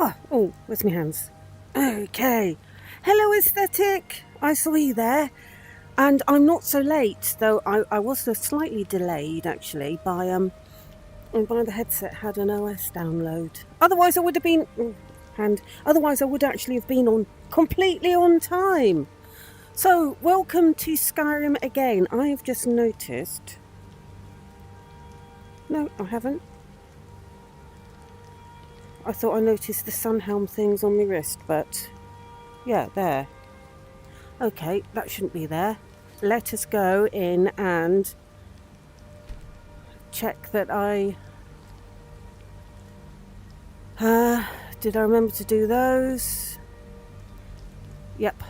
Oh, where's my hands? Okay. Hello, Aesthetic. I saw you there. And I'm not so late, though I was slightly delayed, actually, by the headset had an OS download. Otherwise, I would have been... Otherwise, I would actually have been completely on time. So, welcome to Skyrim again. I have just noticed... No, I haven't. I thought I noticed the Sunhelm things on my wrist, but... Yeah, there. Okay, that shouldn't be there. Let us go in and check that I... did I remember to do those? Yep.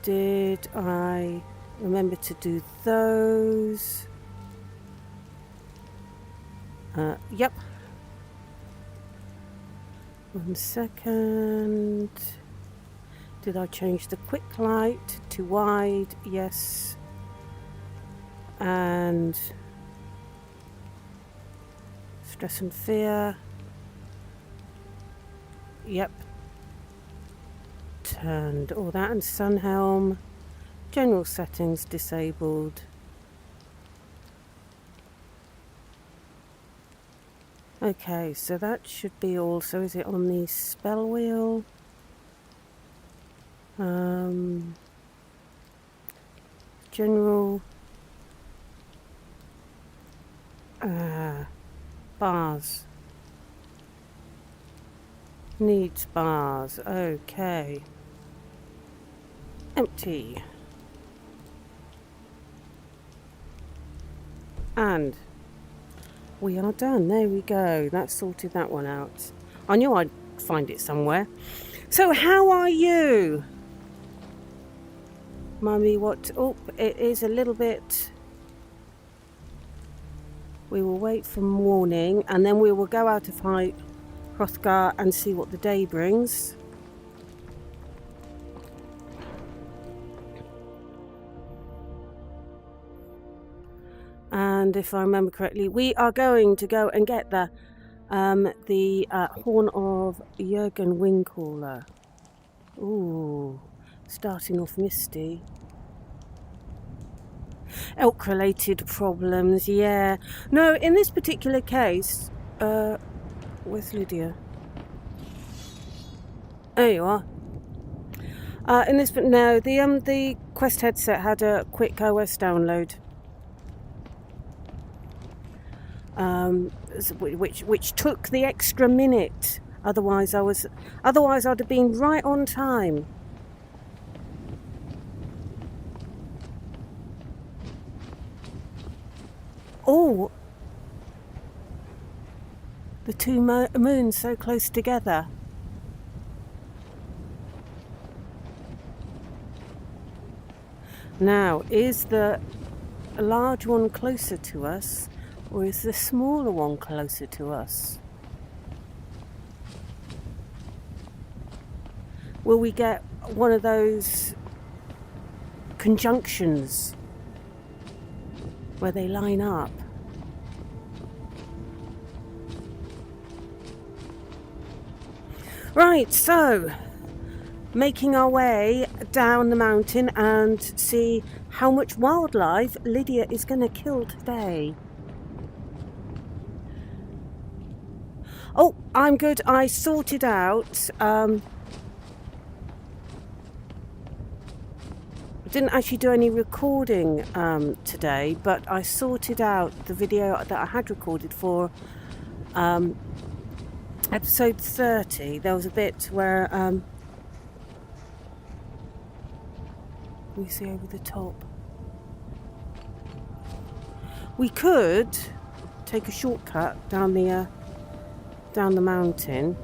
Did I remember to do those? Yep. 1 second. Did I change the quick light to wide? Yes. And stress and fear. Yep. Turned all that, and Sunhelm. General settings disabled. Okay, so that should be all. So is it on the spell wheel? General bars. Needs bars. Okay. Empty. And we are done. There we go. That sorted that one out. I knew I'd find it somewhere. So how are you? Mummy, what? Oh, it is a little bit... We will wait for morning and then we will go out to fight Hrothgar and see what the day brings. And if I remember correctly, we are going to go and get the Horn of Jürgen Windcaller. Ooh, starting off misty. Elk-related problems, yeah. No, in this particular case, where's Lydia? There you are. The Quest headset had a quick OS download. Which took the extra minute. Otherwise I'd have been right on time. Oh, the two moons so close together. Now, is the large one closer to us? Or is the smaller one closer to us? Will we get one of those conjunctions where they line up? Right, so making our way down the mountain and see how much wildlife Lydia is going to kill today. Oh, I'm good. I sorted out... I didn't actually do any recording today, but I sorted out the video that I had recorded for episode 30. There was a bit where... we see over the top. We could take a shortcut down the mountain.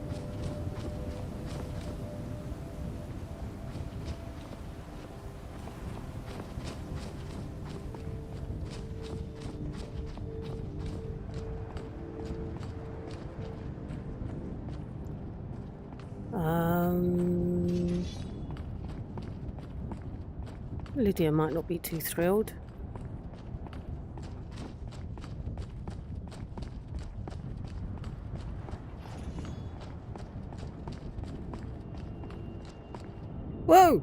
Lydia might not be too thrilled. Whoa!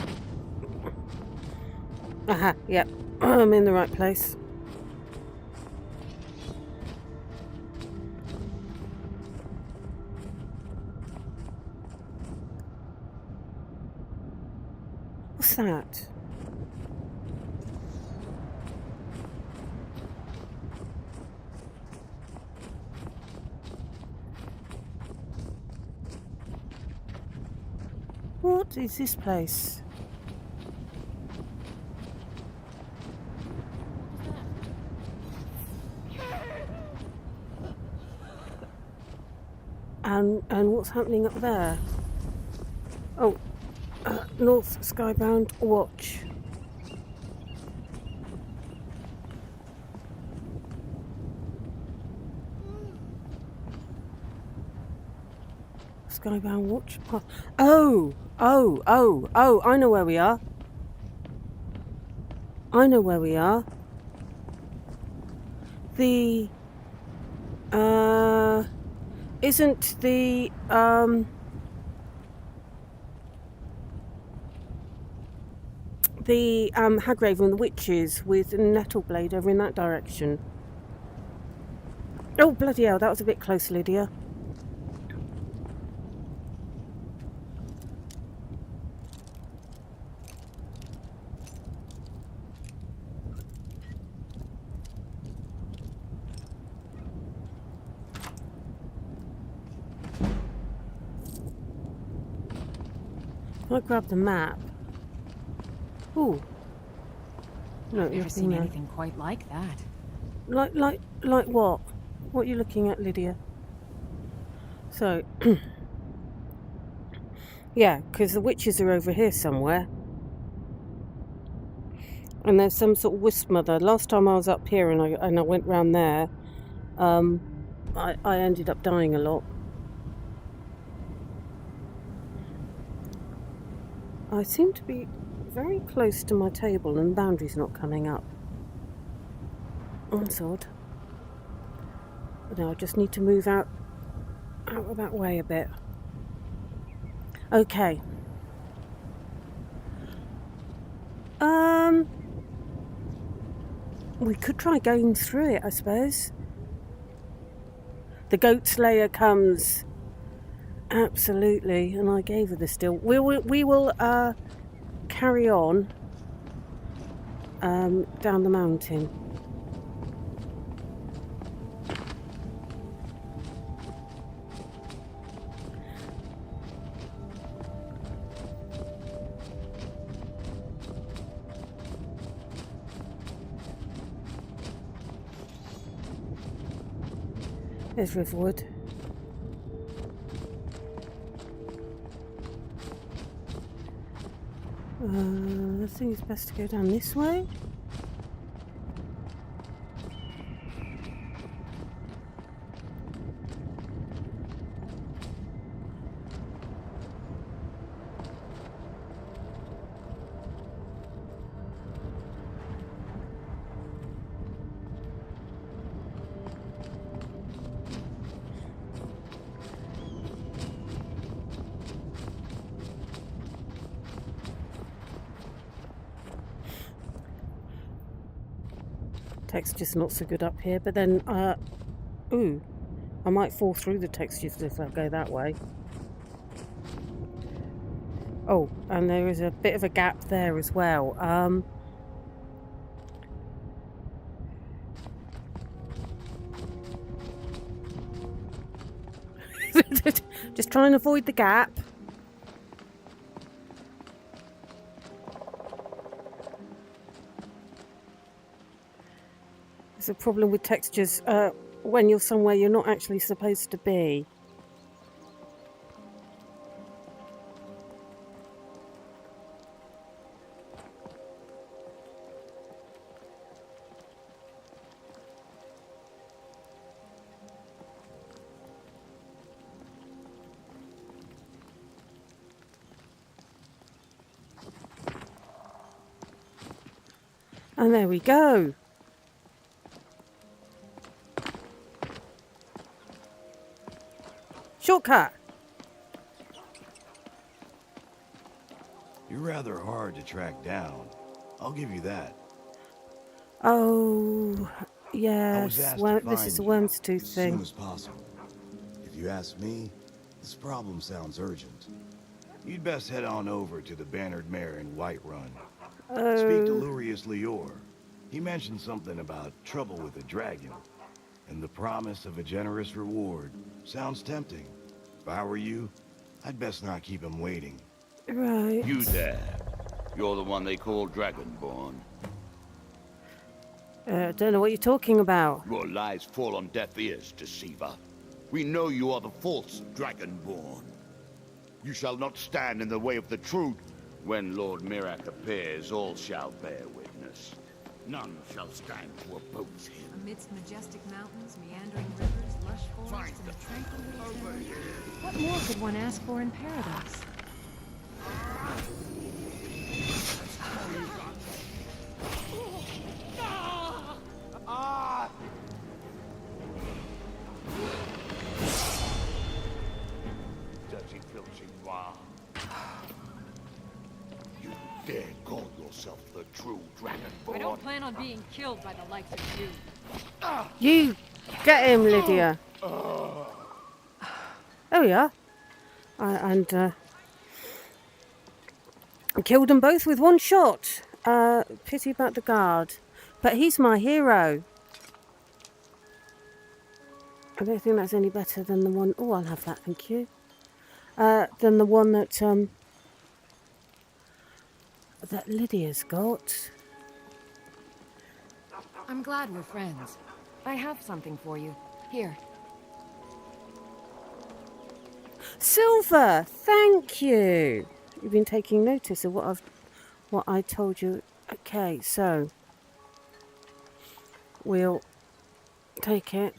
Aha, yep. I'm in the right place. What's that? What is this place? And what's happening up there? Oh, North Skybound Watch. Skybound Watch. Oh, I know where we are. I know where we are. The, isn't the, Hagraven and the Witches with Nettleblade over in that direction. Oh, bloody hell, that was a bit close, Lydia. I grab the map. Ooh. No, I've never seen anything quite like that. Like what? What are you looking at, Lydia? So, yeah, because the witches are over here somewhere. And there's some sort of wisp mother. Last time I was up here and I went round there, I ended up dying a lot. I seem to be very close to my table and the boundary's not coming up. That's odd. Now I just need to move out of that way a bit. Okay. We could try going through it, I suppose. The goat slayer comes. Absolutely, and I gave her the still. We will carry on down the mountain. There's Riverwood. I think it's best to go down this way. Texture's not so good up here, but then, ooh, I might fall through the textures if I go that way. Oh, and there is a bit of a gap there as well. Just try and avoid the gap. There's a problem with textures when you're somewhere you're not actually supposed to be. And there we go. Shortcut. You're rather hard to track down. I'll give you that. Oh, I was yes. asked Well, to this is find a you worm's tooth as thing. soon as possible. If you ask me, this problem sounds urgent. You'd best head on over to the Bannered Mare in Whiterun. Speak to Oh, Lurius Lior. He mentioned something about trouble with a dragon, and the promise of a generous reward. Sounds tempting. If I were you, I'd best not keep him waiting. right. You there. You're the one they call Dragonborn. Don't know what you're talking about. Your lies fall on deaf ears, deceiver. We know you are the false Dragonborn. You shall not stand in the way of the truth. When Lord Mirac appears, all shall bear witness. None shall stand to oppose him. Amidst majestic mountains, meandering rivers, lush forests, and a tranquil little town. What more could one ask for in paradise? You dare call yourself the true Dragonborn? I don't plan on being killed by the likes of you. You get him, Lydia. Oh yeah. Killed them both with one shot. Pity about the guard. But he's my hero. I don't think that's any better than the one... Oh, I'll have that, thank you. Than the one that Lydia's got. I'm glad we're friends. I have something for you. Here. Silver, thank you. You've been taking notice of what I told you. Okay, so we'll take it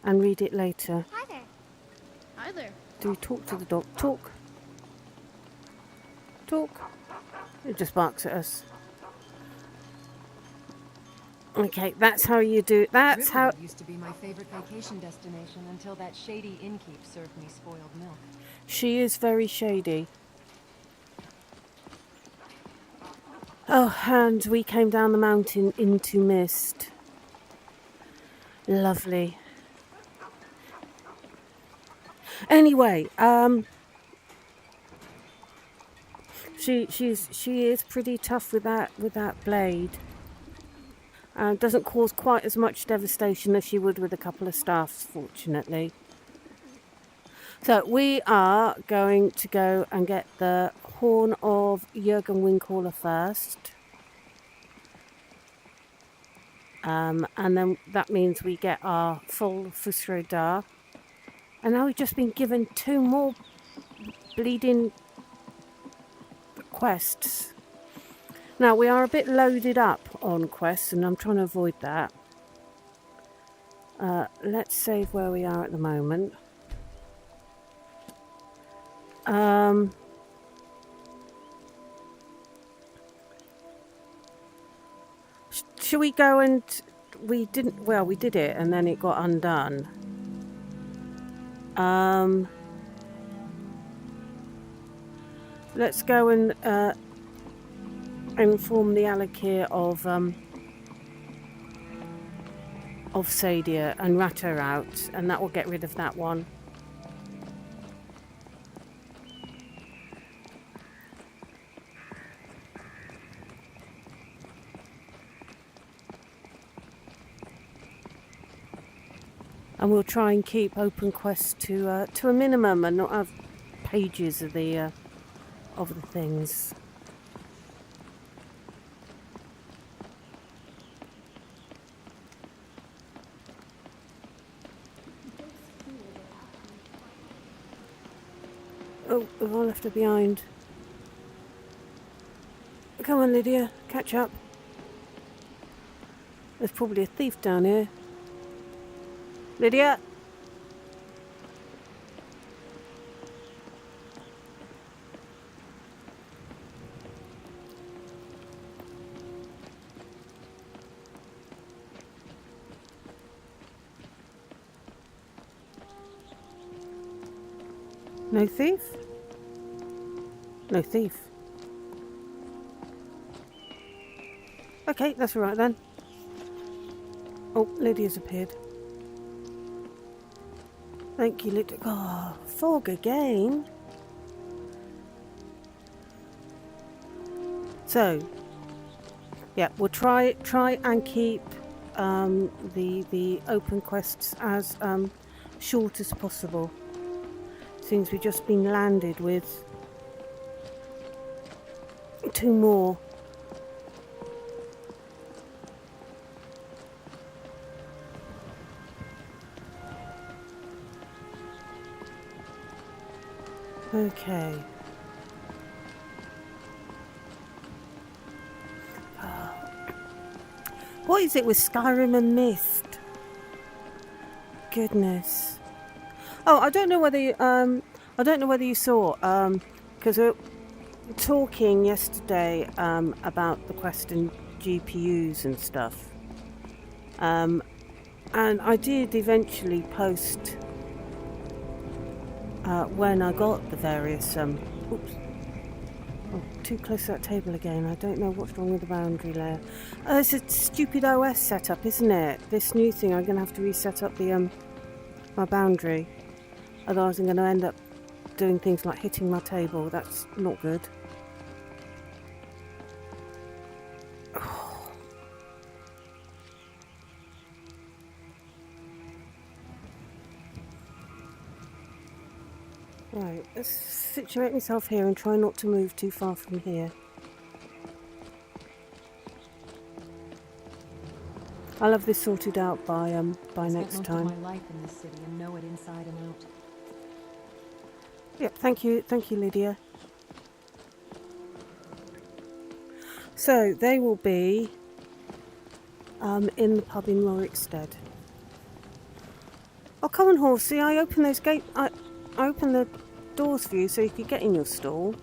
and read it later. Hi there. Hi there. Do you talk to the dog? Talk. Talk. It just barks at us. Okay, that's how you do. That's how. Riverwood used to be my favorite vacation destination until that shady innkeep served me spoiled milk. She is very shady. Oh, and we came down the mountain into mist. Lovely. Anyway, she is pretty tough with that blade. Doesn't cause quite as much devastation as she would with a couple of staffs, fortunately. So we are going to go and get the horn of Jürgen Windcaller first. And then that means we get our full Fusro Dar. And now we've just been given 2 more bleeding quests. Now, we are a bit loaded up on quests, and I'm trying to avoid that. Let's save where we are at the moment. Shall we go and... We didn't... Well, we did it, and then it got undone. Let's go and... inform the Alakir of Sadia and rat her out, and that will get rid of that one. And we'll try and keep open quests to a minimum and not have pages of the things. Oh, we've all left her behind. Come on, Lydia, catch up. There's probably a thief down here. Lydia! No thief? No thief. Okay, that's all right then. Oh, Lydia's appeared. Thank you, Lydia. Oh, fog again. So, yeah, we'll try and keep the open quests as short as possible. Since we've just been landed with 2 more. Okay. What is it with Skyrim and Mist? Goodness. Oh, I don't know whether you saw because we were talking yesterday about the quest and GPUs and stuff. And I did eventually post when I got the various oops. Oh, too close to that table again. I don't know what's wrong with the boundary layer. Oh, it's a stupid OS setup, isn't it? This new thing, I'm going to have to reset up the my boundary. Otherwise I'm going to end up doing things like hitting my table. That's not good. Right, let's situate myself here and try not to move too far from here. I'll have this sorted out by next time. Most of my life in this city and know it inside and out. Yep, thank you, Lydia. So they will be in the pub in Rorikstead. Oh, come on, horsey! I opened those gate. I opened the doors for you so you could get in your stall.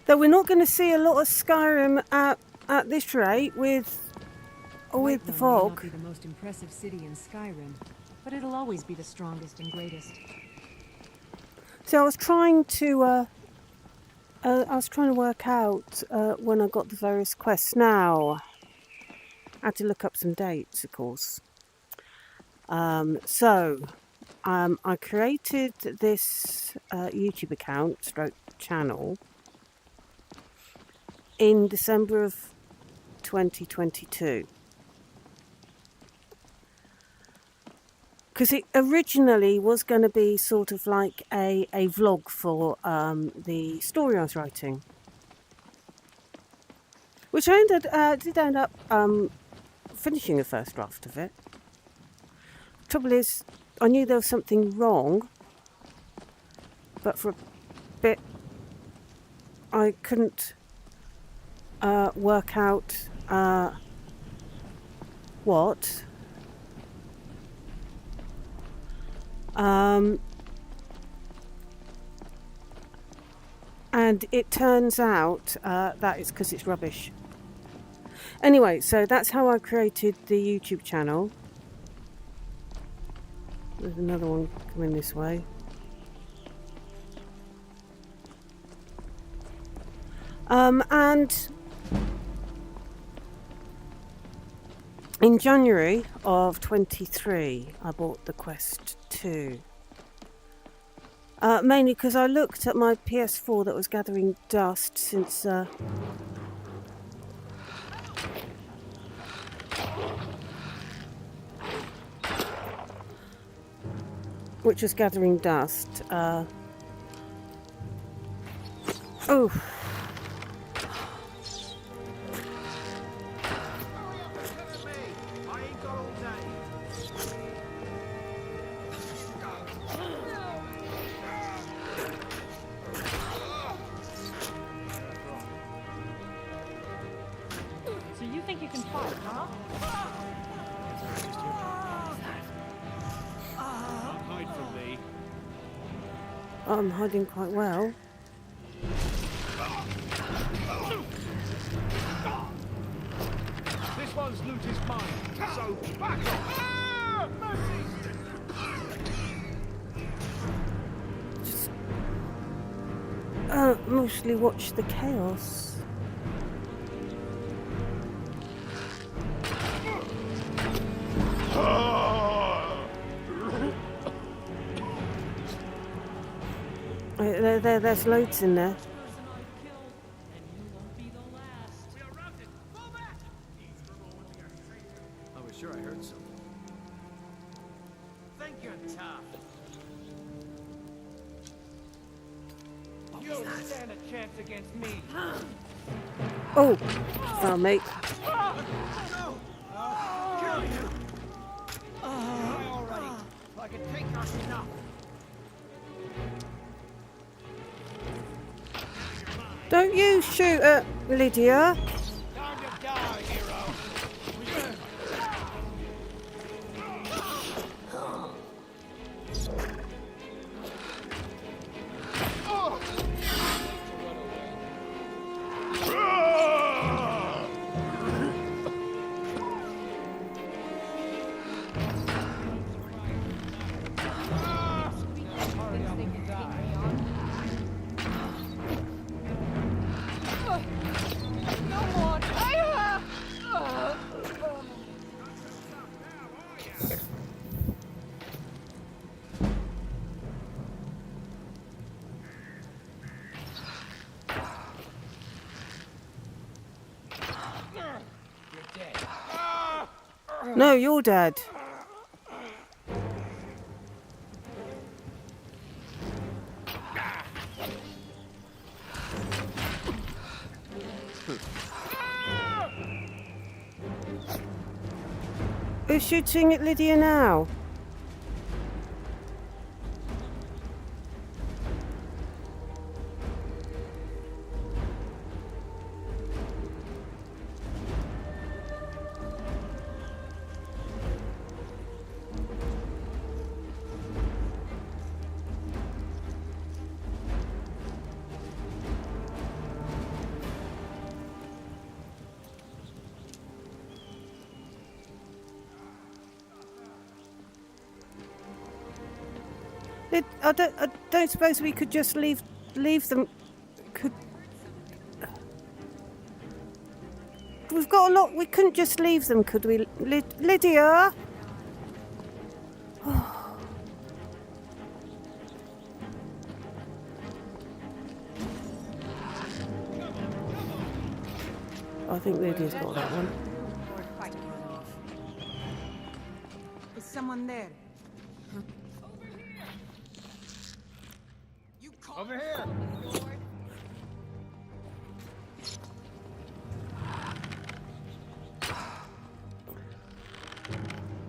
Though we're not going to see a lot of Skyrim at this rate with the Windhelm fog. may not be the most impressive city in Skyrim, but it'll always be the strongest and greatest. So I was trying to work out when I got the various quests. Now, I had to look up some dates, of course. I created this YouTube account, /channel, in December of 2022. Because it originally was going to be sort of like a vlog for the story I was writing. Which I did end up finishing the first draft of it. Trouble is, I knew there was something wrong, but for a bit I couldn't work out what. And it turns out that it's because it's rubbish. Anyway, so that's how I created the YouTube channel. There's another one coming this way. And in January of 23, I bought the Quest 2. Mainly because I looked at my PS4 that was gathering dust since which was gathering dust. Oh. I'm hiding quite well. This one's loot is mine, so back off! Ah, mercy! Mostly watch the chaos. There's loads in there. I was sure I heard something. Think you're tough. You don't stand a chance against me. Oh, sorry, mate. Kill you. Already. I can take us enough. Don't you shoot at Lydia. Time to die, hero. No, you're dead. Who's shooting at Lydia now? I don't suppose we could just leave them. We've got a lot. We couldn't just leave them, could we, Lydia? I think Lydia's got that one. Is someone there? Over here!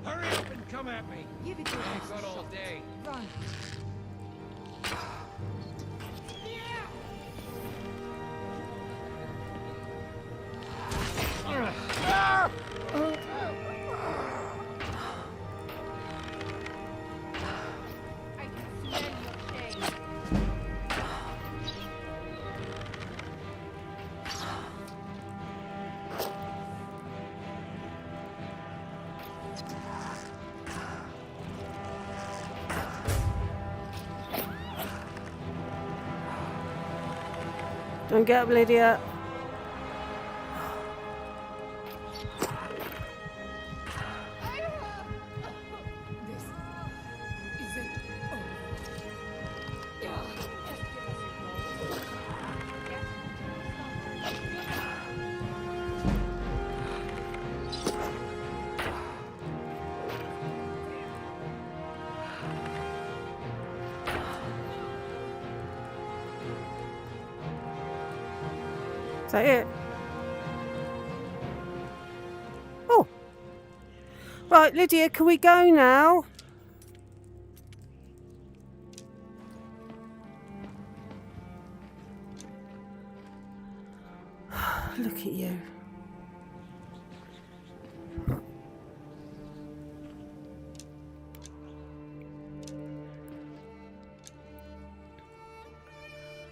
Hurry up and come at me! Give it to us. I've got all day. Run. Don't get up, Lydia. Is that it? Oh. Right, Lydia, can we go now? Look at you.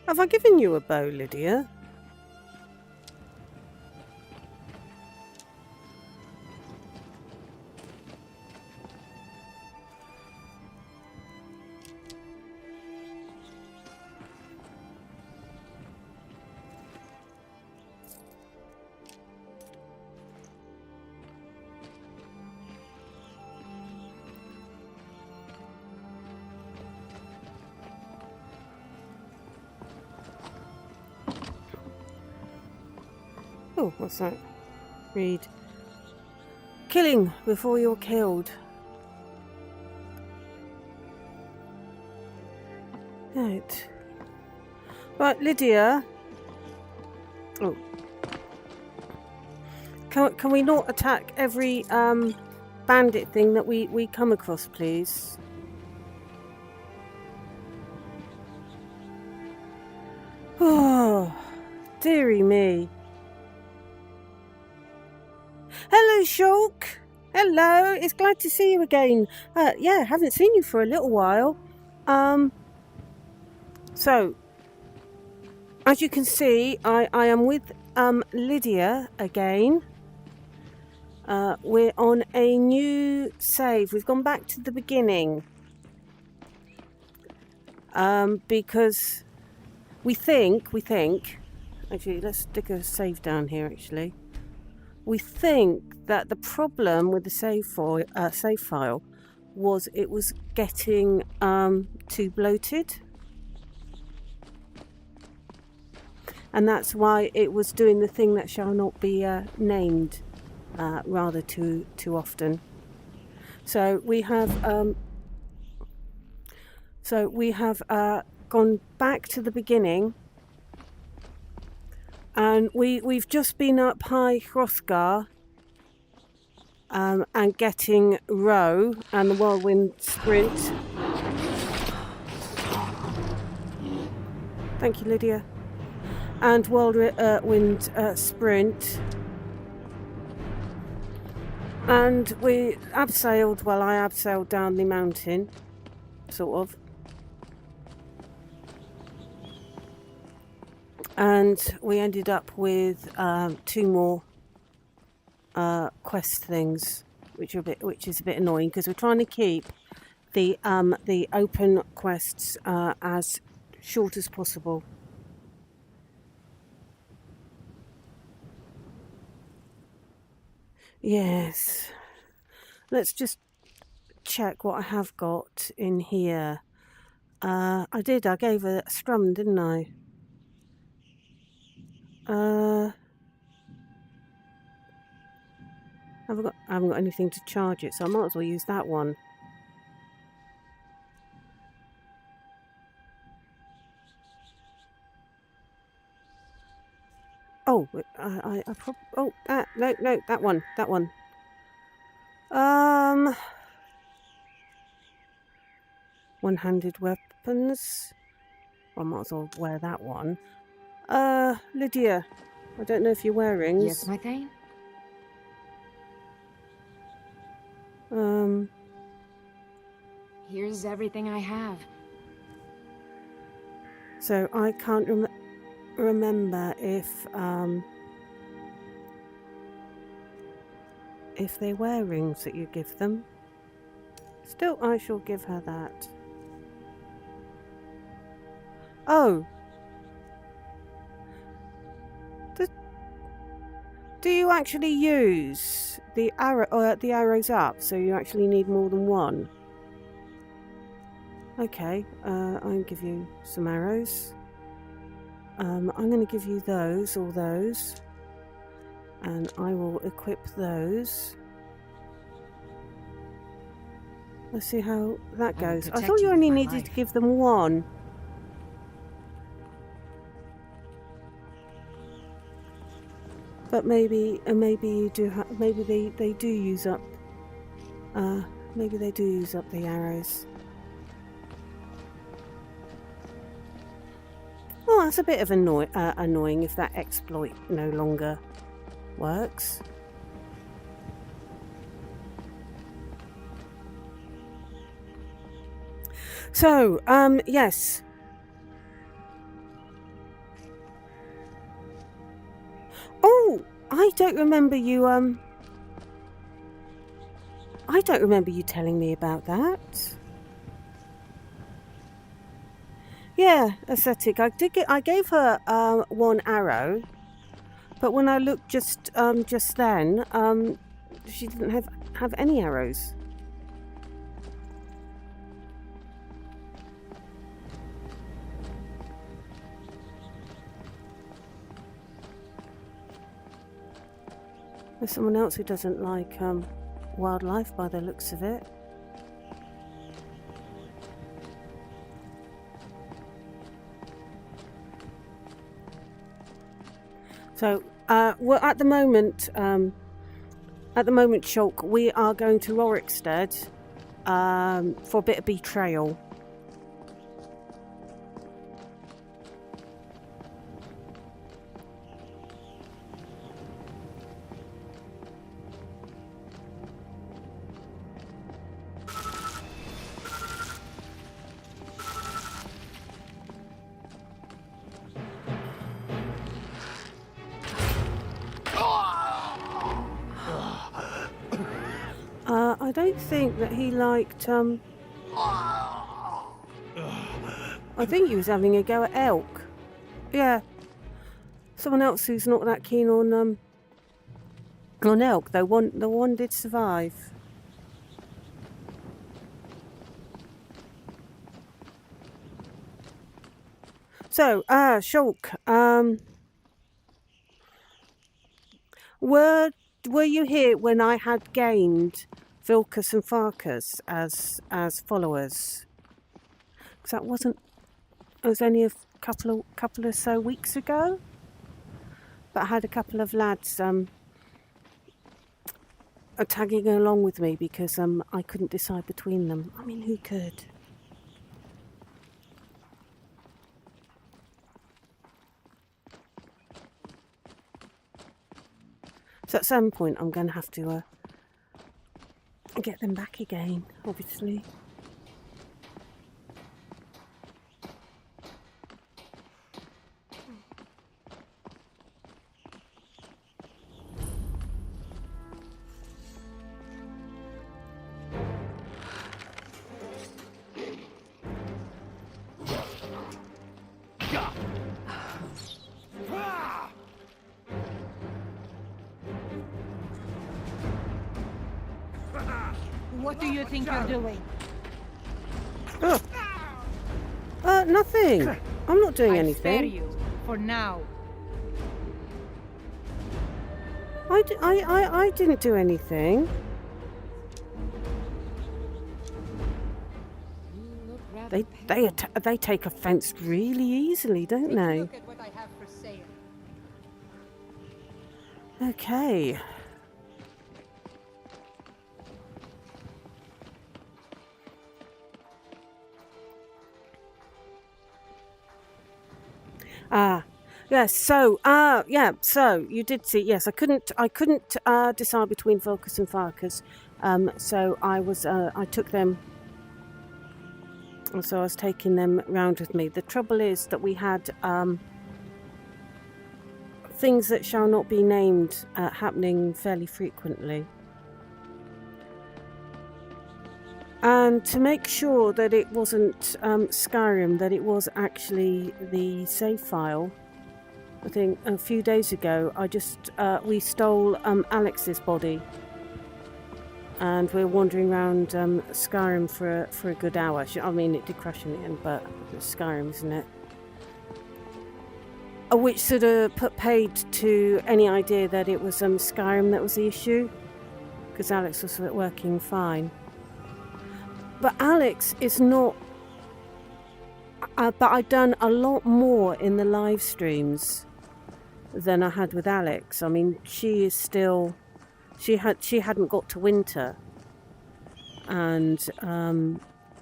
Have I given you a bow, Lydia? Oh, what's that? Read. Killing before you're killed. Right. Right, Lydia. Oh. Can we not attack every bandit thing that we come across, please? Oh, dearie me. Hello, Shulk. Hello, it's glad to see you again. Yeah, haven't seen you for a little while. So, as you can see, I am with Lydia again. We're on a new save. We've gone back to the beginning. Because we think, actually, let's stick a save down here, actually. We think that the problem with the save file was it was getting too bloated. And that's why it was doing the thing that shall not be named rather too often. So we have gone back to the beginning, and we've just been up High Hrothgar and getting Roe and the Whirlwind Sprint. Thank you, Lydia. And Whirlwind Sprint. And we abseiled, well, I abseiled down the mountain, sort of. And we ended up with 2 more quest things, which is a bit annoying because we're trying to keep the open quests as short as possible. Yes. Let's just check what I have got in here. I gave a strum, didn't I? I haven't got anything to charge it, so I might as well use that one. Oh, no, that one. One-handed weapons. I might as well wear that one. Lydia, I don't know if you're wear rings. Yes, my thane? Here's everything I have. So I can't remember if they wear rings that you give them. Still, I shall give her that. Oh. Do you actually use the arrows up, so you actually need more than one? Okay, I'll give you some arrows. I'm going to give you all those, and I will equip those. Let's see how that goes. I thought you only needed to give them one. But maybe you do. Maybe they do use up. Maybe they do use up the arrows. Well, that's a bit of annoying if that exploit no longer works. So, yes. Oh, I don't remember you, I don't remember you telling me about that. Yeah, ascetic. I gave her one arrow, but when I looked just then, she didn't have any arrows. There's someone else who doesn't like wildlife by the looks of it. So, well, at the moment, Shulk, we are going to Rorikstead for a bit of betrayal. I don't think that he liked, I think he was having a go at elk. Yeah. Someone else who's not that keen on elk, though the one did survive. So, Shulk, were you here when I had gained Vilkas and Farkas as followers? Because that wasn't. It was only a couple or so weeks ago. But I had a couple of lads tagging along with me because I couldn't decide between them. I mean, who could? So at some point, I'm going to have to get them back again, obviously. What do you think you're doing? Nothing. I'm not doing I anything. spare you for now. I didn't do anything. They take offence really easily, don't they? Look at what I have for sale. Okay. Yes. So, So you did see. Yes, I couldn't decide between Vilkas and Farkas. So I took them. So I was taking them round with me. The trouble is that we had things that shall not be named happening fairly frequently. And to make sure that it wasn't Skyrim, that it was actually the save file, I think a few days ago, we stole Alex's body, and we're wandering around Skyrim for a good hour. I mean, it did crash in the end, but it's Skyrim, isn't it? Which sort of put paid to any idea that it was Skyrim that was the issue, because Alex was working fine. But Alex is not. But I've done a lot more in the live streams than I had with Alex. I mean, she is still. She hadn't got to winter, and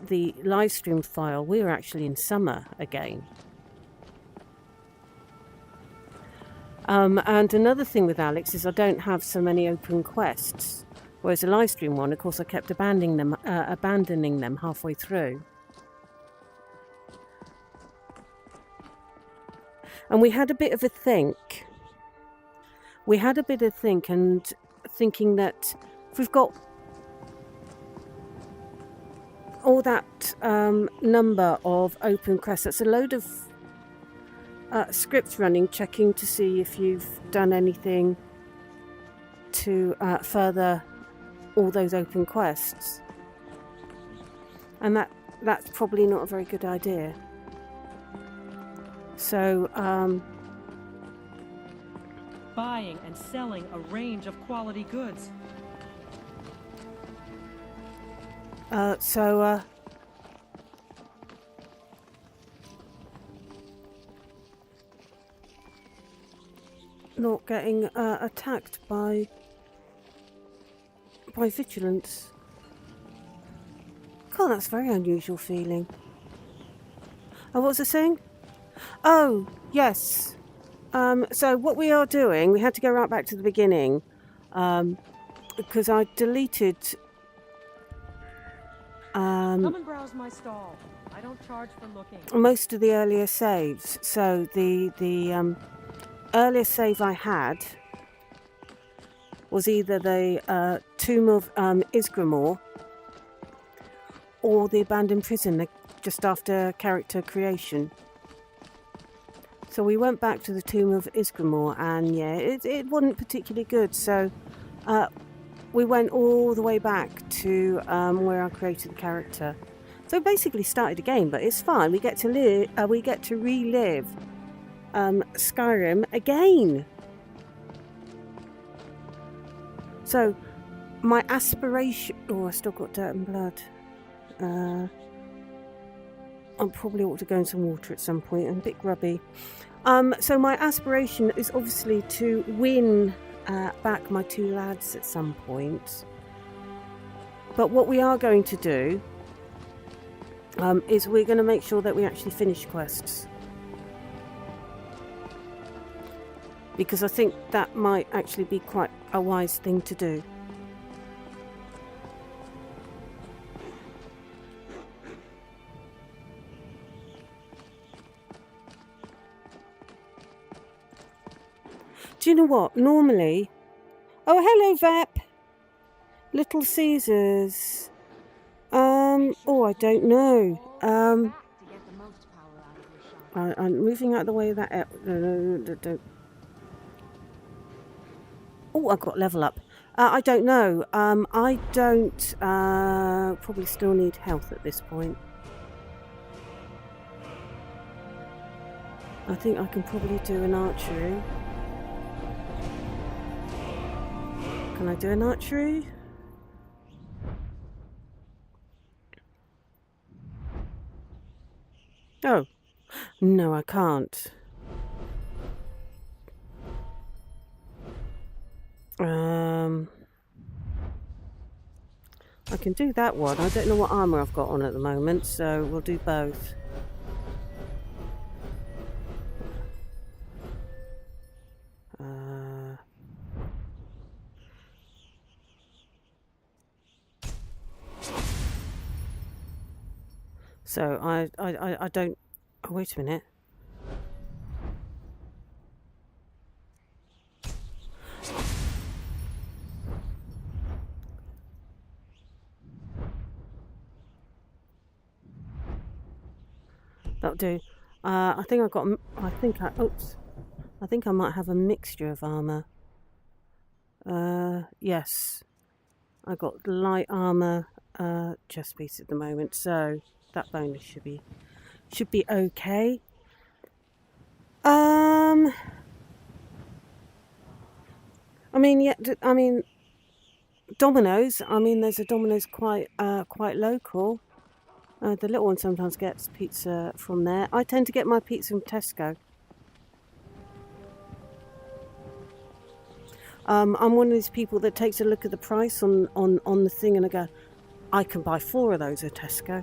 the live stream file, we were actually in summer again. And another thing with Alex is I don't have so many open quests. Whereas the live stream one, of course, I kept abandoning them halfway through. And we had a bit of a think. And thinking that if we've got all that number of open quests, that's a load of scripts running, checking to see if you've done anything to further all those open quests, and that's probably not a very good idea. So buying and selling a range of quality goods. Not getting attacked by vigilance. God, that's a very unusual feeling. Oh, what was I saying? Oh, yes. So what we are doing, we had to go right back to the beginning, because I deleted. Come and browse my stall. I don't charge for looking. Most of the earlier saves. So the earliest save I had was either the Tomb of Isgramor or the Abandoned Prison, just after character creation. So we went back to the Tomb of Isgramor, and yeah, it wasn't particularly good. So we went all the way back to where I created the character. So basically started again, but it's fine. We get to relive Skyrim again. So my aspiration. Oh, I still got dirt and blood. I probably ought to go in some water at some point. I'm a bit grubby. So my aspiration is obviously to win back my 2 lads at some point. But what we are going to do is we're going to make sure that we actually finish quests. Because I think that might actually be quite a wise thing to do. Do you know what? Normally... Oh, hello, Vep! Little Caesars. Oh, I don't know. I'm moving out of the way of that... don't. Oh, I've got level up. I don't know. I don't... probably still need health at this point. I think I can probably do an archery. Can I do an archery? Oh, no, I can't. I can do that one. I don't know what armour I've got on at the moment, so we'll do both. So I don't... Oh, wait a minute. That'll do. I think I've got... Oops. I think I might have a mixture of armour. Yes. I got light armour chest piece at the moment, so that bonus should be okay. I mean, yeah. I mean, Domino's. I mean, there's a Domino's quite local. The little one sometimes gets pizza from there. I tend to get my pizza from Tesco. I'm one of these people that takes a look at the price on the thing and I go, I can buy 4 of those at Tesco.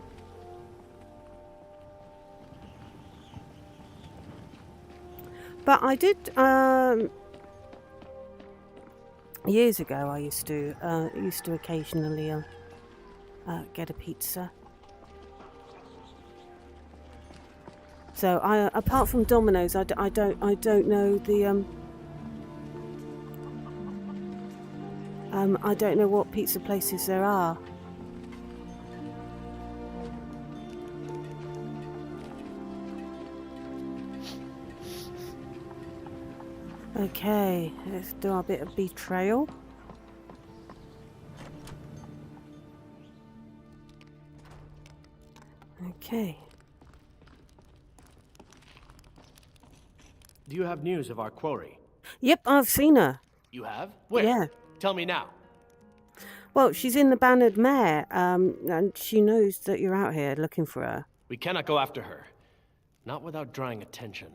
But I did, years ago I used to occasionally get a pizza. So apart from Domino's, I don't know the I don't know what pizza places there are. Okay, let's do our bit of betrayal. Okay. Do you have news of our quarry? Yep, I've seen her. You have? Where? Yeah. Tell me now. Well, she's in the Bannered Mare, and she knows that you're out here looking for her. We cannot go after her. Not without drawing attention.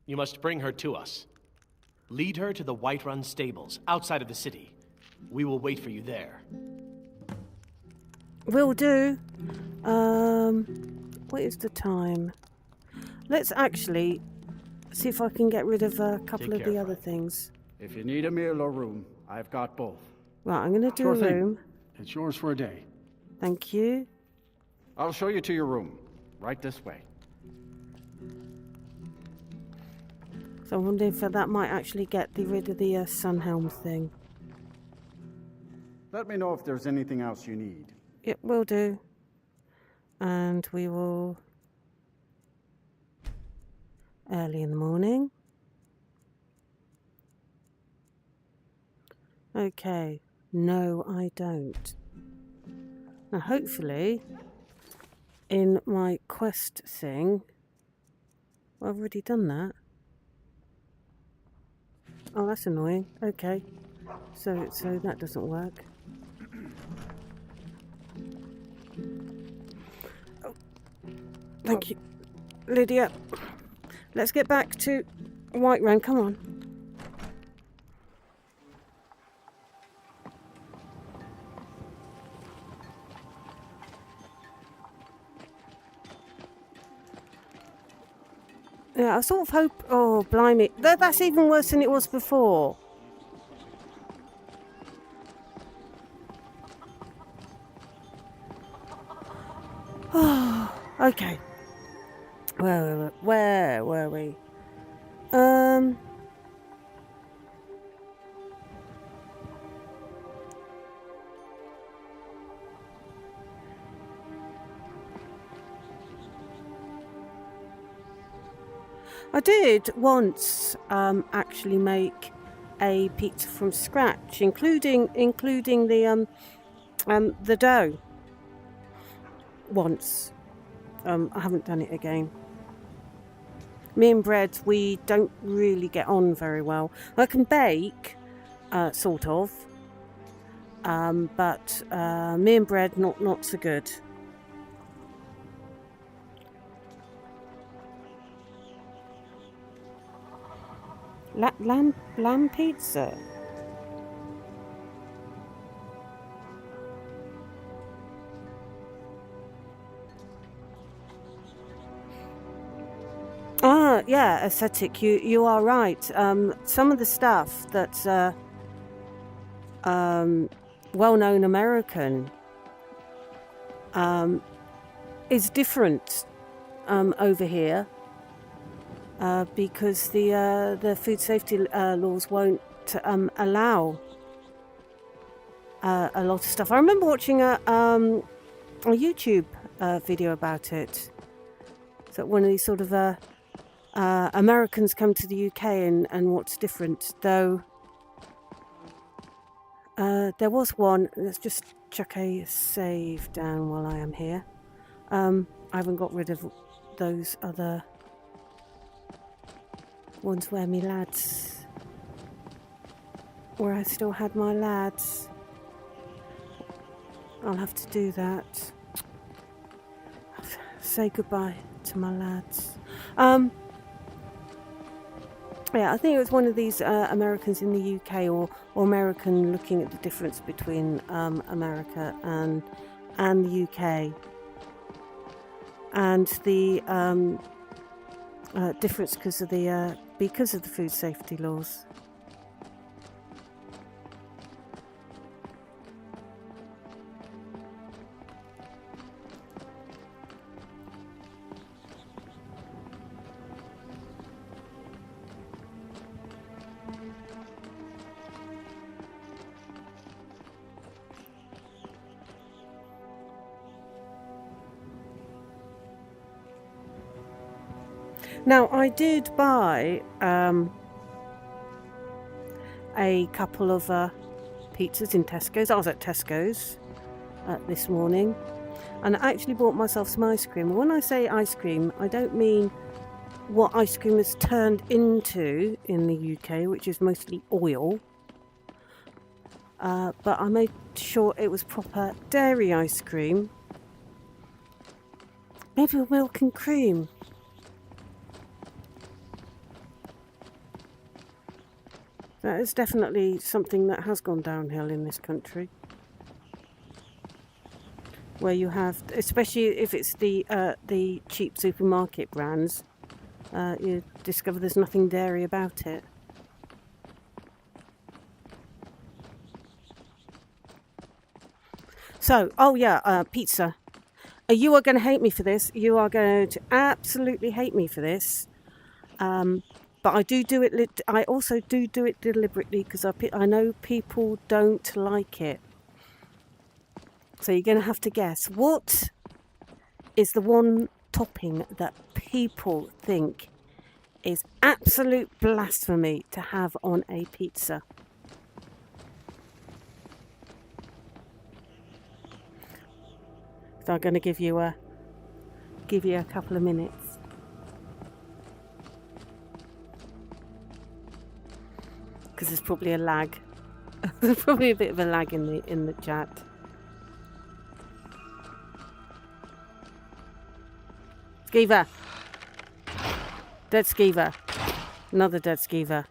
You must bring her to us. Lead her to the Whiterun stables, outside of the city. We will wait for you there. Will do. What is the time? Let's actually see if I can get rid of a couple of the other things. If you need a meal or room, I've got both. Right, I'm going to do Sure a thing. room. It's yours for a day. Thank you. I'll show you to your room. Right this way. So I wonder if that might actually get rid of the Sunhelm thing. Let me know if there's anything else you need. Yep, will do. And we will... early in the morning. Okay. No, I don't. Now, hopefully, in my quest thing... Well, I've already done that. Oh, that's annoying. Okay. So that doesn't work. Oh. Thank you. Lydia. Let's get back to Whiterun. Come on. Yeah, I sort of hope... Oh, blimey. That's even worse than it was before. Oh, okay. Where were we? I did once actually make a pizza from scratch, including the dough. Once. I haven't done it again. Me and bread, we don't really get on very well. I can bake, sort of, but me and bread, not so good. Lamb pizza. Ah, yeah, aesthetic. You are right. Some of the stuff that's well-known American is different over here. Because the food safety laws won't allow a lot of stuff. I remember watching a YouTube video about it. So one of these sort of Americans come to the UK and what's different. Though there was one. Let's just chuck a save down while I am here. I haven't got rid of those other ones where I still had my lads. I'll have to do that. Say goodbye to my lads. Yeah, I think it was one of these Americans in the UK or American looking at the difference between America and the UK and the difference because of the food safety laws. Now, I did buy a couple of pizzas in Tesco's. I was at Tesco's this morning, and I actually bought myself some ice cream. When I say ice cream, I don't mean what ice cream is turned into in the UK, which is mostly oil. But I made sure it was proper dairy ice cream. Maybe with milk and cream. That is definitely something that has gone downhill in this country. Where you have, especially if it's the cheap supermarket brands, you discover there's nothing dairy about it. So, oh yeah, pizza. You are going to hate me for this. You are going to absolutely hate me for this. But I do it. I also do it deliberately because I know people don't like it. So you're going to have to guess what is the one topping that people think is absolute blasphemy to have on a pizza. So I'm going to give you a couple of minutes. Because there's probably a lag. There's probably a bit of a lag in the chat. Skeever. Dead skeever. Another dead skeever.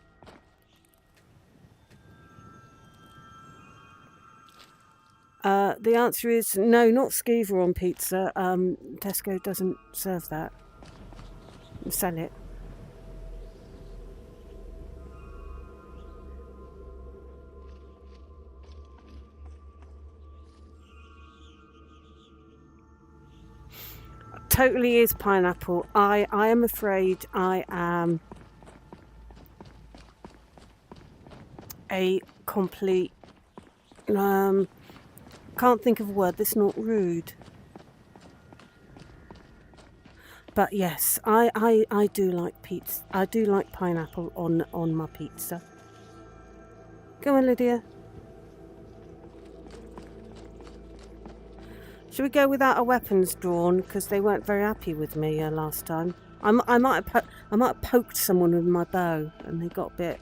The answer is no, not skeever on pizza. Tesco doesn't serve that. Sell it. Totally is pineapple. I am afraid I am a complete can't think of a word that's not rude. But yes, I do like pizza. I do like pineapple on my pizza. Go on, Lydia. Should we go without our weapons drawn? Because they weren't very happy with me last time. I might have poked someone with my bow, and they got a bit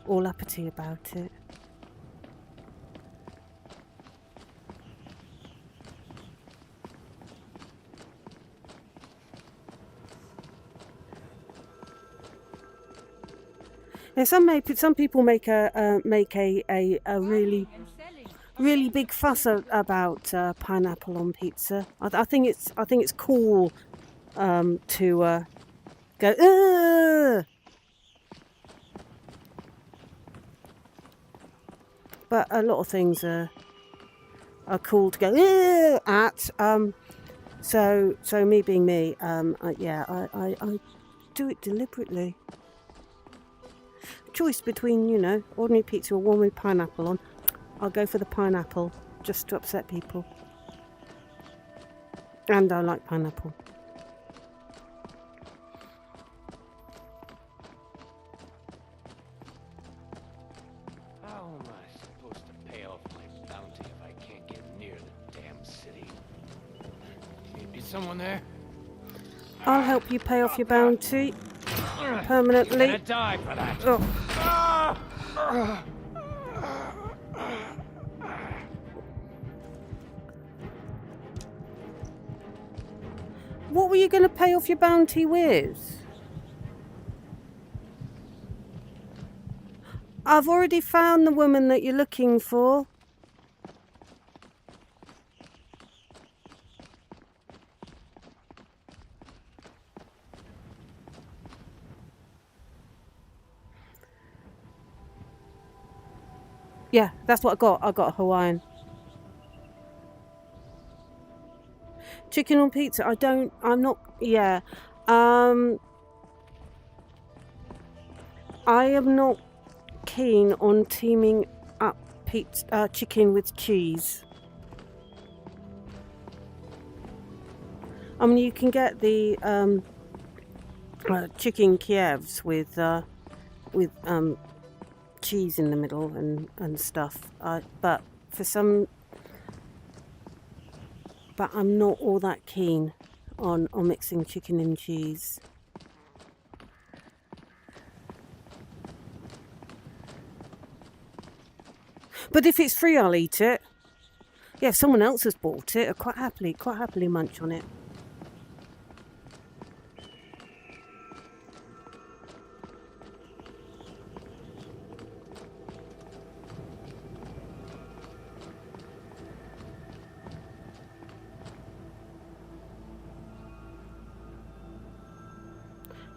all uppity about it. Yeah, some people make a really big fuss about pineapple on pizza. I think it's cool to go. Ugh! But a lot of things are cool to go at. So me being me, I do it deliberately. Choice between, ordinary pizza or one with pineapple on. I'll go for the pineapple just to upset people. And I like pineapple. How am I supposed to pay off my bounty if I can't get near the damn city? Is someone there? I'll help you pay off your bounty permanently. You're gonna die for that. Oh. What were you going to pay off your bounty with? I've already found the woman that you're looking for. Yeah, that's what I got. I got a Hawaiian. Chicken on pizza. I'm not. Yeah. I am not keen on teaming up chicken with cheese. I mean, you can get the chicken Kievs with cheese in the middle and stuff. But I'm not all that keen on mixing chicken and cheese. But if it's free, I'll eat it. Yeah, if someone else has bought it, I'll quite happily munch on it.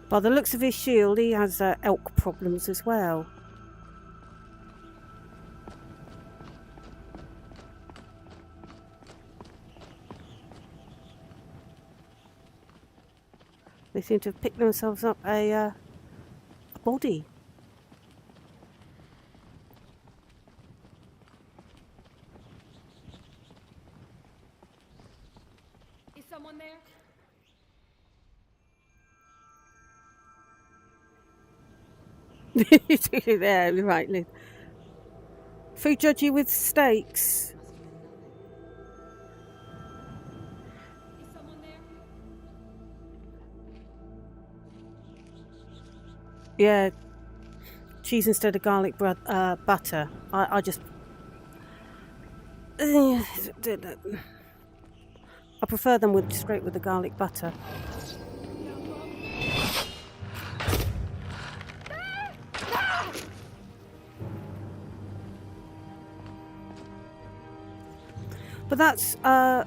By the looks of his shield, he has elk problems as well. They seem to have picked themselves up a body. Is someone there? There, right, Liz. Food judge you with steaks. Is someone there? Yeah, cheese instead of garlic butter. I just... I prefer them with straight with the garlic butter. But that's a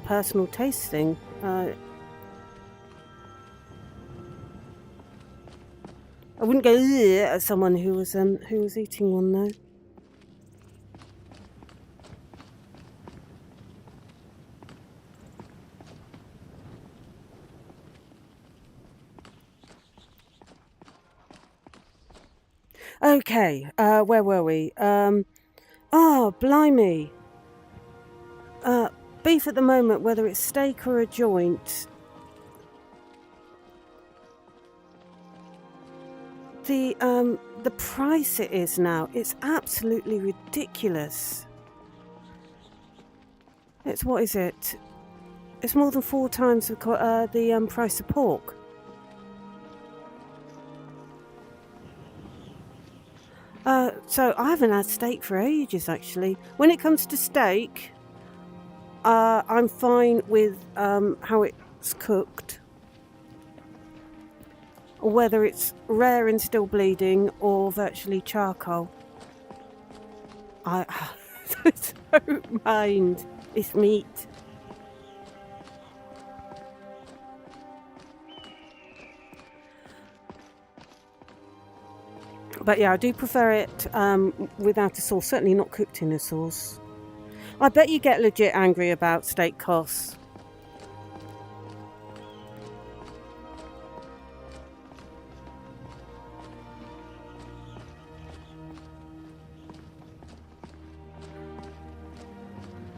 personal taste thing. I wouldn't go "Ugh" at someone who was eating one though. Okay, where were we? Oh, blimey. Beef at the moment, whether it's steak or a joint, the price it is now, it's absolutely ridiculous. It's, what is it? It's more than 4 times the price of pork. So I haven't had steak for ages, actually. When it comes to steak, I'm fine with how it's cooked, or whether it's rare and still bleeding or virtually charcoal. I don't mind. It's meat. But yeah, I do prefer it without a sauce, certainly not cooked in a sauce. I bet you get legit angry about steak costs.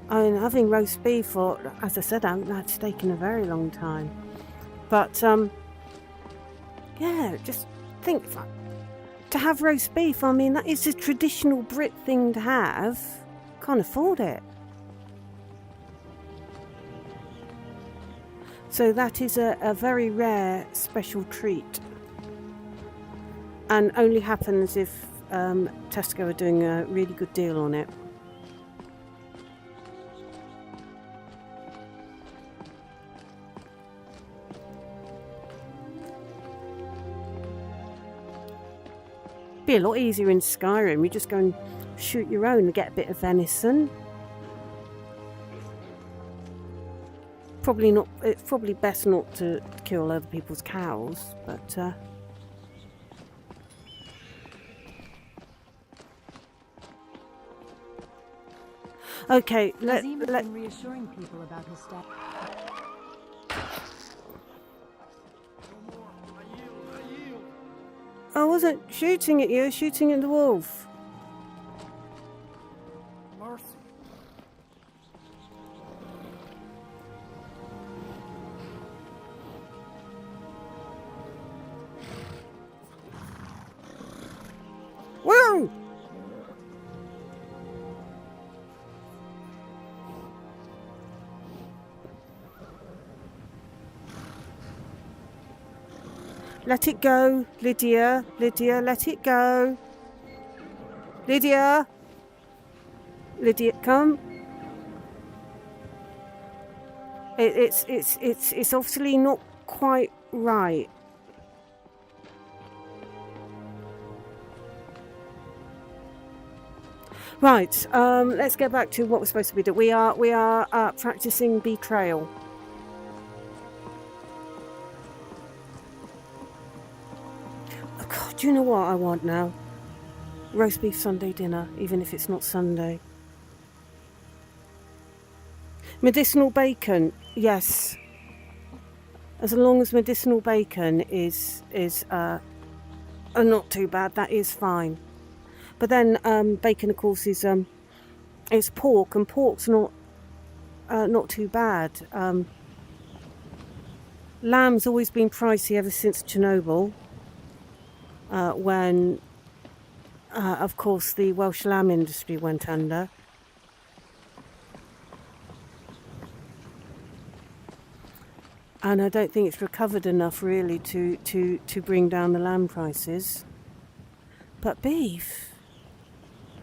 I mean, having roast beef, or as I said, I haven't had steak in a very long time. But yeah, just think, to have roast beef, I mean, that is a traditional Brit thing to have. Can't afford it. So that is a very rare special treat, and only happens if Tesco are doing a really good deal on it. Be a lot easier in Skyrim. You just go and shoot your own and get a bit of venison. Probably not. It's probably best not to kill other people's cows, but okay. Let been reassuring people about his status. I wasn't shooting at you. I was shooting at the wolf. Mercy. Whoa! Let it go, Lydia. Lydia, let it go. Lydia, Lydia, come. It's obviously not quite right. Right, let's get back to what we're supposed to be doing. We are practicing betrayal. Oh God, do you know what I want now? Roast beef Sunday dinner, even if it's not Sunday. Medicinal bacon, yes. As long as medicinal bacon is not too bad, that is fine. But then bacon, of course, is pork, and pork's not too bad. Lamb's always been pricey ever since Chernobyl, when, of course, the Welsh lamb industry went under. And I don't think it's recovered enough, really, to bring down the lamb prices. But beef...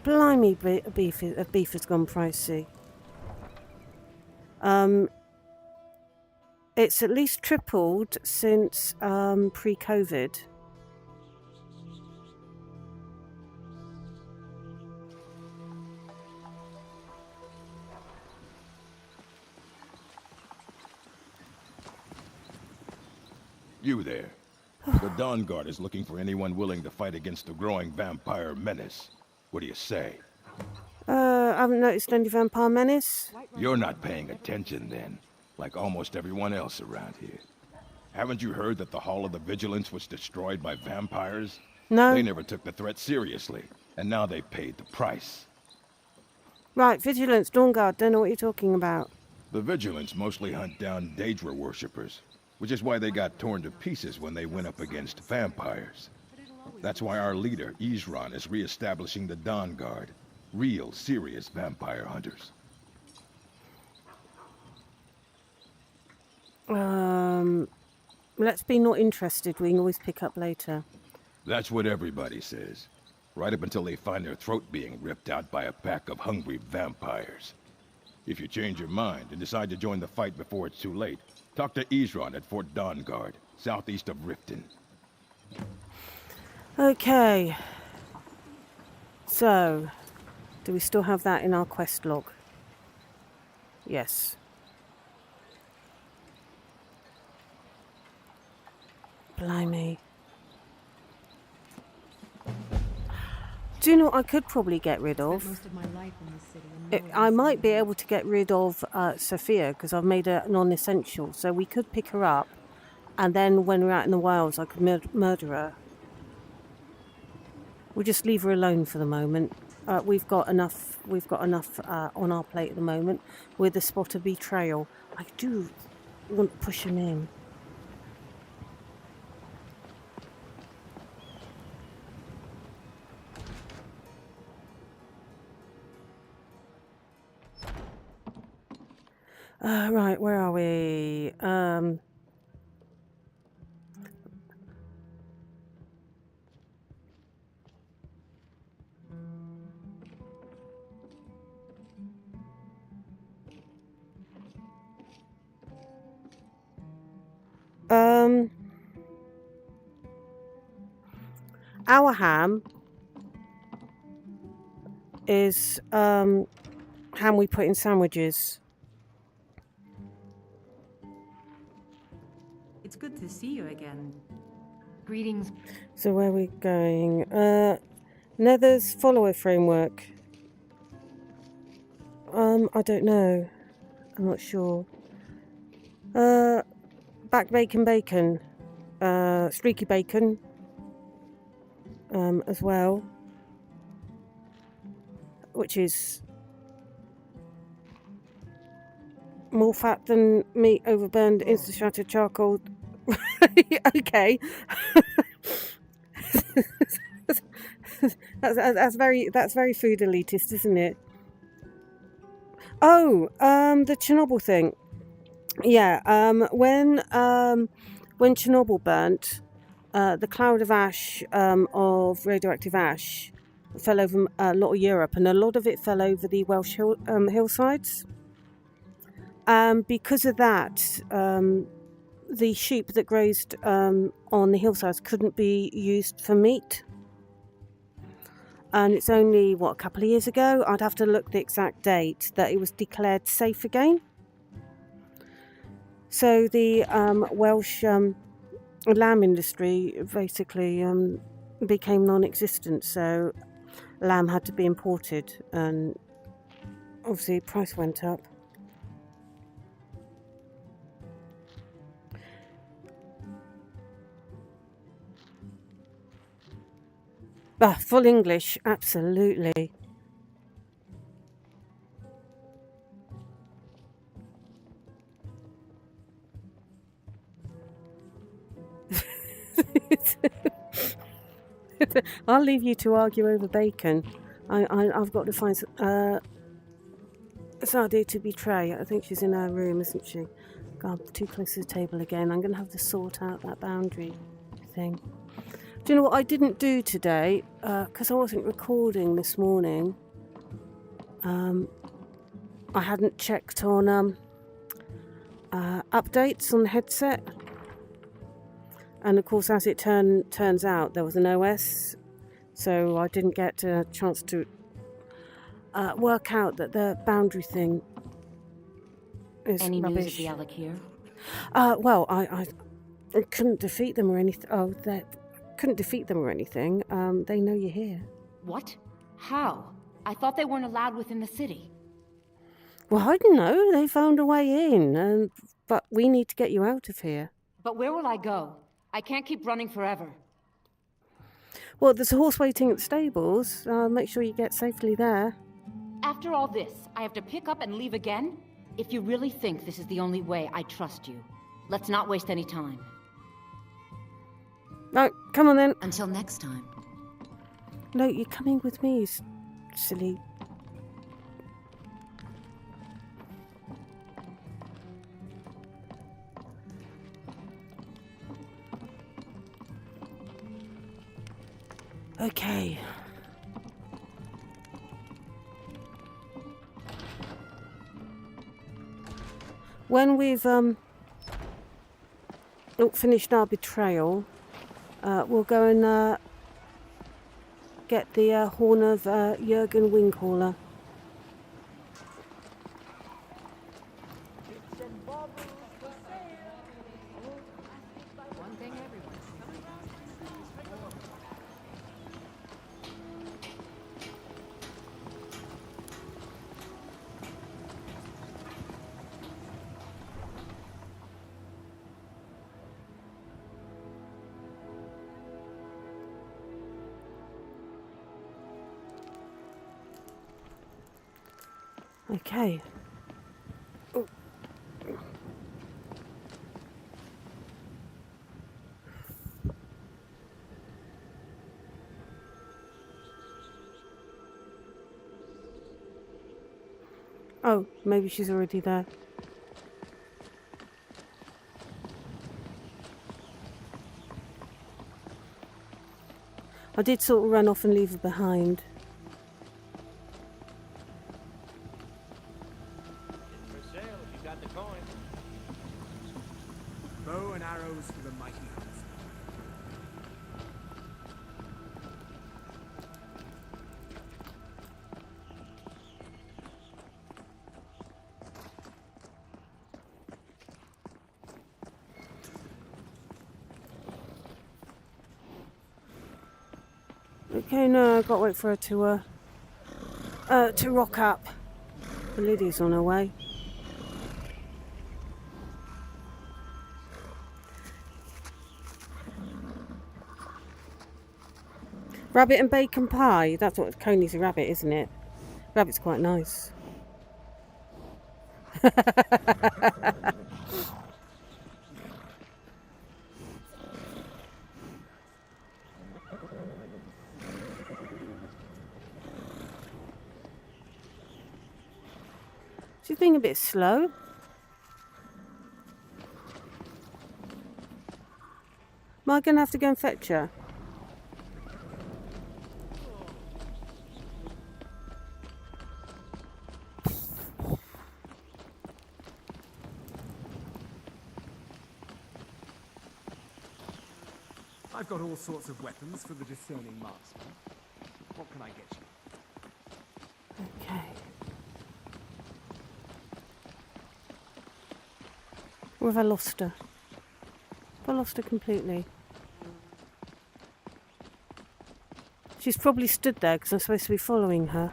Blimey, beef has gone pricey. It's at least tripled since pre-COVID. You there. The Dawnguard is looking for anyone willing to fight against the growing vampire menace. What do you say? I haven't noticed any vampire menace. You're not paying attention then, like almost everyone else around here. Haven't you heard that the Hall of the Vigilance was destroyed by vampires? No. They never took the threat seriously, and now they paid the price. Right, Vigilance, Dawnguard, don't know what you're talking about. The Vigilance mostly hunt down Daedra worshippers, which is why they got torn to pieces when they went up against vampires. That's why our leader, Isran, is re-establishing the Dawnguard. Real, serious vampire hunters. Let's be not interested. We can always pick up later. That's what everybody says. Right up until they find their throat being ripped out by a pack of hungry vampires. If you change your mind and decide to join the fight before it's too late, talk to Isran at Fort Dawnguard, southeast of Riften. Okay. So, do we still have that in our quest log? Yes. Blimey. Do you know what I could probably get rid of? Most of my life in this city. I might be able to get rid of Sophia, because I've made her non-essential. So we could pick her up, and then when we're out in the wilds, I could murder her. We'll just leave her alone for the moment. We've got enough. We've got enough on our plate at the moment with the spot of betrayal. I do want to push him in. Right, where are we? Our ham is ham we put in sandwiches. It's good to see you again. Greetings. So where are we going? Nether's follower framework. I don't know. I'm not sure. Back bacon. Streaky bacon. As well. Which is more fat than meat overburned, instant shattered charcoal. Okay. that's very food elitist, isn't it? Oh, the Chernobyl thing. Yeah, when Chernobyl burnt, the cloud of ash, of radioactive ash, fell over a lot of Europe, and a lot of it fell over the Welsh hillsides. Because of that, the sheep that grazed on the hillsides couldn't be used for meat. And it's only, a couple of years ago, I'd have to look the exact date, that it was declared safe again. So the Welsh lamb industry basically became non-existent, so lamb had to be imported, and obviously price went up. Full English, absolutely. I'll leave you to argue over bacon. I've got to find Sadi to betray. I think she's in her room, isn't she? God, too close to the table again. I'm going to have to sort out that boundary thing. Do you know what I didn't do today? Because I wasn't recording this morning. I hadn't checked on updates on the headset. And of course, as it turns out, there was an OS. So I didn't get a chance to work out that the boundary thing is Any rubbish. news of the Alec here? Well, I couldn't defeat them or anything. Couldn't defeat them or anything. They know you're here. What? How? I thought they weren't allowed within the city. Well, I don't know. They found a way in, but we need to get you out of here. But where will I go? I can't keep running forever. Well, there's a horse waiting at the stables. Make sure you get safely there. After all this, I have to pick up and leave again? If you really think this is the only way, I trust you. Let's not waste any time. No, come on then. Until next time. No, you're coming with me, you silly. Okay. When we've finished our betrayal, we'll go and get the horn of Jürgen Wingcaller. Okay. Oh, maybe she's already there. I did sort of run off and leave her behind. Bow and arrows for the mighty hunter. Okay, no, I've got to wait for her to rock up. Lydia's on her way. Rabbit and bacon pie. That's what Coney's a rabbit, isn't it? Rabbit's quite nice. She's being a bit slow. Am I going to have to go and fetch her? I've got all sorts of weapons for the discerning marksman. What can I get you? Okay. Or have I lost her? Have I lost her completely? She's probably stood there because I'm supposed to be following her.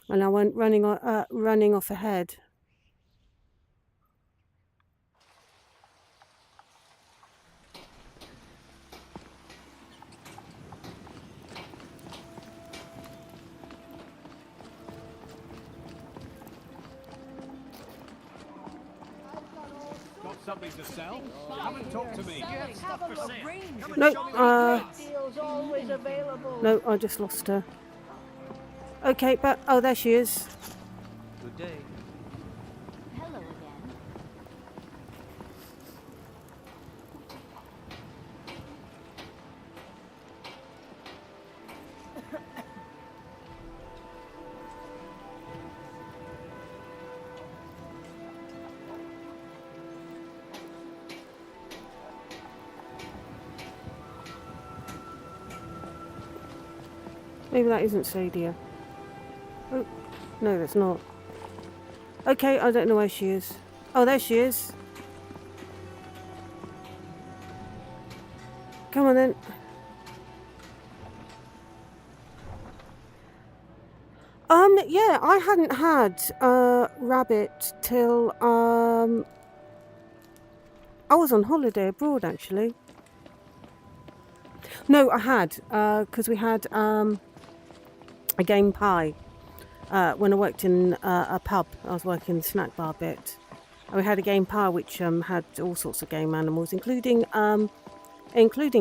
And I went running off ahead. Got something to sell? Come and talk to me. No, no, I just lost her. Okay, but oh, there she is. Good day. Hello again. Maybe that isn't Sadia. Oh, no, that's not. Okay, I don't know where she is. Oh, there she is. Come on then. Yeah, I hadn't had rabbit till I was on holiday abroad actually. No, I had because we had a game pie when I worked in a pub. I was working the snack bar bit. And we had a game pie which had all sorts of game animals, including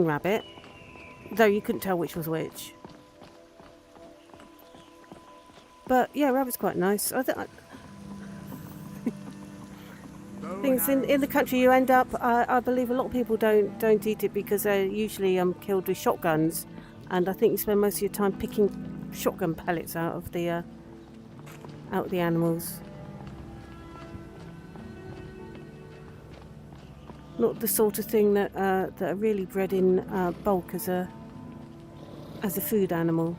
rabbit, though you couldn't tell which was which. But yeah, rabbit's quite nice. I think in the country you end up. I believe a lot of people don't eat it because they're usually killed with shotguns, and I think you spend most of your time picking shotgun pellets out of the animals. Not the sort of thing that are really bred in bulk as a food animal.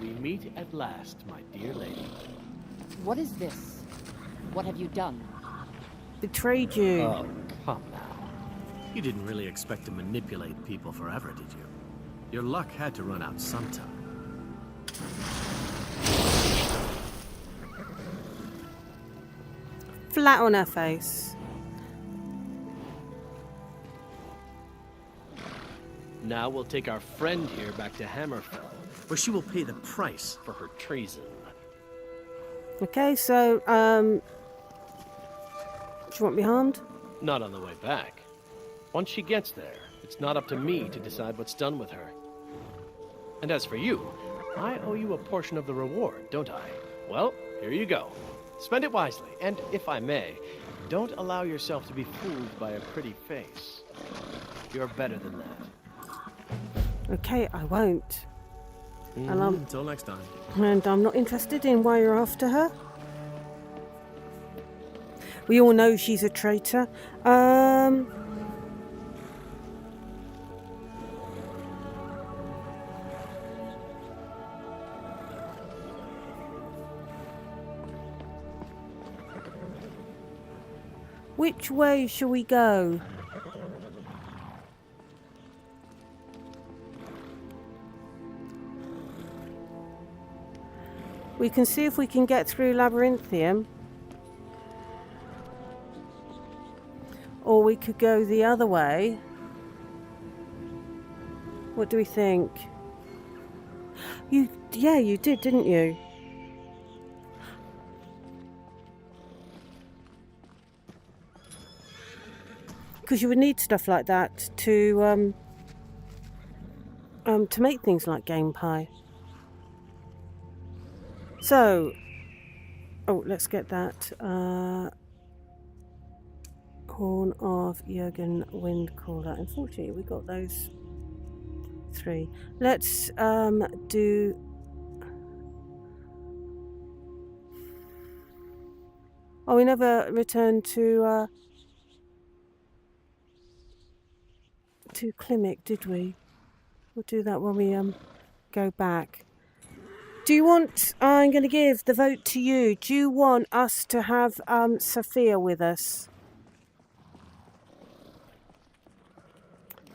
We meet at last, my dear lady. What is this? What have you done? Betrayed you. Oh, come now. You didn't really expect to manipulate people forever, did you? Your luck had to run out sometime. Flat on her face. Now we'll take our friend here back to Hammerfell Where she will pay the price. for her treason. Okay, so do you want me harmed? Not on the way back. Once she gets there, it's not up to me to decide what's done with her. And as for you, I owe you a portion of the reward, don't I? Well, here you go. Spend it wisely, and if I may, don't allow yourself to be fooled by a pretty face. You're better than that. Okay, I won't. And Until next time. And I'm not interested in why you're after her. We all know she's a traitor. Which way shall we go? We can see if we can get through Labyrinthium. Or we could go the other way. What do we think? You did, didn't you? Because you would need stuff like that to make things like game pie. So, let's get that. Horn of Jürgen Windcaller. Unfortunately, we got those 3. Let's do. Oh, we never returned to. to Klimek, did we? We'll do that when we go back. Do you want... I'm going to give the vote to you. Do you want us to have Sophia with us?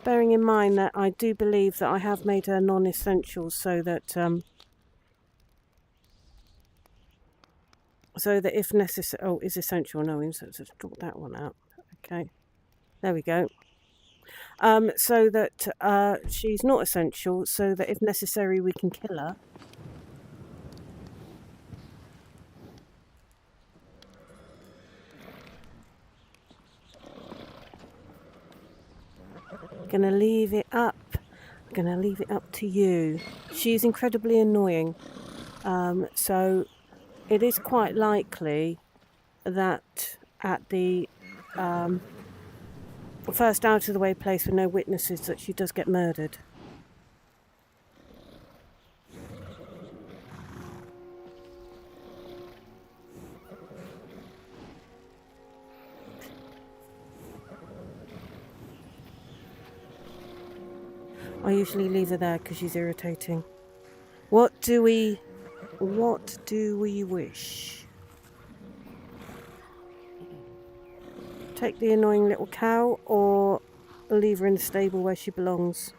Bearing in mind that I do believe that I have made her non-essential so that if necessary... Oh, is essential. No, so just drop that one out. Okay. There we go. So that she's not essential, so that if necessary we can kill her. Gonna leave it up. I'm gonna leave it up to you. She's incredibly annoying, so it is quite likely that at the first out of the way place with no witnesses that she does get murdered. I usually leave her there because she's irritating. What do we wish? Take the annoying little cow or leave her in the stable where she belongs?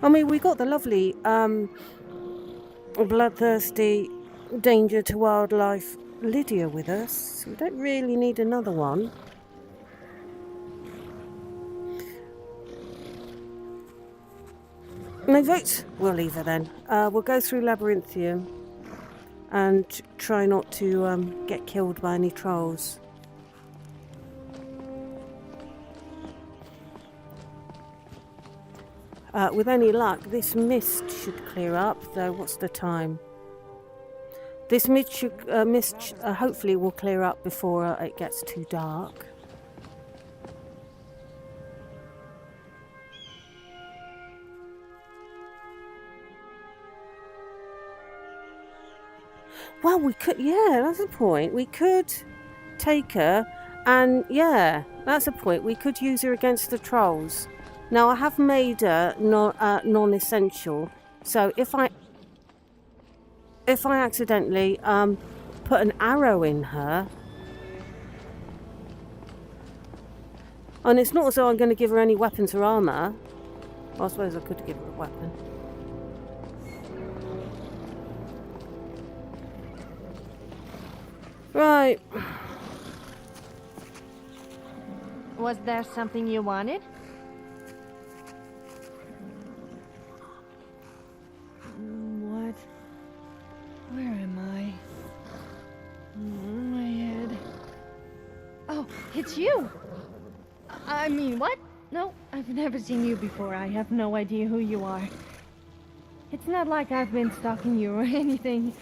I mean, we got the lovely bloodthirsty danger to wildlife Lydia with us. We don't really need another one. No votes? We'll leave her then. We'll go through Labyrinthium and try not to get killed by any trolls. With any luck, this mist should clear up, though what's the time? This mist hopefully will clear up before it gets too dark. Well, we could, yeah, that's a point. We could take her, and yeah, that's a point. We could use her against the trolls. Now, I have made her non-essential, so if I accidentally put an arrow in her, and it's not as though I'm going to give her any weapons or armour. Well, I suppose I could give her a weapon. Right. Was there something you wanted? What? Where am I? My head. Oh, it's you! I mean, what? No, I've never seen you before. I have no idea who you are. It's not like I've been stalking you or anything.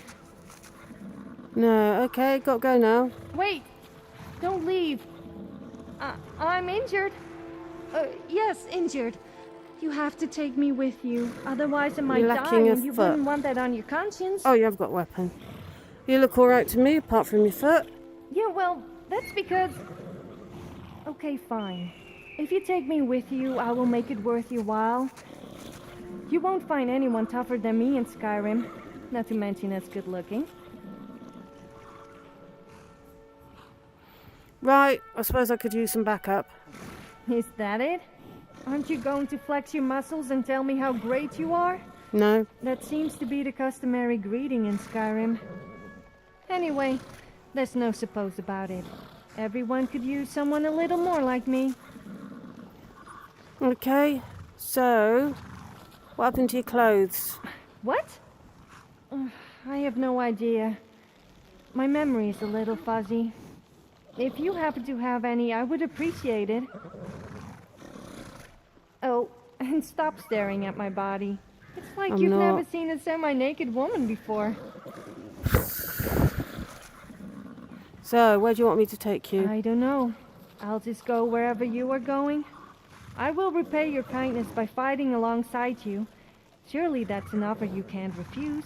No, okay, got to go now. Wait! Don't leave. I'm injured. Yes, injured. You have to take me with you. Otherwise I might die and you wouldn't want that on your conscience. Oh, you have got a weapon. You look alright to me, apart from your foot. Yeah, well, that's because... Okay, fine. If you take me with you, I will make it worth your while. You won't find anyone tougher than me in Skyrim. Not to mention as good looking. Right, I suppose I could use some backup. Is that it? Aren't you going to flex your muscles and tell me how great you are? No. That seems to be the customary greeting in Skyrim. Anyway, there's no suppose about it. Everyone could use someone a little more like me. Okay, so... what happened to your clothes? What? I have no idea. My memory is a little fuzzy. If you happen to have any, I would appreciate it. Oh, and stop staring at my body. It's like you've never seen a semi-naked woman before. So, where do you want me to take you? I don't know. I'll just go wherever you are going. I will repay your kindness by fighting alongside you. Surely that's an offer you can't refuse.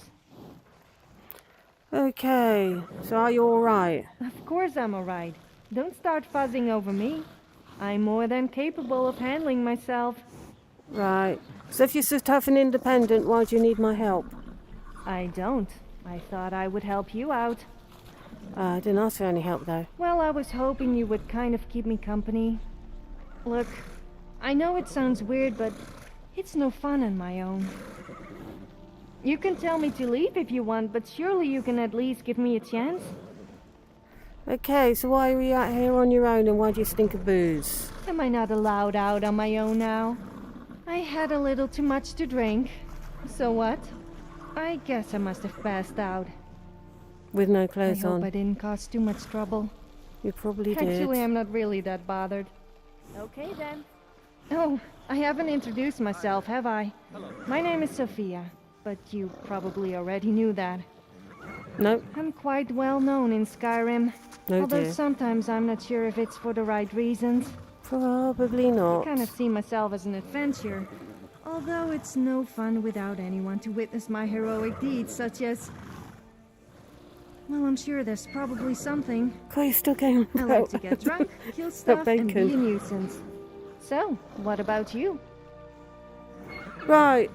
Okay, so are you alright? Of course I'm alright. Don't start fuzzing over me. I'm more than capable of handling myself. Right. So if you're so tough and independent, why do you need my help? I don't. I thought I would help you out. I didn't ask for any help, though. Well, I was hoping you would kind of keep me company. Look, I know it sounds weird, but it's no fun on my own. You can tell me to leave if you want, but surely you can at least give me a chance? Okay, so why are you out here on your own and why do you stink of booze? Am I not allowed out on my own now? I had a little too much to drink. So what? I guess I must have passed out. With no clothes I hope on. I didn't cause too much trouble. You probably did. Actually, I'm not really that bothered. Okay then. Oh, I haven't introduced myself, have I? Hello. My name is Sophia, but you probably already knew that. Nope. I'm quite well known in Skyrim. No, although dear. sometimes I'm not sure if it's for the right reasons. Probably I not. kind of see myself as an adventurer. Although it's no fun without anyone to witness my heroic deeds, such as... Well, I'm sure there's probably something. God, you're still going I like to get drunk, kill stuff, and be a bacon. nuisance. So, what about you? Right.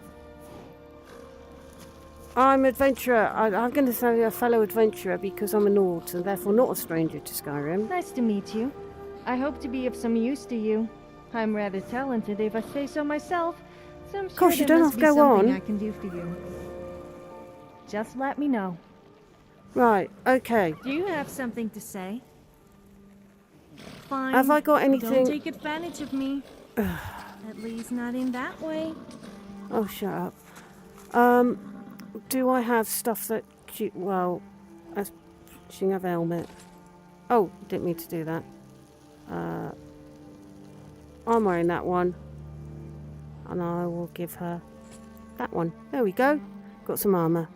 I'm adventurer. I'm going to say a fellow adventurer because I'm a Nord and therefore not a stranger to Skyrim. Nice to meet you. I hope to be of some use to you. I'm rather talented if I say so myself, so I'm sure Gosh, you there don't must have to be go something on. I can do for you. Just let me know. Right, okay. Do you have something to say? Fine. Have I got anything? Don't take advantage of me. At least not in that way. Oh, shut up. Do I have stuff that she... Well, she can have a helmet. Oh, didn't mean to do that. I'm wearing that one. And I will give her that one. There we go. Got some armour.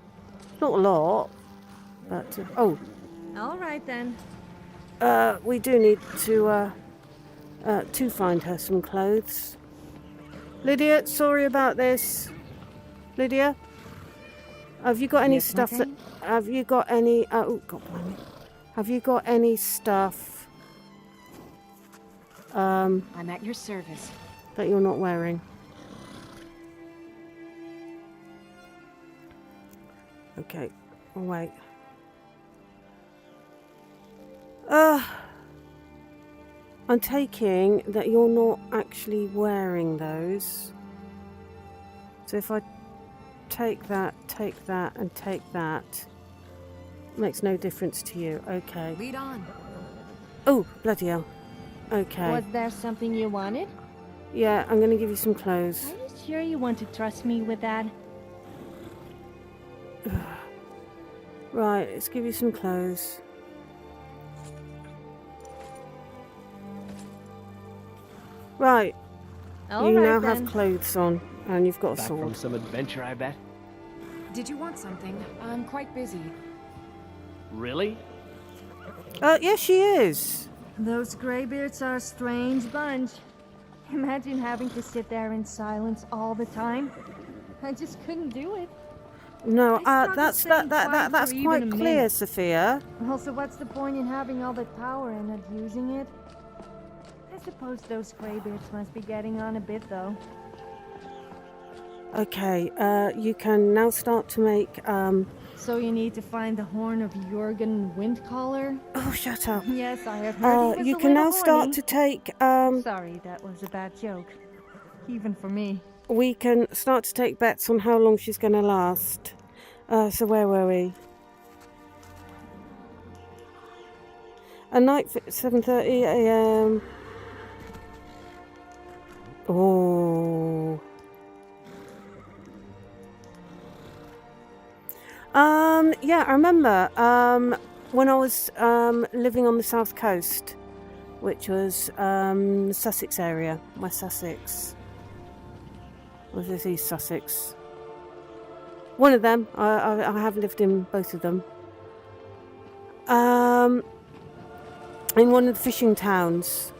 Not a lot, but... oh. All right, then. We do need to find her some clothes. Lydia, sorry about this. Lydia? Have you got any stuff that... Have you got any... oh, God blimey. Have you got any stuff... I'm at your service. that you're not wearing? Okay. I'll wait. I'm taking that you're not actually wearing those. So if I take that, and take that, makes no difference to you. Okay. Lead on. Oh, bloody hell. Okay. Was there something you wanted? Yeah, I'm going to give you some clothes. Are you sure you want to trust me with that? Right, let's give you some clothes. Right. All you right, now then. have clothes on, and you've got a Back sword. from some adventure, I bet. Did you want something? I'm quite busy. Really? Yeah, she is. Those Greybeards are a strange bunch. Imagine having to sit there in silence all the time. I just couldn't do it. No, I struggle that's staying quiet that's for quite even a clear, minute. Sophia. Also, what's the point in having all that power and not using it? I suppose those Greybeards must be getting on a bit, though. Okay, you can now start to make So you need to find the horn of Jurgen Windcaller? Oh, shut up. Yes, I have heard he was you a can now little start horny. to take Sorry, that was a bad joke. Even for me. we can start to take bets on how long she's going to last. So where were we? A night for 7:30 a.m. Oh. Yeah, I remember when I was living on the south coast, which was Sussex area, West Sussex. Was this East Sussex? One of them. I have lived in both of them. In one of the fishing towns,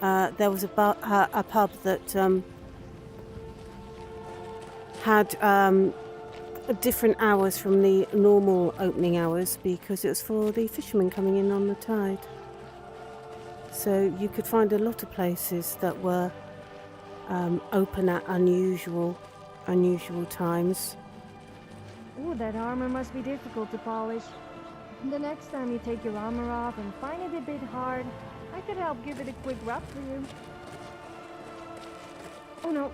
there was a pub that had different hours from the normal opening hours because it was for the fishermen coming in on the tide. So you could find a lot of places that were open at unusual times. Ooh, that armor must be difficult to polish. The next time you take your armor off and find it a bit hard, I could help give it a quick rub for you. Oh no,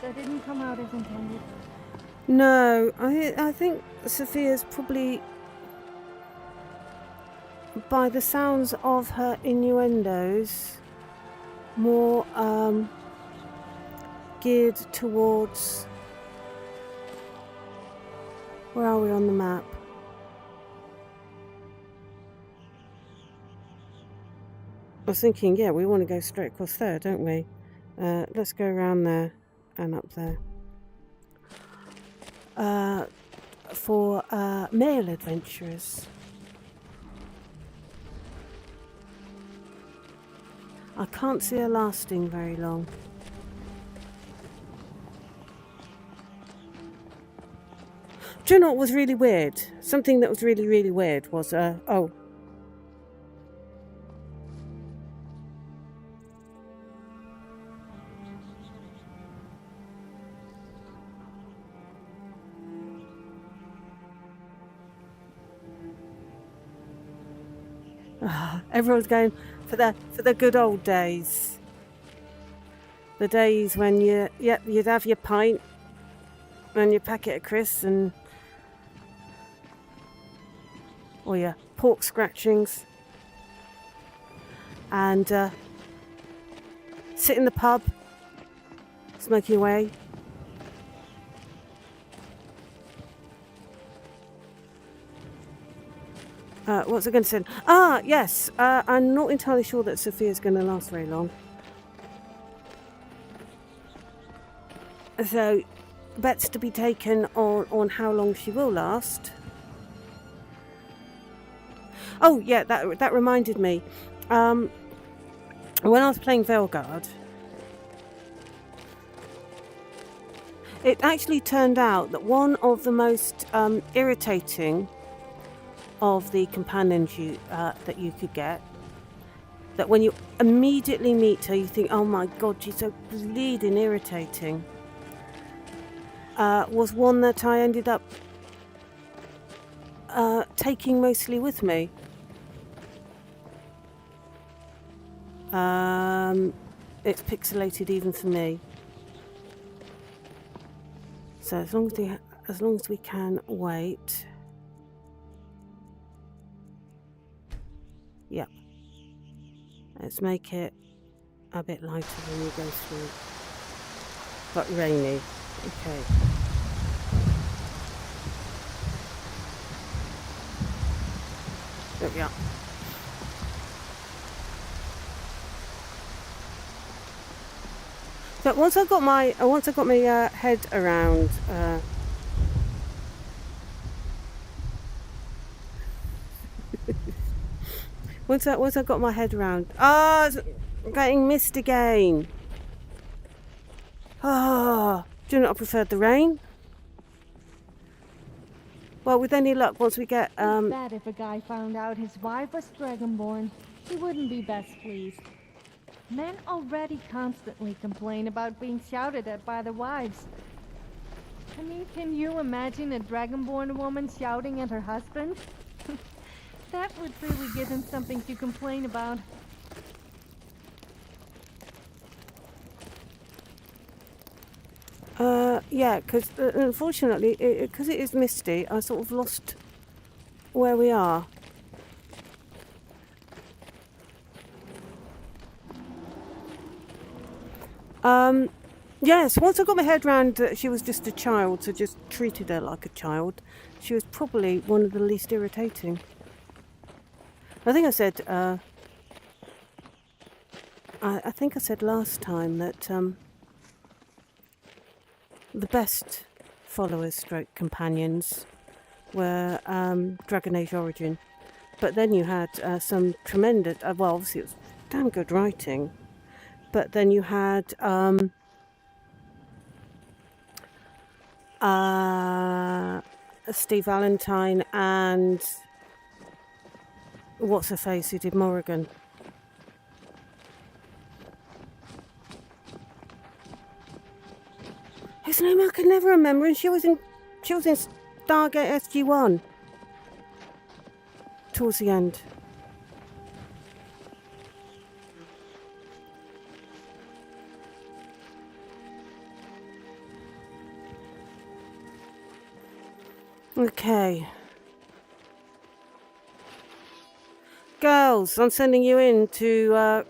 that didn't come out as intended. No, I think Sophia's probably, by the sounds of her innuendos, more geared towards... Where are we on the map? I was thinking, yeah, we want to go straight across there, don't we? Let's go around there and up there. For male adventurers. I can't see her lasting very long. Do you know what was really weird? Something that was really, really weird was, oh. Everyone's going for the good old days. The days when you'd have your pint and your packet of crisps and or your pork scratchings and sit in the pub smoking away. What was I going to say? Ah, yes. I'm not entirely sure that Sophia's going to last very long. So, bets to be taken on how long she will last. Oh, yeah, that reminded me. When I was playing Dawnguard, it actually turned out that one of the most irritating of the companions that you could get, that when you immediately meet her you think, oh my god, she's so bleeding irritating, was one that I ended up taking mostly with me. It's pixelated even for me, so as long as we can wait. Yep. Let's make it a bit lighter when we go through. But rainy. Okay. There we are. So once I got my head around Once I got my head around... I'm getting missed again. Do you not prefer the rain? Well, with any luck, once we get... It's bad if a guy found out his wife was Dragonborn. He wouldn't be best pleased. Men already constantly complain about being shouted at by their wives. I mean, can you imagine a Dragonborn woman shouting at her husband? That would really give him something to complain about. Yeah, because unfortunately, because it is misty, I sort of lost where we are. Yes, once I got my head round that she was just a child, so just treated her like a child, she was probably one of the least irritating. I think I said, I think I said last time that the best followers stroke companions were Dragon Age Origin. But then you had some tremendous, well obviously it was damn good writing, but then you had Steve Valentine and what's her face who did Morrigan. Whose name I can never remember, and she was in Stargate SG-1 towards the end. Okay. Girls, I'm sending you in to,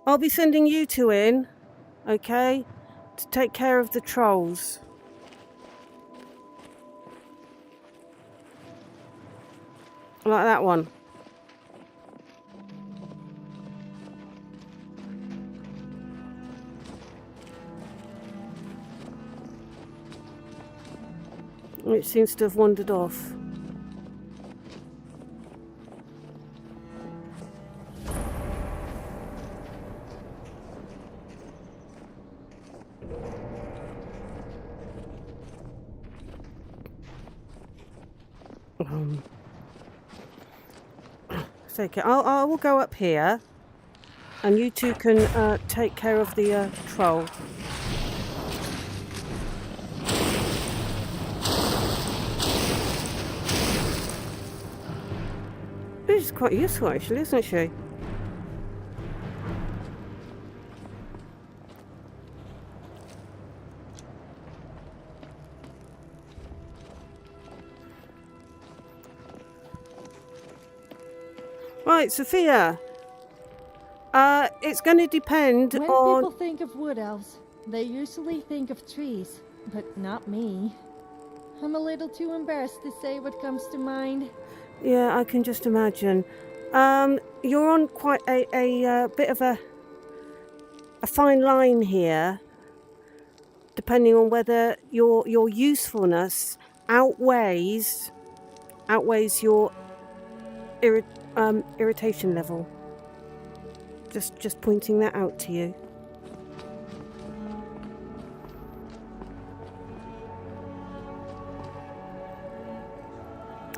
I'll be sending you two in, okay, to take care of the trolls. Like that one. It seems to have wandered off. It's okay. I will go up here, and you two can take care of the troll. She's quite useful, actually, isn't she? Right, Sophia. It's going to depend when on... people think of wood elves, they usually think of trees, but not me. I'm a little too embarrassed to say what comes to mind. Yeah, I can just imagine. You're on quite a bit of a fine line here, depending on whether your usefulness outweighs your irritation level. Just pointing that out to you.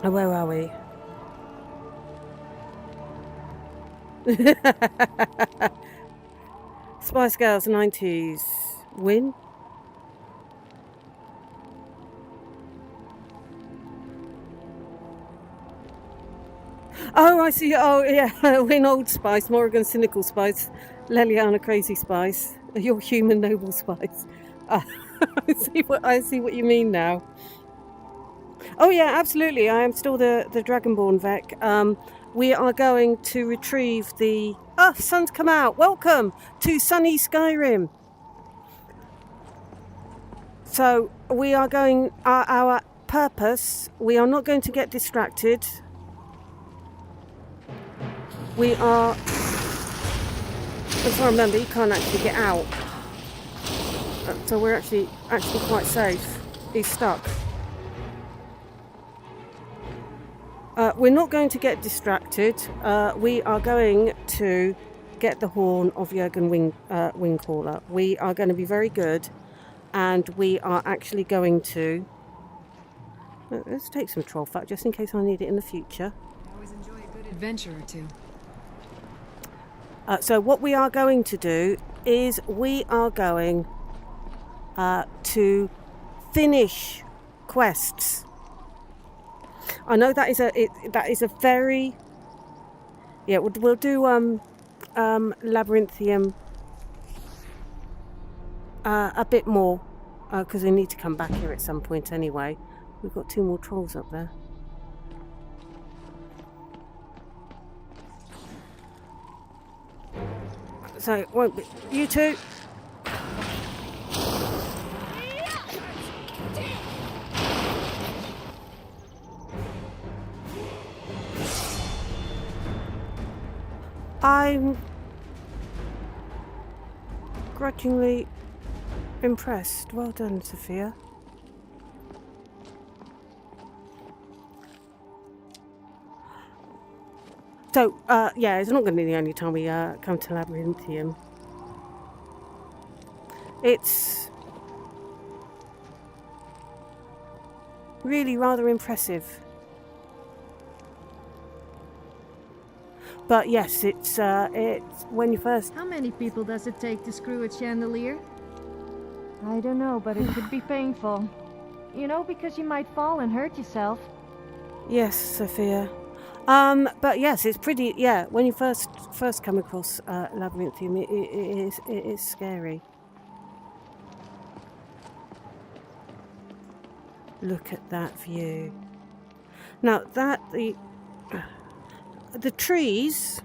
Oh, where are we? Spice Girls 90s. Win? Oh, I see. Oh, yeah. Win Old Spice. Morrigan Cynical Spice. Liliana Crazy Spice. Your Human Noble Spice. I see what you mean now. Oh, yeah, absolutely. I am still the Dragonborn Vec. We are going to retrieve the... Oh, sun's come out. Welcome to sunny Skyrim. So, we are going... Our purpose, we are not going to get distracted. We are... As I remember, you can't actually get out. So we're actually quite safe. He's stuck. We're not going to get distracted. We are going to get the horn of Jurgen Wingcaller. We are going to be very good, and we are actually going to... Let's take some troll fat, just in case I need it in the future. I always enjoy a good adventure or two. So what we are going to do is we are going to finish quests. I know that is a very... Yeah, we'll do Labyrinthium a bit more, because we need to come back here at some point anyway. We've got 2 more trolls up there. So it won't be... You two... I'm grudgingly impressed. Well done, Sophia. So, yeah, it's not going to be the only time we come to Labyrinthium. It's really rather impressive. But yes, it's when you first. How many people does it take to screw a chandelier? I don't know, but it could be painful. You know, because you might fall and hurt yourself. Yes, Sophia. But yes, it's pretty. Yeah, when you first come across Labyrinthium, it is scary. Look at that view. Now that the trees.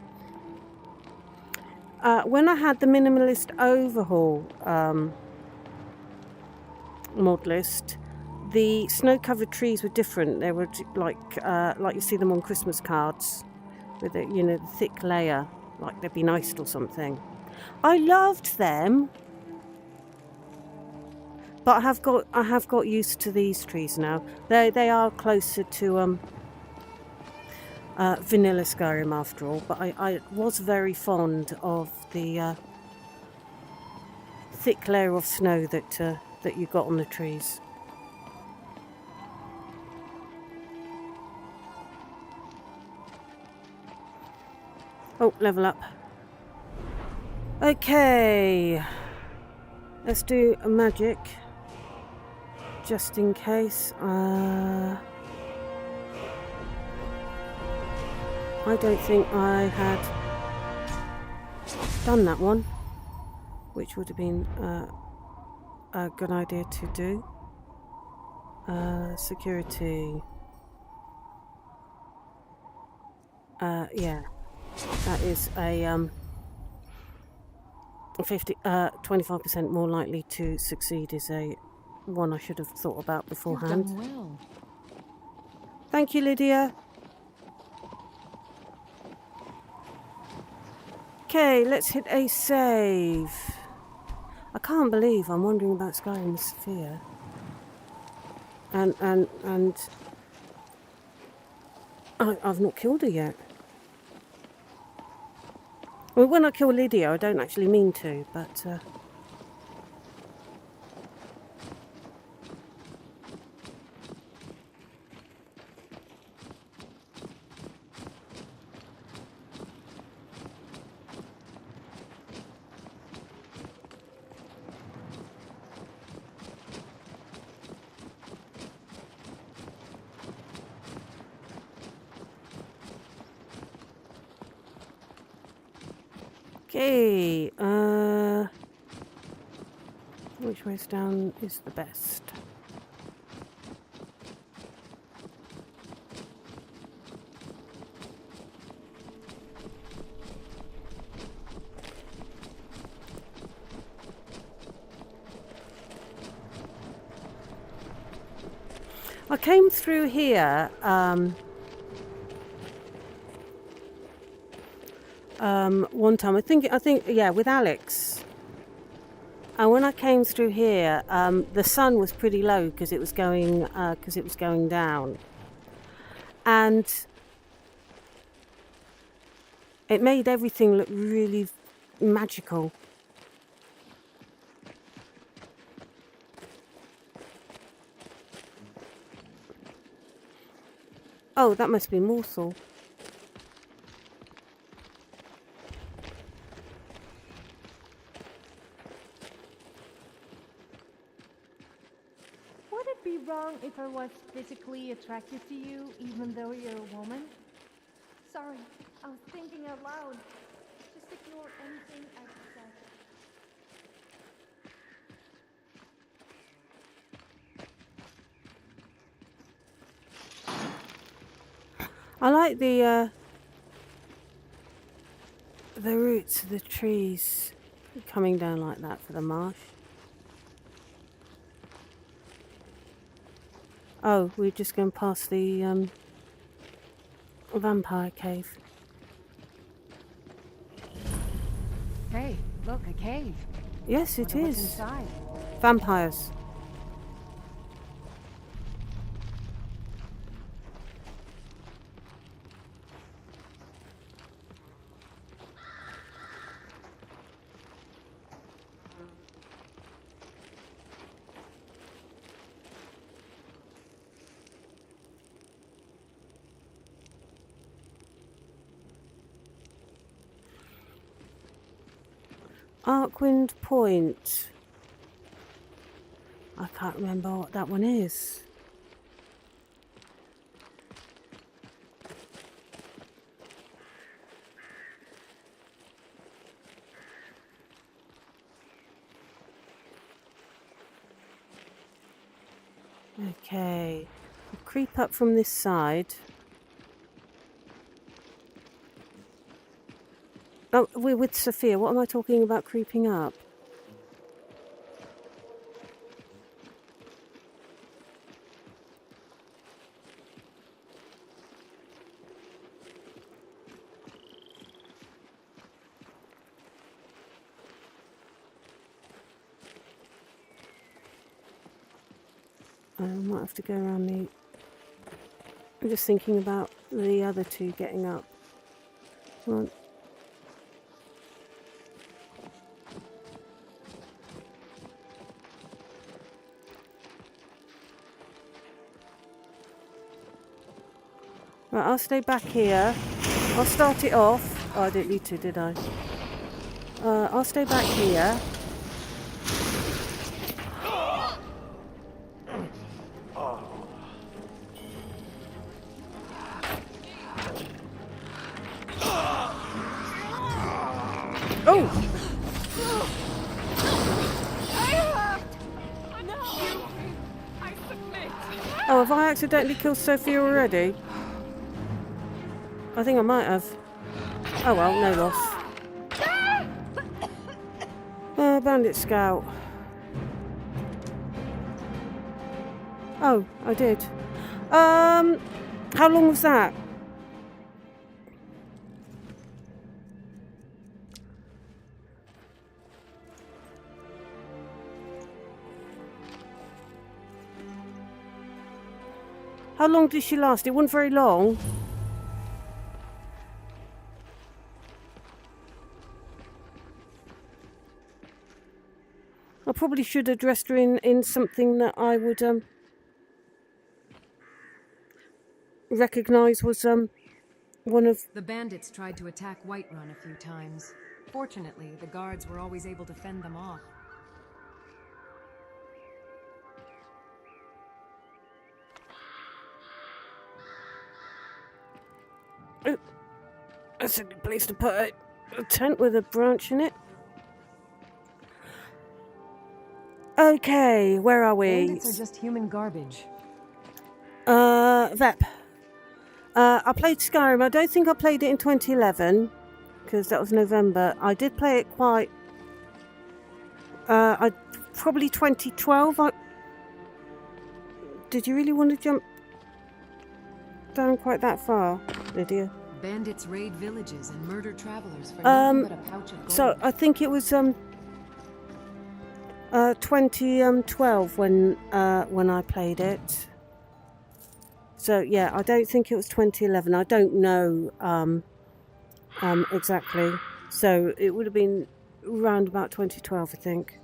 When I had the minimalist overhaul mod list, the snow-covered trees were different. They were like you see them on Christmas cards, with the thick layer, like they've been iced or something. I loved them, but I have got used to these trees now. They are closer to vanilla Skyrim after all, but I was very fond of the thick layer of snow that you got on the trees. Oh, level up. Okay, let's do a magic, just in case. I don't think I had done that one, which would have been a good idea to do. Security. Yeah, that is a 25% more likely to succeed is a one I should have thought about beforehand. You've done well. Thank you, Lydia. Okay, let's hit a save. I can't believe I'm wondering about Skyrim with Sophia. And I've not killed her yet. Well, when I kill Lydia, I don't actually mean to, but okay, which way's down is the best? I came through here one time. I think yeah, with Alex. And when I came through here, the sun was pretty low because it was going down, and it made everything look really magical. Oh, that must be Morsel. Would it be wrong if I was physically attracted to you, even though you're a woman? Sorry, I was thinking out loud. Just ignore anything I said. I like the roots of the trees coming down like that for the marsh. Oh, we're just going past the vampire cave. Hey, look, a cave. Yes, it Wonder what's is. inside. Vampires. Arkwind Point. I can't remember what that one is. Okay, I'll creep up from this side. Oh, we're with Sophia. What am I talking about creeping up? I might have to go around the... I'm just thinking about the other two getting up. Come on. Right, I'll stay back here. I'll start it off. Oh, I didn't need to, did I? I'll stay back here. Oh, have I accidentally killed Sophia already? I think I might have. Oh well, no loss. Bandit Scout. Oh, I did. How long was that? How long did she last? It wasn't very long. I probably should have dressed her in something that I would recognise was one of... The bandits tried to attack Whiterun a few times. Fortunately, the guards were always able to fend them off. Oh, that's a good place to put a tent with a branch in it. Okay, where are we? Bandits are just human garbage. Vep. I played Skyrim. I don't think I played it in 2011 because that was November. I did play it quite. Probably 2012. Did you really want to jump down quite that far, Lydia? Bandits raid villages and murder travelers for nothing but a pouch of gold. So I think it was 2012 when I played it. So yeah, I don't think it was 2011. I don't know exactly. So it would have been around about 2012, I think.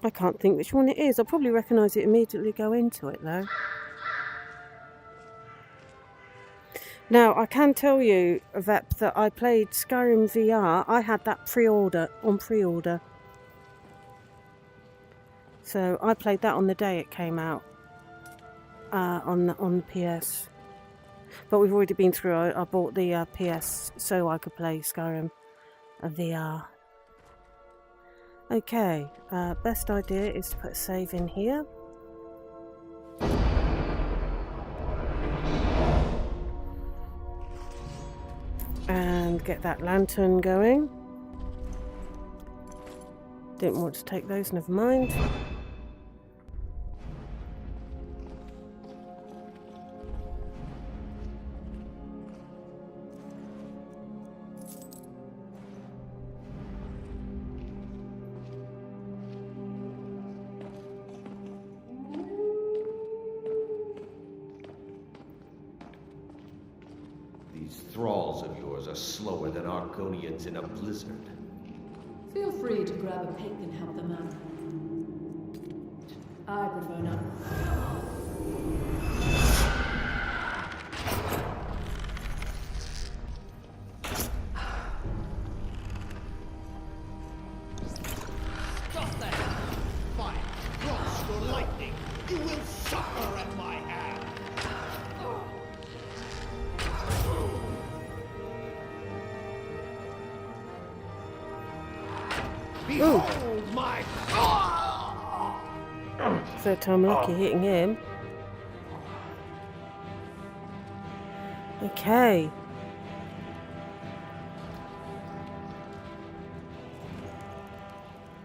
I can't think which one it is. I'll probably recognise it immediately, go into it though. Now, I can tell you, Vep, that I played Skyrim VR. I had that on pre-order. So I played that on the day it came out on the PS. But we've already been through. I bought the PS so I could play Skyrim VR. Okay, best idea is to put a save in here. And get that lantern going. Didn't want to take those, never mind. Thralls of yours are slower than Arconians in a blizzard. Feel free to grab a pick and help them out. I prefer not. Stop that! Fire, frost, or lightning, you will suffer at my hand! Behold my... Third time lucky hitting him. Okay.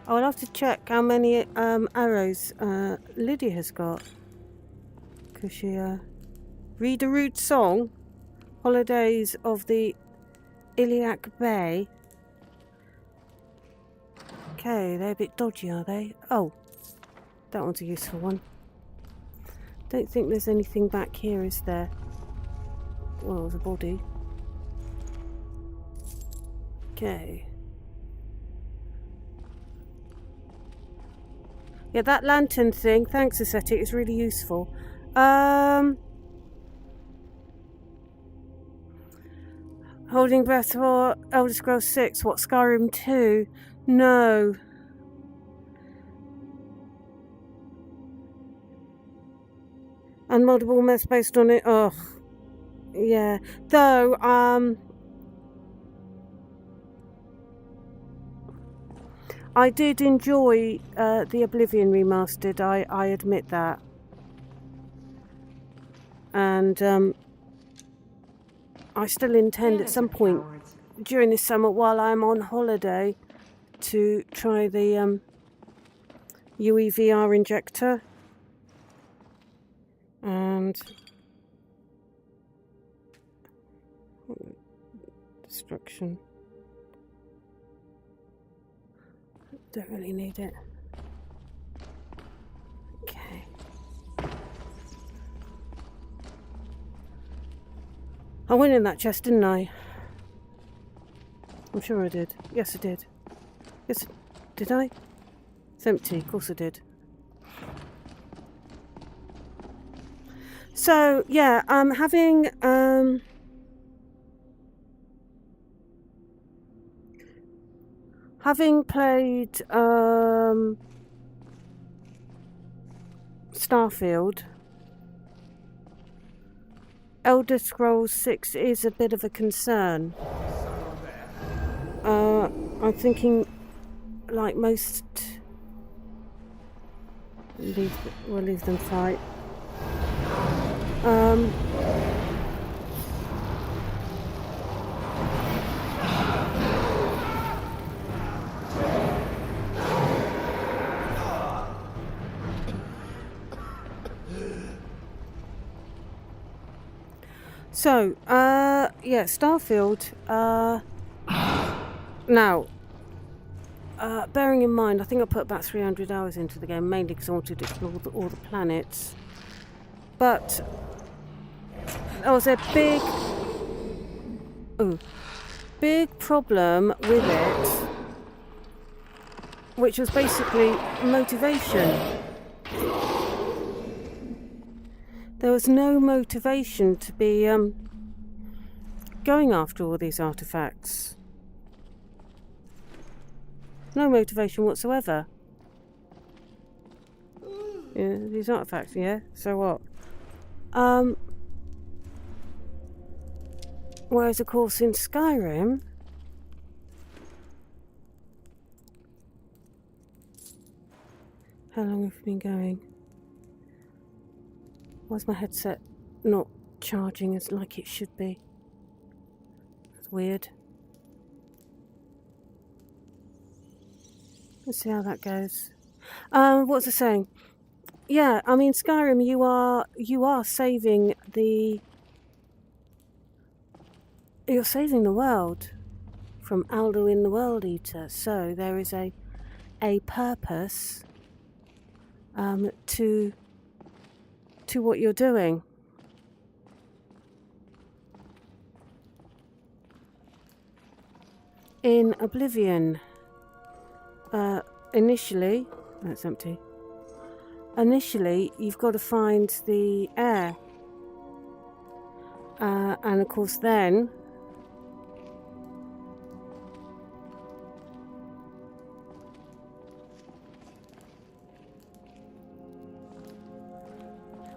I'll have to check how many arrows Lydia has got. Because she read a rude song. Holidays of the Iliac Bay. Okay, they're a bit dodgy, are they? Oh, that one's a useful one. Don't think there's anything back here, is there? Well, there's a body. Okay. Yeah, that lantern thing, thanks Ascetic, is really useful. Holding breath for Elder Scrolls 6, what, Skyrim 2? No. Unmoddable mess based on it. Oh, yeah. Though, I did enjoy the Oblivion remastered. I admit that. And I still intend at some point during this summer, while I'm on holiday, to try the UEVR injector. And destruction. Don't really need it. Okay. I went in that chest, didn't I? I'm sure I did. Yes, I did. Yes, did I? It's empty. Of course I did. So yeah, having played Starfield, Elder Scrolls 6 is a bit of a concern. I'm thinking, like most, we'll leave them fight. So, yeah, Starfield, now, bearing in mind, I think I put about 300 hours into the game, mainly because I wanted to explore all the planets, but there was a big problem with it, which was basically motivation. There was no motivation to be going after all these artifacts. No motivation whatsoever. Yeah, these artifacts, yeah? So what? Whereas, of course, in Skyrim, how long have we been going? Why's my headset not charging as like it should be? That's weird. Let's see how that goes. What was I saying? Yeah, I mean Skyrim, you are saving the. You're saving the world from Alduin the World Eater. So there is a purpose to what you're doing. In Oblivion, initially, that's empty. initially you've got to find the heir. And of course then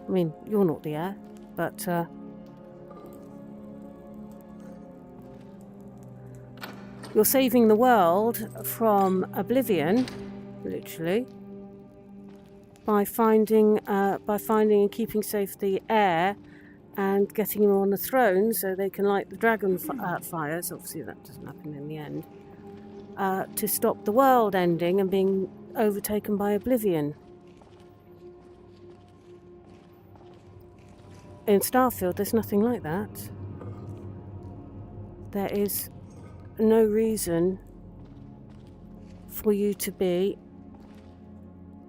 I mean, you're not the heir, but you're saving the world from oblivion, literally, by finding and keeping safe the heir and getting him on the throne so they can light the dragon fires. Obviously, that doesn't happen in the end. To stop the world ending and being overtaken by oblivion. In Starfield, there's nothing like that. There is no reason for you to be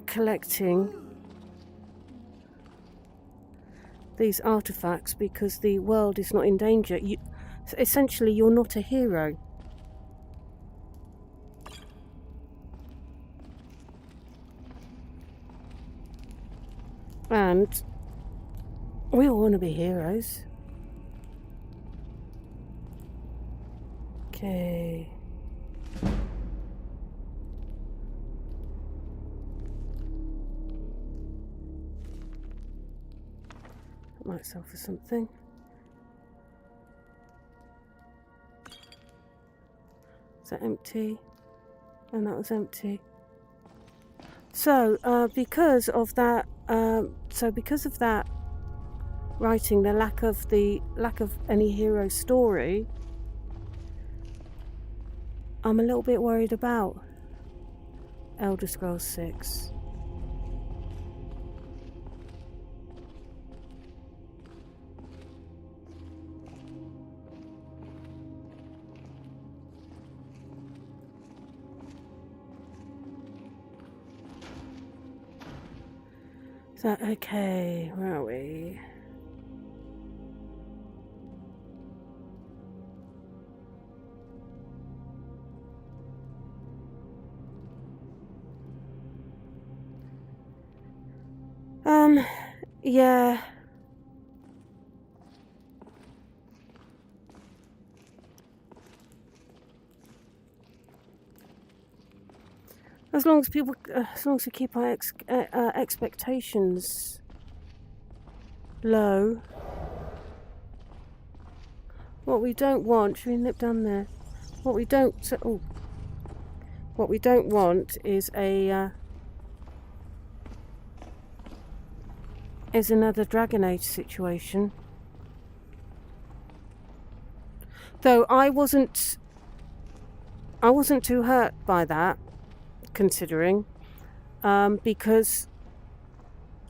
collecting these artifacts because the world is not in danger. Essentially, you're not a hero. And we all want to be heroes. Okay. That might sell for something. Is that empty? And that was empty. So, because of that writing, the lack of any hero story, I'm a little bit worried about Elder Scrolls 6. So, okay, where are we? Yeah. As long as we keep our expectations low. What we don't want, should we nip down there? What we don't want is another Dragon Age situation. Though I wasn't too hurt by that, considering, because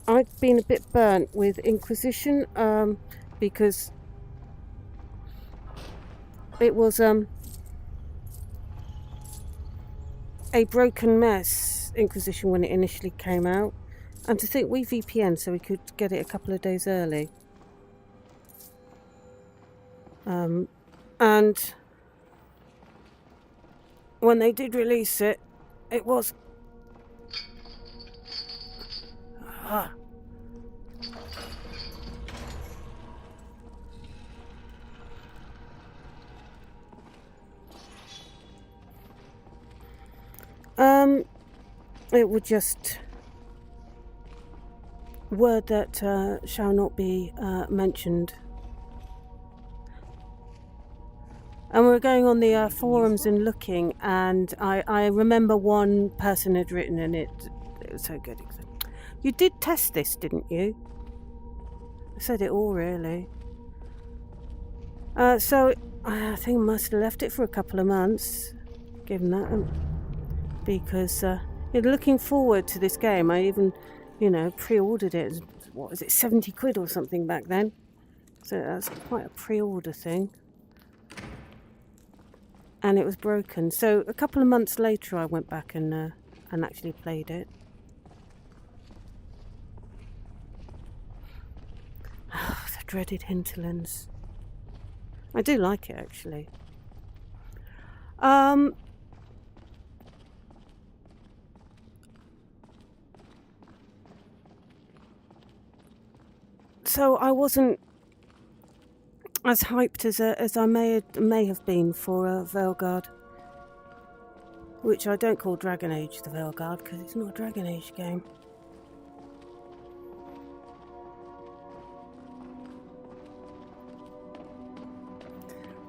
I've been a bit burnt with Inquisition, because it was a broken mess, Inquisition, when it initially came out. And to think we VPN so we could get it a couple of days early. And when they did release it, it was... it would just... word that shall not be mentioned. And we were going on the forums and looking, and I remember one person had written, and it was so good. You did test this, didn't you? I said it all, really. So I think I must have left it for a couple of months, given that, because looking forward to this game. I even, pre-ordered it. What was it, 70 quid or something back then? So that's quite a pre-order thing. And it was broken. So a couple of months later, I went back and actually played it. Oh, the dreaded hinterlands. I do like it, actually. so I wasn't as hyped as I may have been for Veilguard, which I don't call Dragon Age the Veilguard because it's not a Dragon Age game.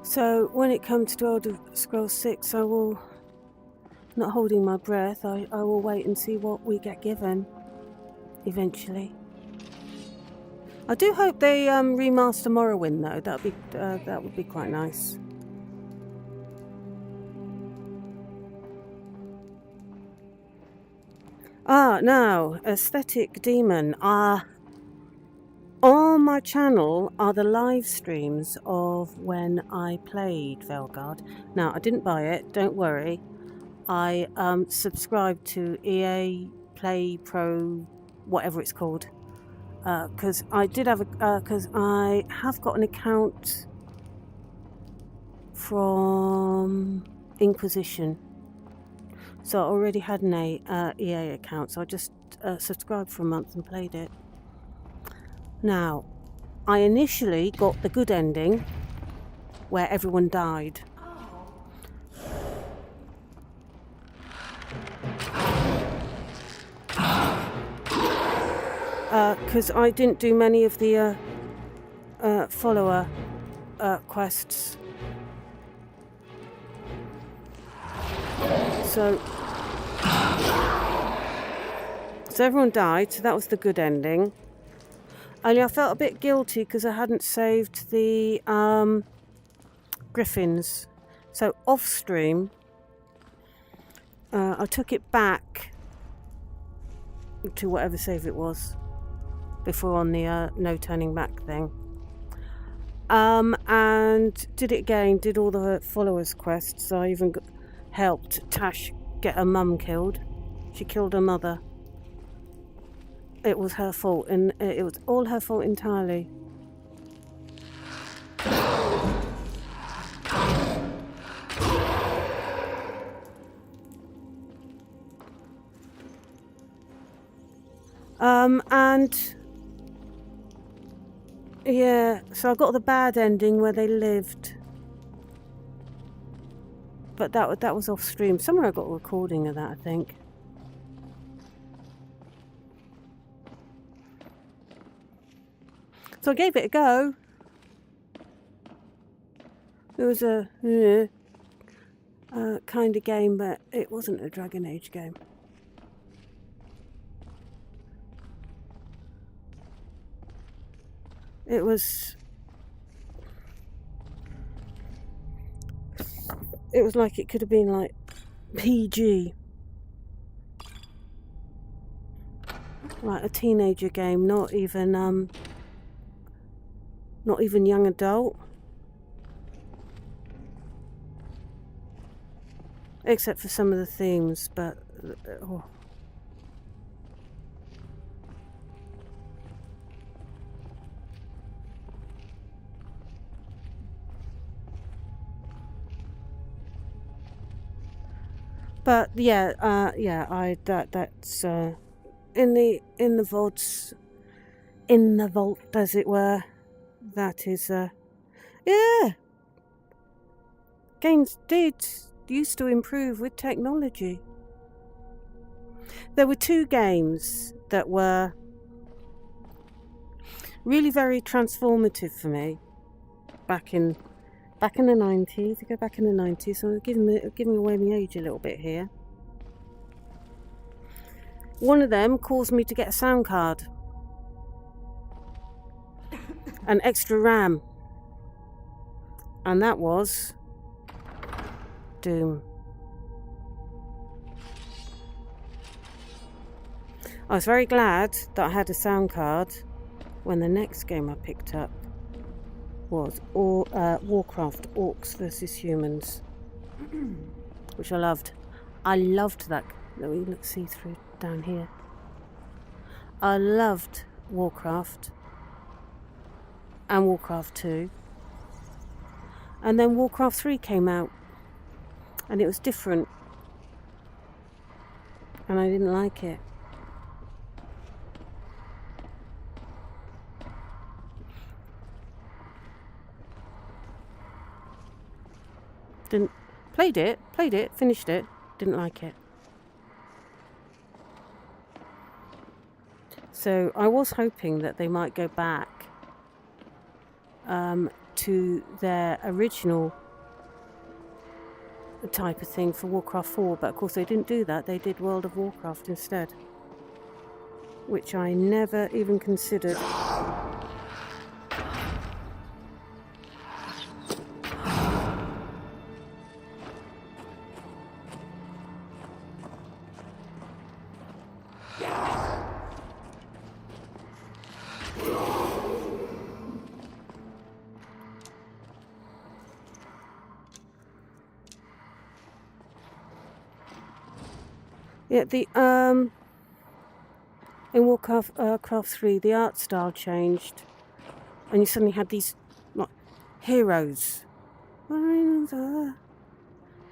So when it comes to Elder Scrolls 6, I will, not holding my breath, I will wait and see what we get given eventually. I do hope they remaster Morrowind though. That would be quite nice. Now Aesthetic Demon. On my channel are the live streams of when I played Veilguard. Now, I didn't buy it, don't worry. I subscribed to EA Play Pro, whatever it's called, because I did have because I have got an account from Inquisition, so I already had an EA account, so I just subscribed for a month and played it. Now, I initially got the good ending where everyone died. Because I didn't do many of the follower quests. So everyone died, so that was the good ending. Only I felt a bit guilty because I hadn't saved the griffins. So off stream, I took it back to whatever save it was before on the no turning back thing. And did it again, did all the followers quests. I even helped Tash get her mum killed. She killed her mother. It was her fault, and it was all her fault entirely. And yeah, so I got the bad ending where they lived, but that was off stream. Somewhere I got a recording of that, I think. So I gave it a go. It was a kind of game, but it wasn't a Dragon Age game. It was like it could have been like PG. Like a teenager game, not even young adult. Except for some of the themes, but oh. But yeah, that's in the VODs, in the vault, as it were. That is yeah. Games used to improve with technology. There were two games that were really very transformative for me back in the 90s. I go back in the 90s, so I'm giving away my age a little bit here. One of them caused me to get a sound card, an extra RAM, and that was Doom. I was very glad that I had a sound card when the next game I picked up was Warcraft Orcs versus Humans, which I loved. I loved that. Let me see through down here. I loved Warcraft and Warcraft 2, and then Warcraft 3 came out, and it was different, and I didn't like it. Didn't... Played it, finished it. Didn't like it. So I was hoping that they might go back to their original type of thing for Warcraft 4, but of course they didn't do that. They did World of Warcraft instead, which I never even considered. Yeah, the in Warcraft Craft 3, the art style changed, and you suddenly had these like heroes, and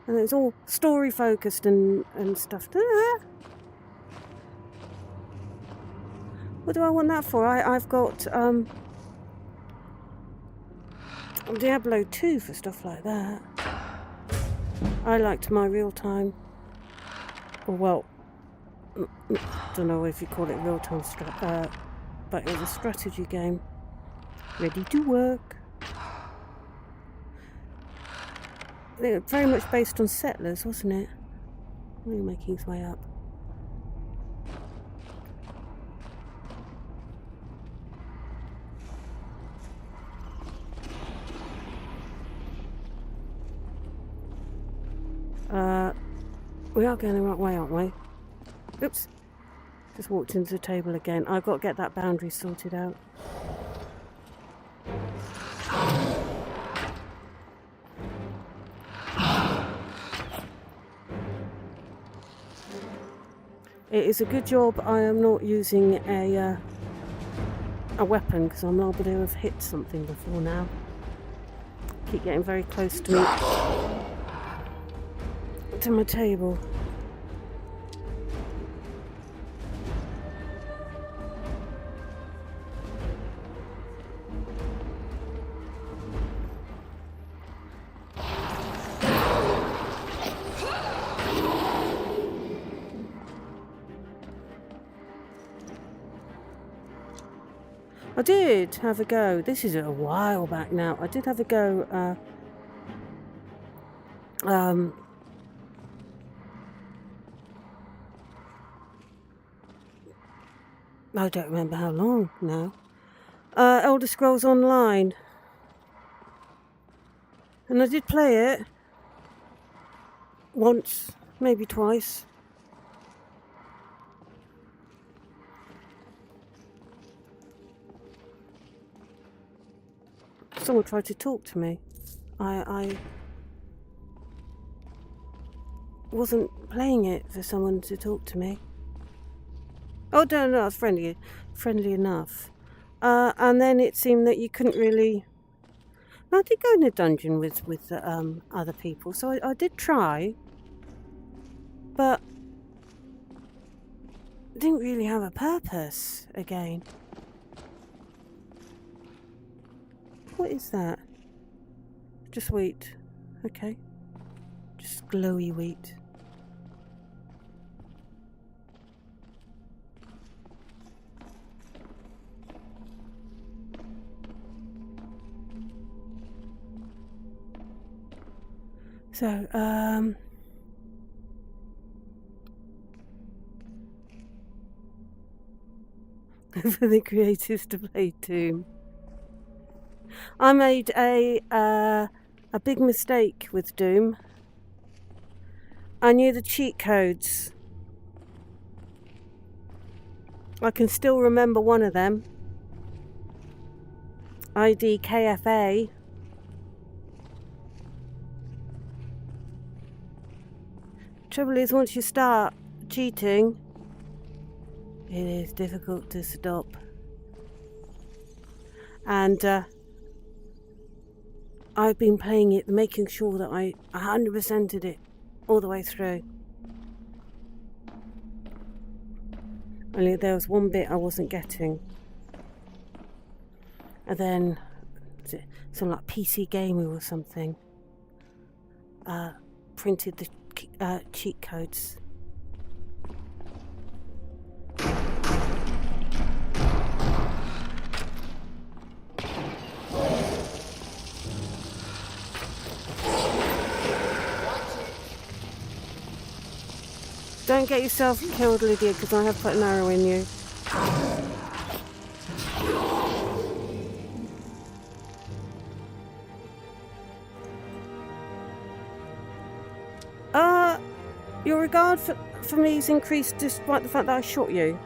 it's all story focused and stuff. What do I want that for? I've got Diablo 2 for stuff like that. I liked my real time. Well, don't know if you call it real-time but it was a strategy game. Ready to work. They were very much based on Settlers, wasn't it? Really making his way up. We are going the right way, aren't we? Oops. Just walked into the table again. I've got to get that boundary sorted out. It is a good job I am not using a weapon, because I'm liable to have hit something before now. Keep getting very close to me. To my table. I did have a go. This is a while back now. I did have a go. I don't remember how long now. Elder Scrolls Online. And I did play it. Once, maybe twice. Someone tried to talk to me. I wasn't playing it for someone to talk to me. Oh, no, I was friendly enough. And then it seemed that you couldn't really... I did go in a dungeon with other people, so I did try. But didn't really have a purpose again. What is that? Just wheat. Okay. Just glowy wheat. So, for the creatives to play Doom. I made a big mistake with Doom. I knew the cheat codes. I can still remember one of them. ID KFA. Trouble is, once you start cheating, it is difficult to stop. And I've been playing it, making sure that I 100%ed it all the way through. Only there was one bit I wasn't getting. And then some like PC Gamer or something printed the cheat codes. Don't get yourself killed, Lydia, because I have put an arrow in you. Your regard for me is increased despite the fact that I shot you.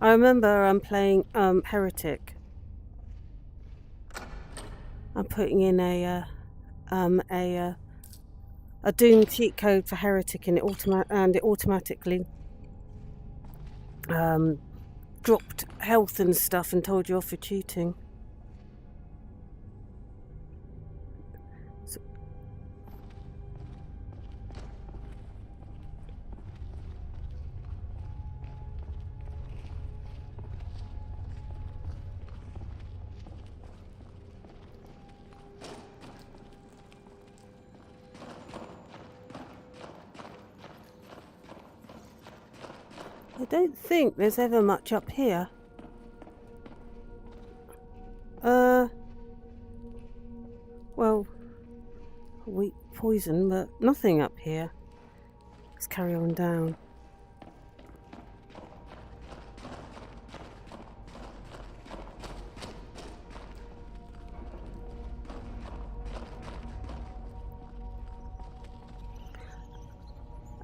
I remember I'm playing Heretic. I'm putting in a Doom cheat code for Heretic, and it automatically dropped health and stuff and told you off for cheating. I don't think there's ever much up here. Well, weak poison, but nothing up here. Let's carry on down.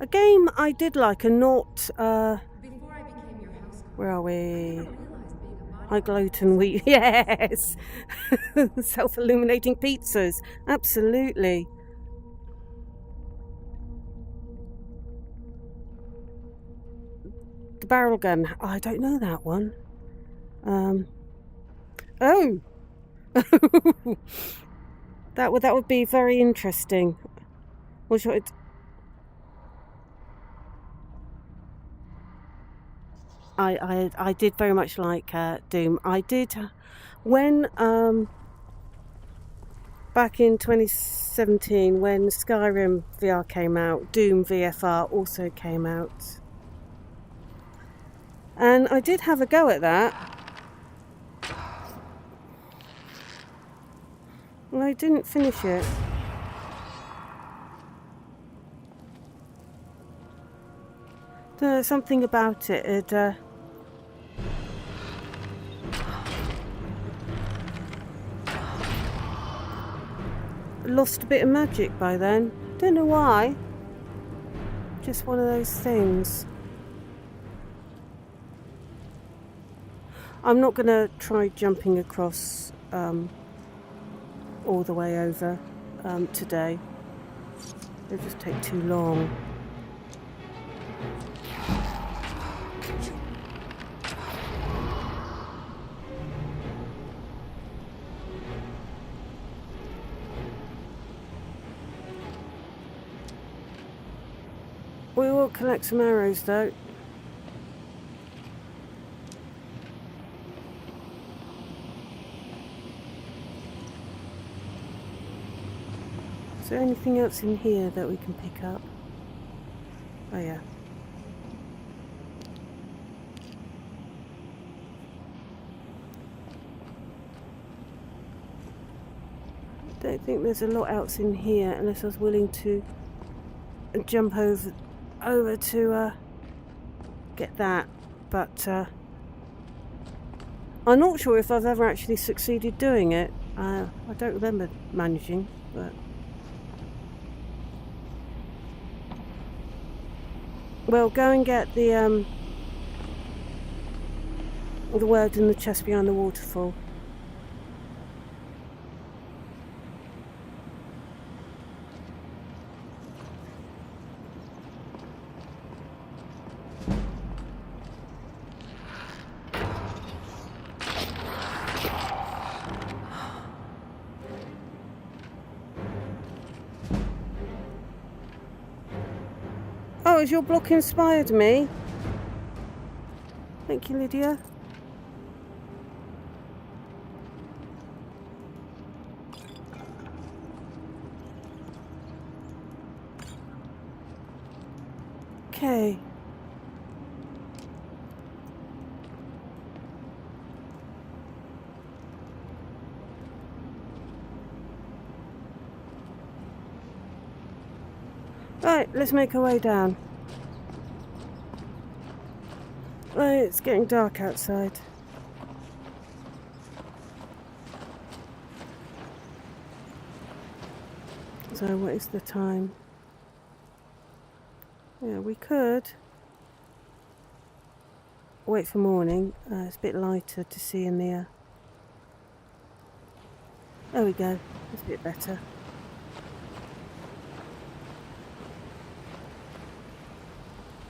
A game I did like, and not where are we? High gluten wheat. Yes. Self-illuminating pizzas. Absolutely. The barrel gun. Oh, I don't know that one. Oh. that would be very interesting. What should I did very much like Doom. I did when back in 2017 when Skyrim VR came out, Doom VFR also came out, and I did have a go at that. Well, I didn't finish it. Something about it. It lost a bit of magic by then. Don't know why. Just one of those things. I'm not going to try jumping across all the way over today. It'll just take too long. We will collect some arrows though. Is there anything else in here that we can pick up? Oh yeah. I don't think there's a lot else in here unless I was willing to jump over to get that, but I'm not sure if I've ever actually succeeded doing it. I don't remember managing, but well, go and get the word in the chest behind the waterfall. Oh, has your block inspired me? Thank you, Lydia. Okay. Right, let's make our way down. Right, it's getting dark outside. So what is the time? Yeah, we could wait for morning. It's a bit lighter to see in the there we go. It's a bit better.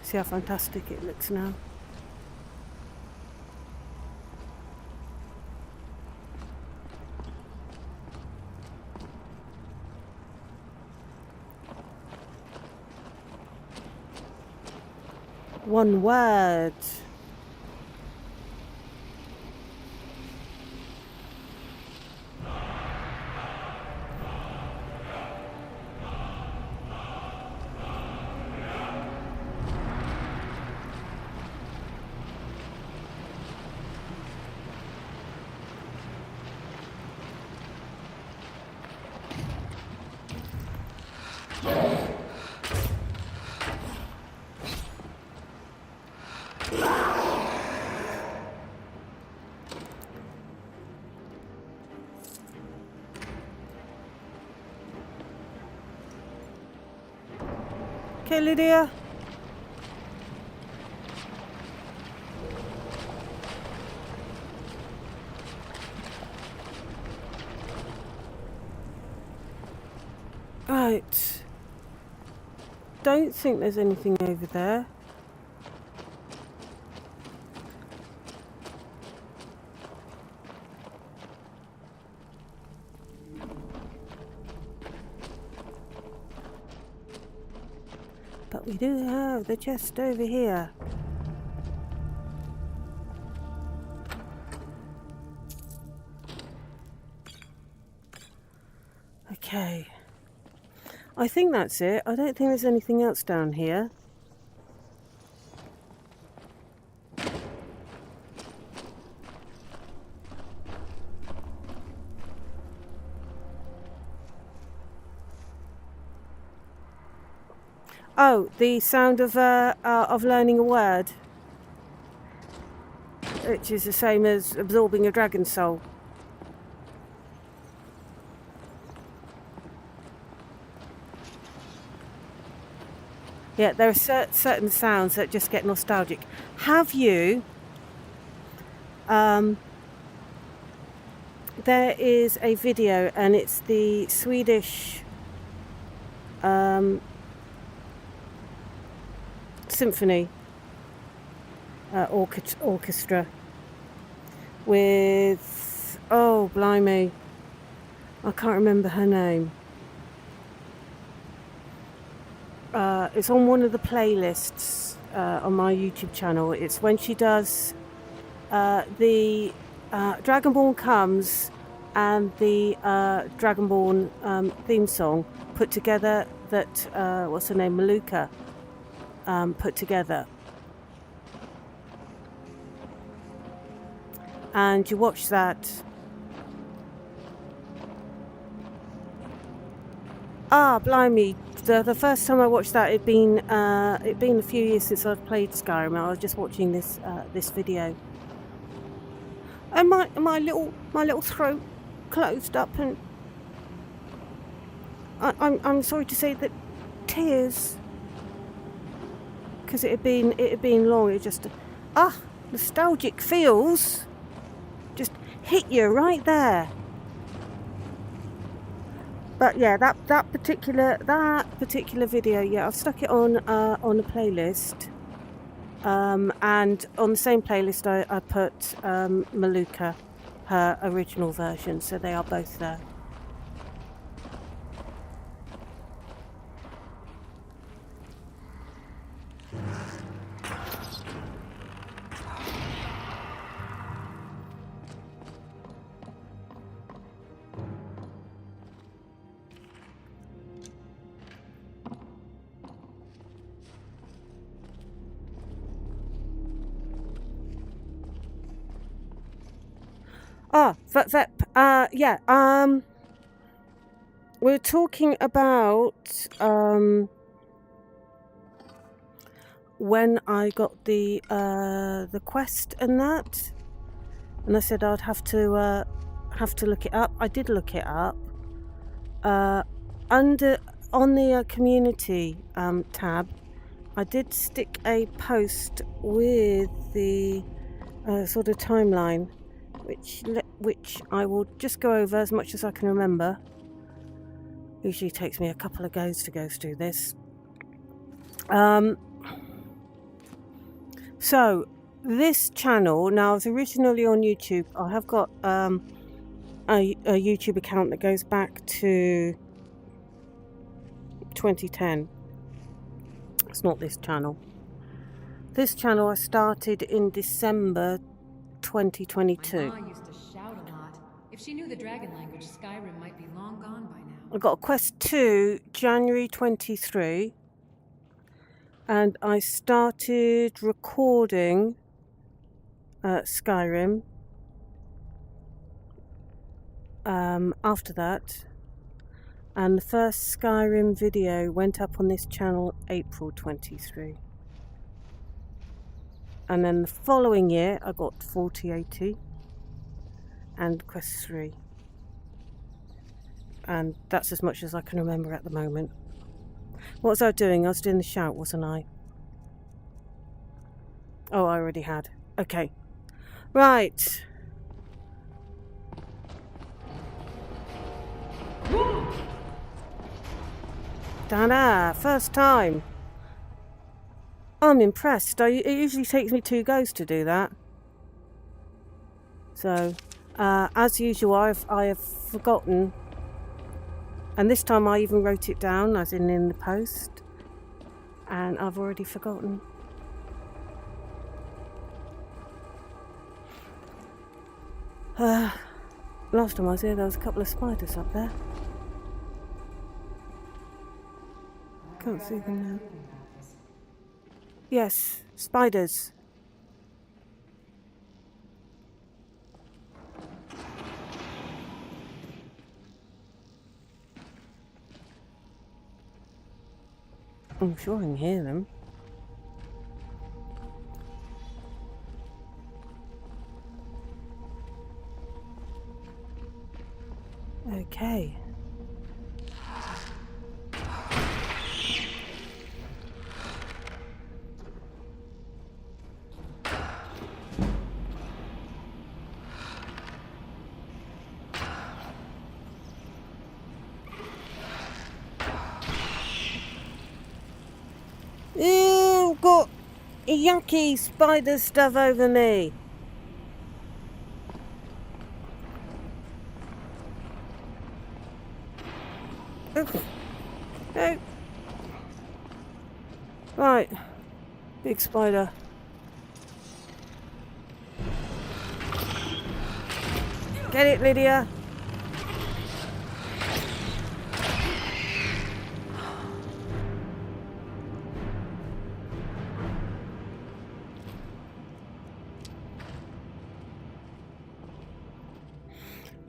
See how fantastic it looks now. One word. Okay, Lydia. Right. Don't think there's anything over there. But we do have the chest over here. Okay. I think that's it. I don't think there's anything else down here. Oh, the sound of learning a word, which is the same as absorbing a dragon soul. Yeah, there are certain sounds that just get nostalgic. Have you? There is a video, and it's the Swedish symphony orchestra with, oh blimey, I can't remember her name. It's on one of the playlists on my YouTube channel. It's when she does the Dragonborn Comes and the Dragonborn theme song put together, that what's her name, Maluka put together. And you watch that. Ah, blimey. The first time I watched that, it'd been a few years since I've played Skyrim. I was just watching this video, and my little throat closed up, and I'm sorry to say that tears, because it had been long. It just nostalgic feels just hit you right there. But yeah, that particular video, yeah, I've stuck it on a playlist, and on the same playlist I put Maluka, her original version, so they are both there. Yeah. We're talking about when I got the quest and that, and I said I'd have to look it up. I did look it up. Under on the community tab, I did stick a post with the sort of timeline, which I will just go over as much as I can remember. Usually takes me a couple of goes to go through this. So this channel now is originally on YouTube. I have got a YouTube account that goes back to 2010. It's not this channel. This channel I started in December 2022. My ma used to shout a lot. If she knew the dragon language, Skyrim might be long gone by now. I got a quest 2 January 23, and I started recording Skyrim after that, and the first Skyrim video went up on this channel April 23, and then the following year I got 4080 and quest 3. And that's as much as I can remember at the moment. What was I doing? I was doing the shout, wasn't I? Oh, I already had. Okay. Right. Ta-da! First time. I'm impressed. It usually takes me 2 goes to do that. So, as usual, I have forgotten. And this time I even wrote it down, as in the post. And I've already forgotten. Last time I was here, there was a couple of spiders up there. Can't see them now. Yes, spiders. I'm sure I can hear them. Okay. Ew, got yucky spider stuff over me. Ugh. No. Right, big spider. Get it, Lydia.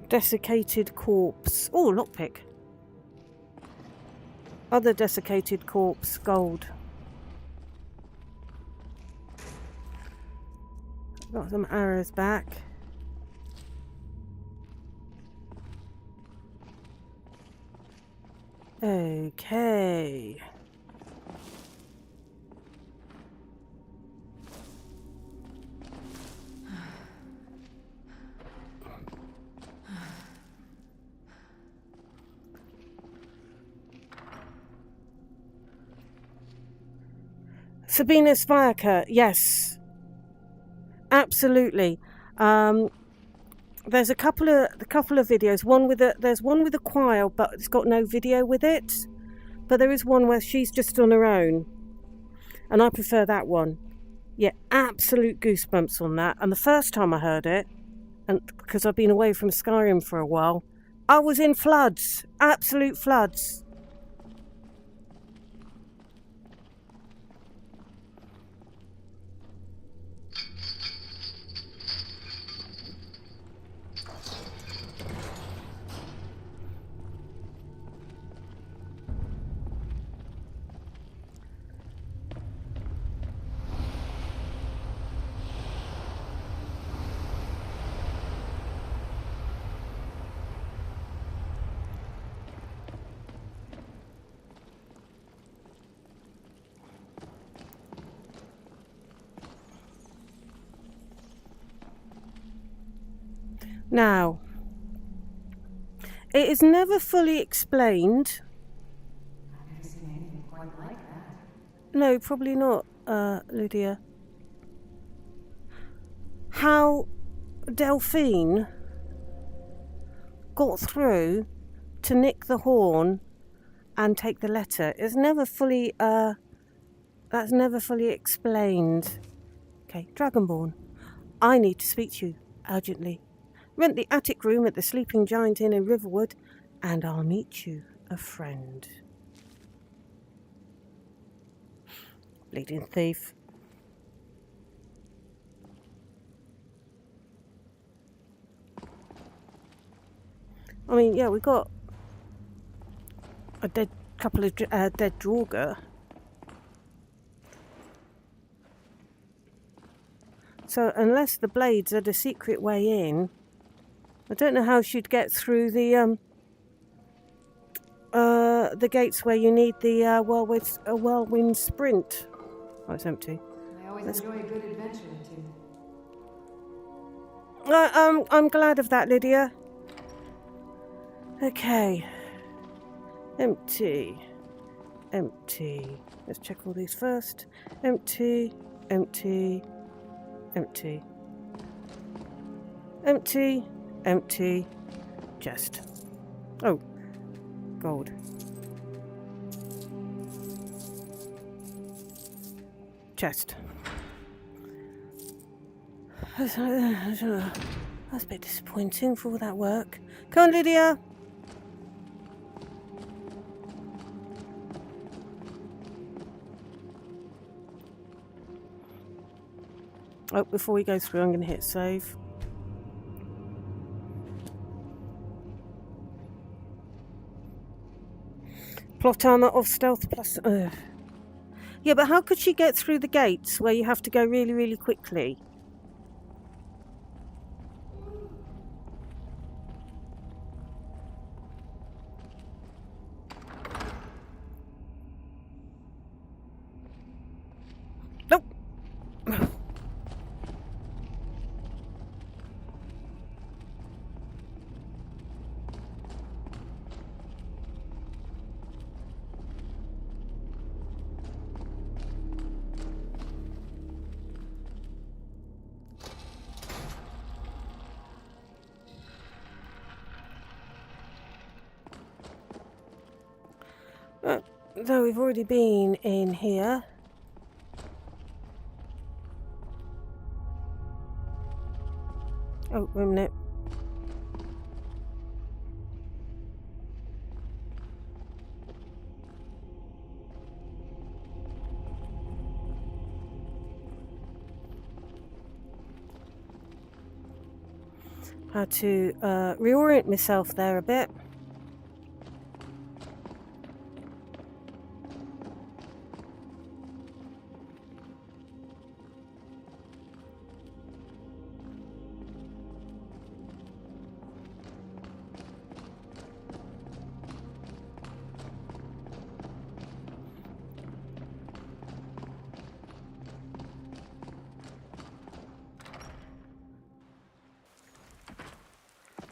Desiccated corpse. Oh, lockpick. Other desiccated corpse, gold. Got some arrows back. Okay. Sabina's Firecurt, yes, absolutely. There's a couple of videos. There's one with a choir, but it's got no video with it. But there is one where she's just on her own, and I prefer that one. Yeah, absolute goosebumps on that. And the first time I heard it, and because I've been away from Skyrim for a while, I was in floods, absolute floods. Now, it is never fully explained. I've never seen anything quite like that. No, probably not, Lydia. How Delphine got through to nick the horn and take the letter is never fully, that's never fully explained. Okay, Dragonborn, I need to speak to you urgently. Rent the attic room at the Sleeping Giant Inn in Riverwood, and I'll meet you a friend. Bleeding thief. I mean, yeah, we got a couple of dead Dawnguard. So unless the blades are the secret way in, I don't know how she'd get through the gates where you need the Whirlwind Sprint. Oh, it's empty. I always enjoy a good adventure or two. I'm glad of that, Lydia. Okay. Empty. Empty. Let's check all these first. Empty. Empty. Empty. Empty. Empty. Chest. Oh. Gold. Chest. That's a bit disappointing for all that work. Come on, Lydia. Oh, before we go through, I'm going to hit save. Plot armor of stealth plus... Yeah, but how could she get through the gates where you have to go really, really quickly? Nope. Though we've already been in here. Oh, wait a minute. Had to reorient myself there a bit.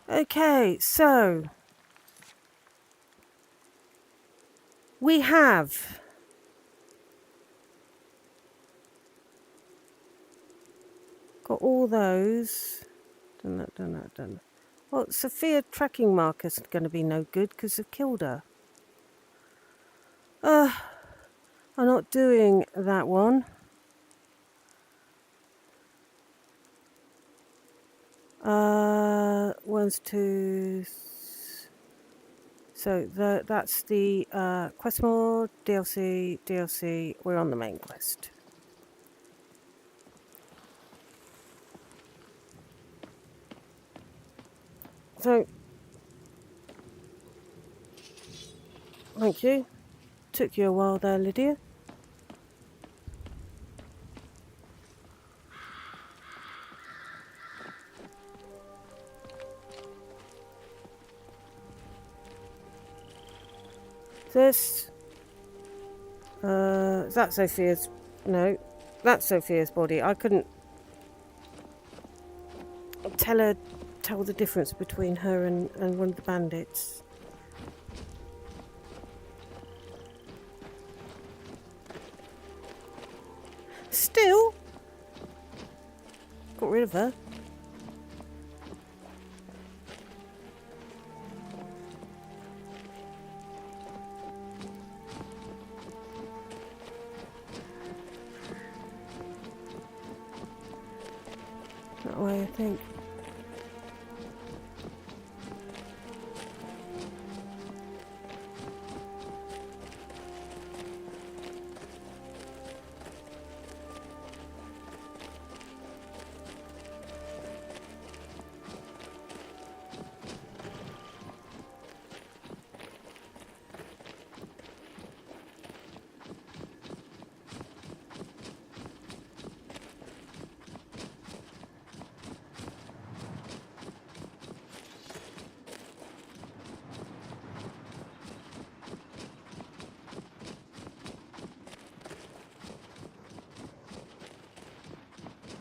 Okay, so we have got all those. Done that. Well, Sophia tracking marker's going to be no good because I've killed her. I'm not doing that one. One's two. So that's the quest mod, DLC. We're on the main quest. So, thank you. Took you a while there, Lydia. This, is that Sophia's? No, that's Sophia's body. I couldn't tell tell the difference between her and one of the bandits. Still, got rid of her. That way, I think.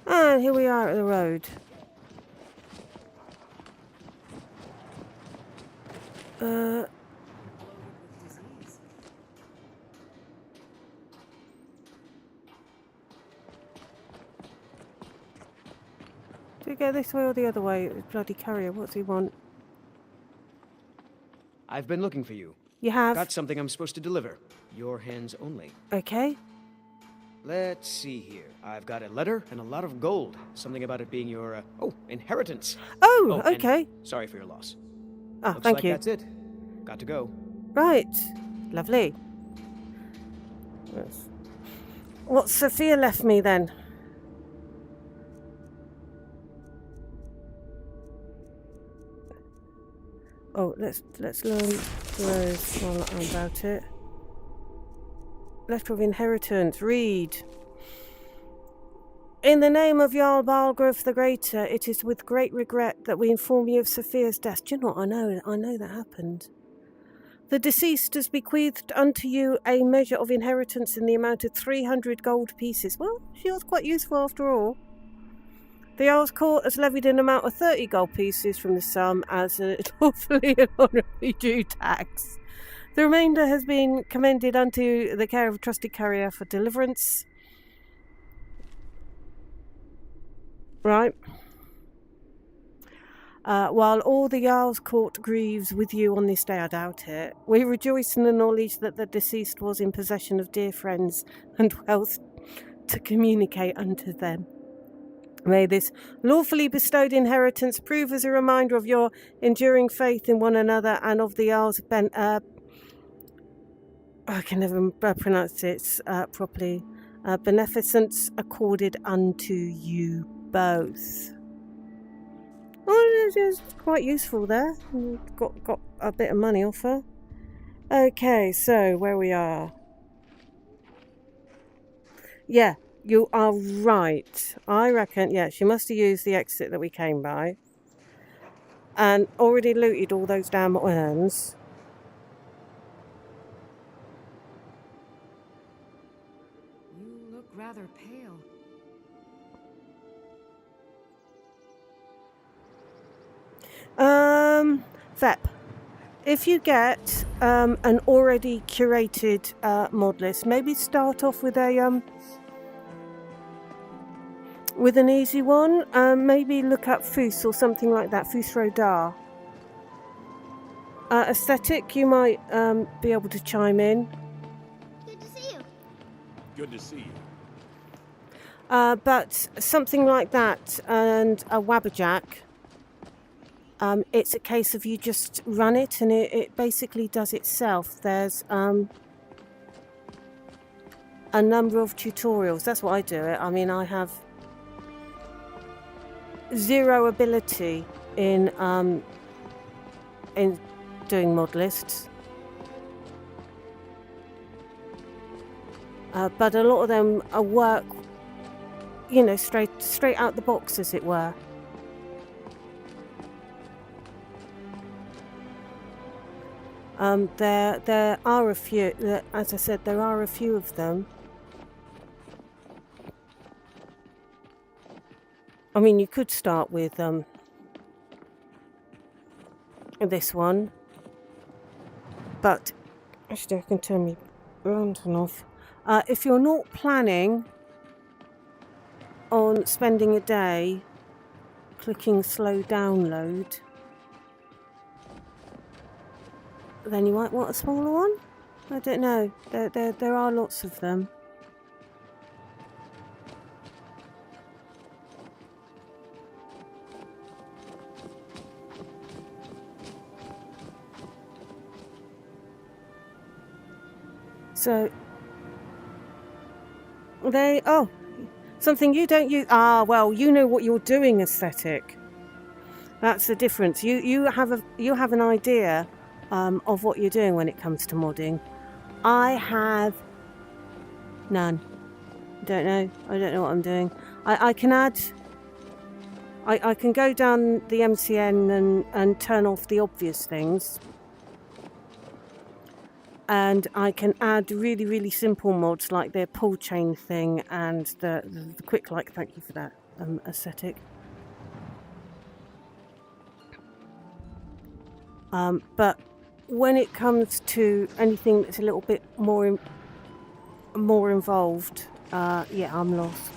And here we are at the road. Do we go this way or the other way? Bloody carrier, what's he want? I've been looking for you. You have? Got something I'm supposed to deliver. Your hands only. Okay. Let's see here. I've got a letter and a lot of gold. Something about it being your, inheritance. Oh, okay. Sorry for your loss. Ah, Looks thank like you. That's it. Got to go. Right. Lovely. What's Sophia left me then? Oh, let's learn those while I'm about it. Letter of inheritance. Read. In the name of Jarl Balgruuf the Greater, it is with great regret that we inform you of Sophia's death. Do you know what? I know that happened. The deceased has bequeathed unto you a measure of inheritance in the amount of 300 gold pieces. Well, she was quite useful after all. The Jarl's Court has levied an amount of 30 gold pieces from the sum as a lawfully and honourably due tax. The remainder has been commended unto the care of a trusted carrier for deliverance. Right. While all the Jarl's Court grieves with you on this day, I doubt it, we rejoice in the knowledge that the deceased was in possession of dear friends and wealth to communicate unto them. May this lawfully bestowed inheritance prove as a reminder of your enduring faith in one another and of the Jarl's I can never pronounce it properly. Beneficence accorded unto you both. Oh, it was quite useful there. Got a bit of money off her. Okay, so where we are. Yeah, you are right. I reckon, yeah, she must have used the exit that we came by. And already looted all those damn urns. You look rather pale. Vep, if you get an already curated mod list, maybe start off with a with an easy one. Maybe look up Fus or something like that. Fus Rodar. Aesthetic, you might be able to chime in. Good to see you. Good to see you. But something like that and a Wabberjack. It's a case of you just run it and it basically does itself. There's a number of tutorials. That's what I do it. I mean, I have zero ability in doing mod lists. But a lot of them are work, you know, straight out the box, as it were. There are a few, as I said, there are a few of them. I mean, you could start with this one. But actually, I can turn my lantern off. If you're not planning on spending a day clicking slow download, then you might want a smaller one. I don't know. There are lots of them. So something you don't use. Well, you know what you're doing, aesthetic. That's the difference. You have an idea of what you're doing when it comes to modding. I have none. Don't know. I don't know what I'm doing. I can add. I can go down the MCN and turn off the obvious things. And I can add really, really simple mods like the pull chain thing and the quick like. Thank you for that, aesthetic. But when it comes to anything that's a little bit more involved, yeah, I'm lost.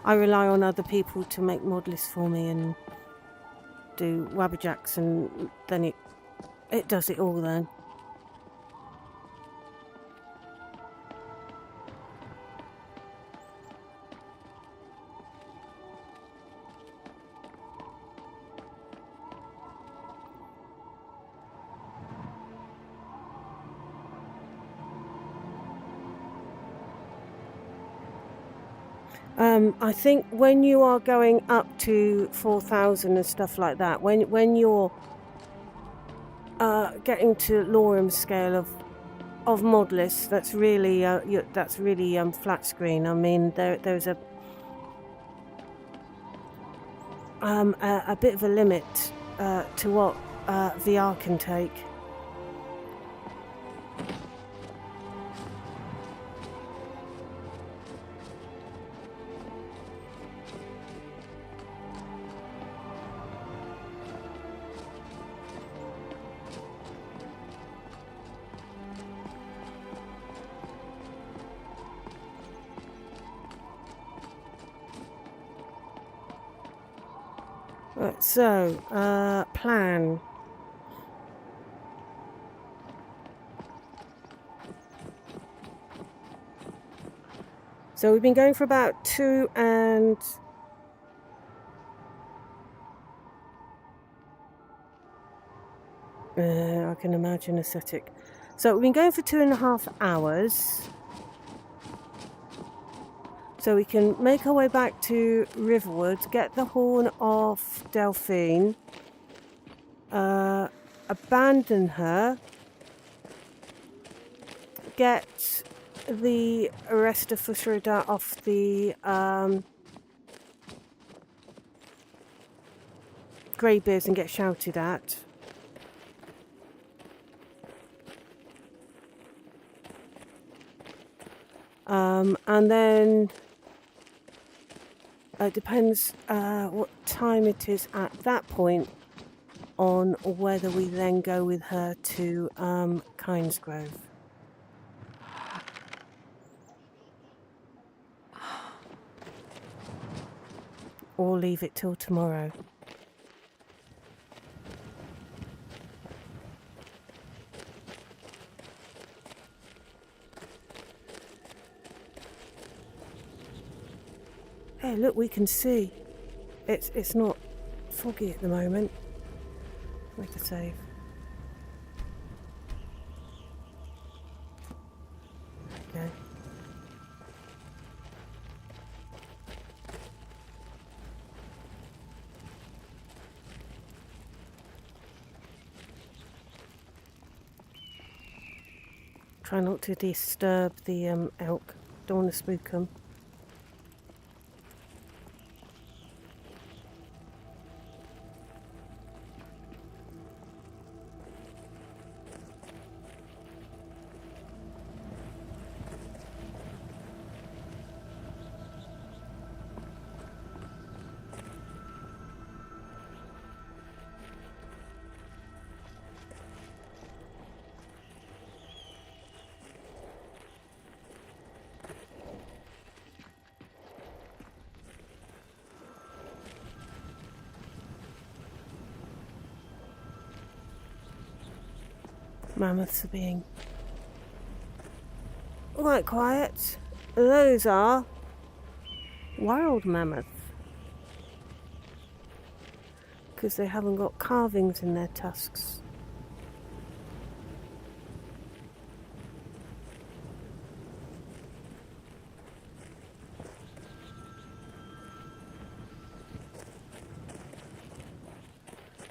I rely on other people to make mod lists for me and do wabberjacks, and then it does it all then. I think when you are going up to 4,000 and stuff like that, when you're getting to Lorem scale of mod lists, that's really flat screen. I mean, there's a bit of a limit to what VR can take. Right, so, plan. So we've been going for about 2 and... I can imagine aesthetic. So we've been going for 2.5 hours. So we can make our way back to Riverwood, get the horn off Delphine, abandon her, get the rest of Fusrida off the Greybeards and get shouted at. And then it depends what time it is at that point on whether we then go with her to Kynesgrove. Or leave it till tomorrow. Hey, look, we can see. It's not foggy at the moment. Make a save. Okay. Try not to disturb the elk. Don't want to spook them. Mammoths are being quite quiet. Those are wild mammoths. Because they haven't got carvings in their tusks.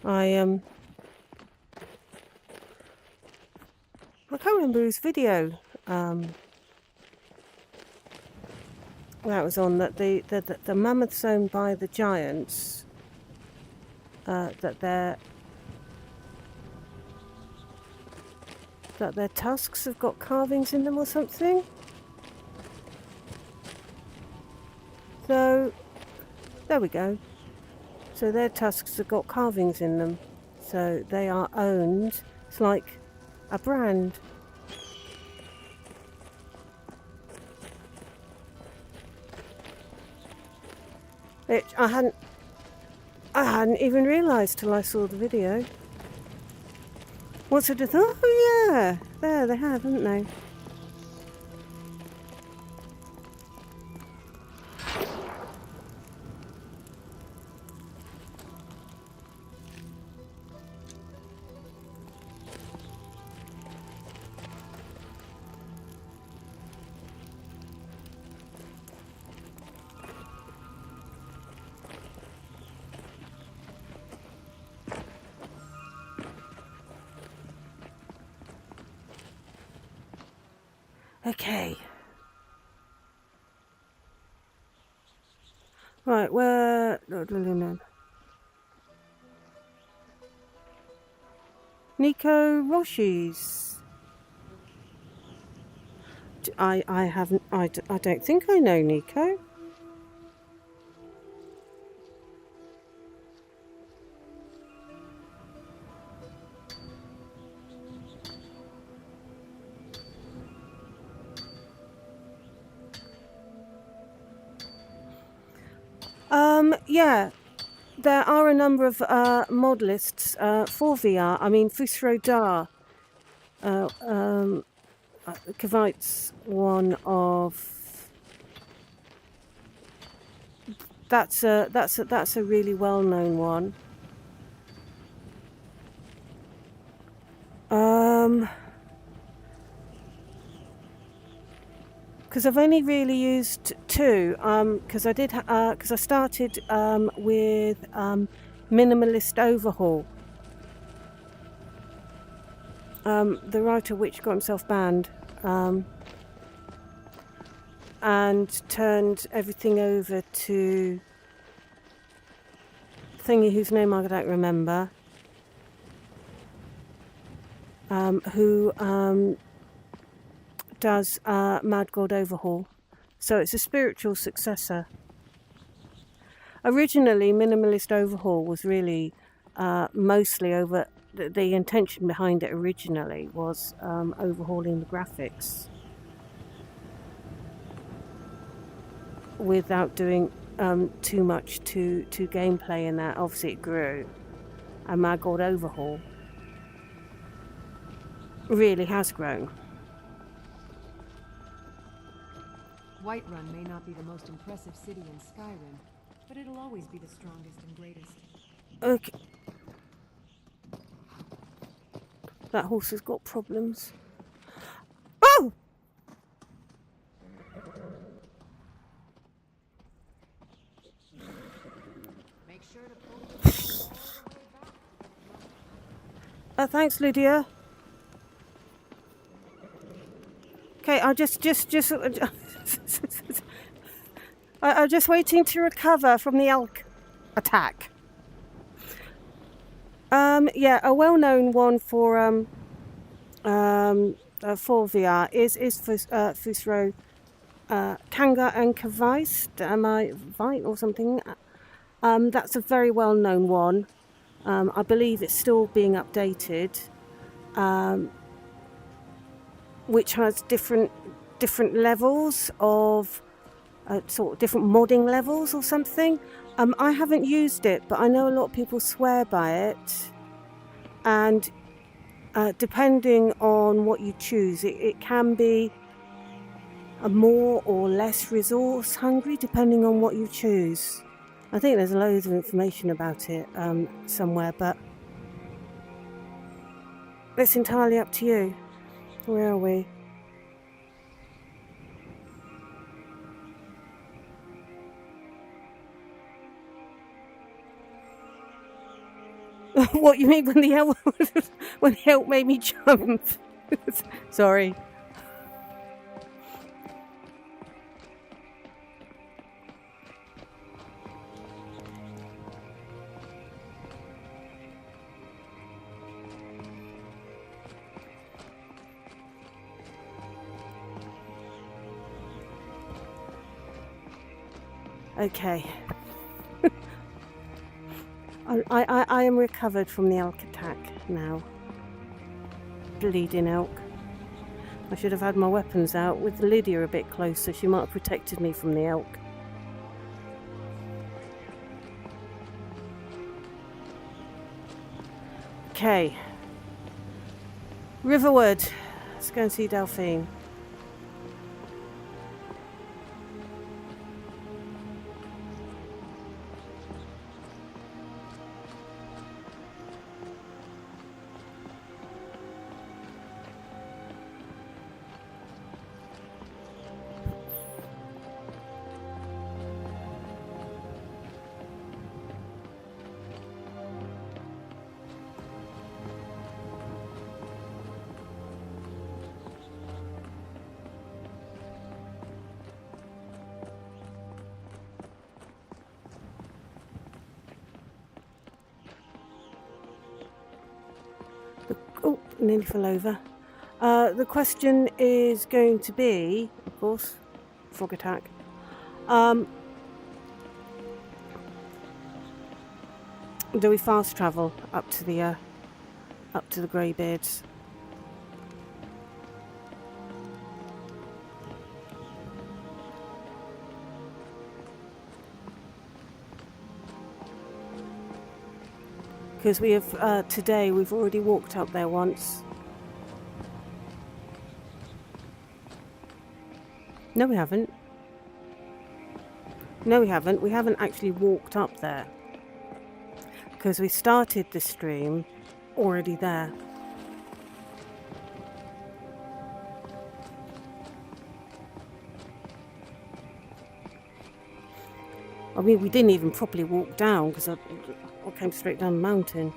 I can't remember whose video that was on, that the mammoths owned by the giants, that their tusks have got carvings in them or something. So there we go. So their tusks have got carvings in them. So they are owned. It's like a brand. Which I hadn't even realised till I saw the video. Once I just thought, oh yeah, there they have, haven't they? Okay. Right, where... No. Nico Roshi's. I haven't... I don't think I know Nico. Yeah, there are a number of modelists for VR. I mean, Fusro Dar, Kavite's one of. That's a really well-known one. Because I've only really used two. Because I started with Minimalist Overhaul. The writer which got himself banned, and turned everything over to thingy whose name I don't remember. Who does Mad God Overhaul. So it's a spiritual successor. Originally, Minimalist Overhaul was really mostly over... The intention behind it originally was overhauling the graphics without doing too much to gameplay in that. Obviously it grew. And Mad God Overhaul really has grown. Whiterun may not be the most impressive city in Skyrim, but it'll always be the strongest and greatest. Okay. That horse has got problems. Oh! Make sure to pull the all the way back. Thanks, Lydia. Okay, I'm just waiting to recover from the elk attack. Yeah, a well-known one for VR is Fusro Kanga and Kavite. Am I right or something? That's a very well-known one. I believe it's still being updated. Which has different levels of sort of different modding levels or something. I haven't used it, but I know a lot of people swear by it, and depending on what you choose, it can be a more or less resource hungry, depending on what you choose. I think there's loads of information about it somewhere, but it's entirely up to you. Where are we? What you mean when the elk made me jump? Sorry. Okay. I am recovered from the elk attack now. Bleeding elk. I should have had my weapons out. With Lydia a bit closer, she might have protected me from the elk. Okay. Riverwood. Let's go and see Delphine. Oh, nearly fell over. The question is going to be, of course, frog attack. Do we fast travel up to the Greybeards? Because we have today we've already walked up there once. No, we haven't. No, we haven't. We haven't actually walked up there. Because we started the stream already there. I mean, we didn't even properly walk down because I came straight down the mountain.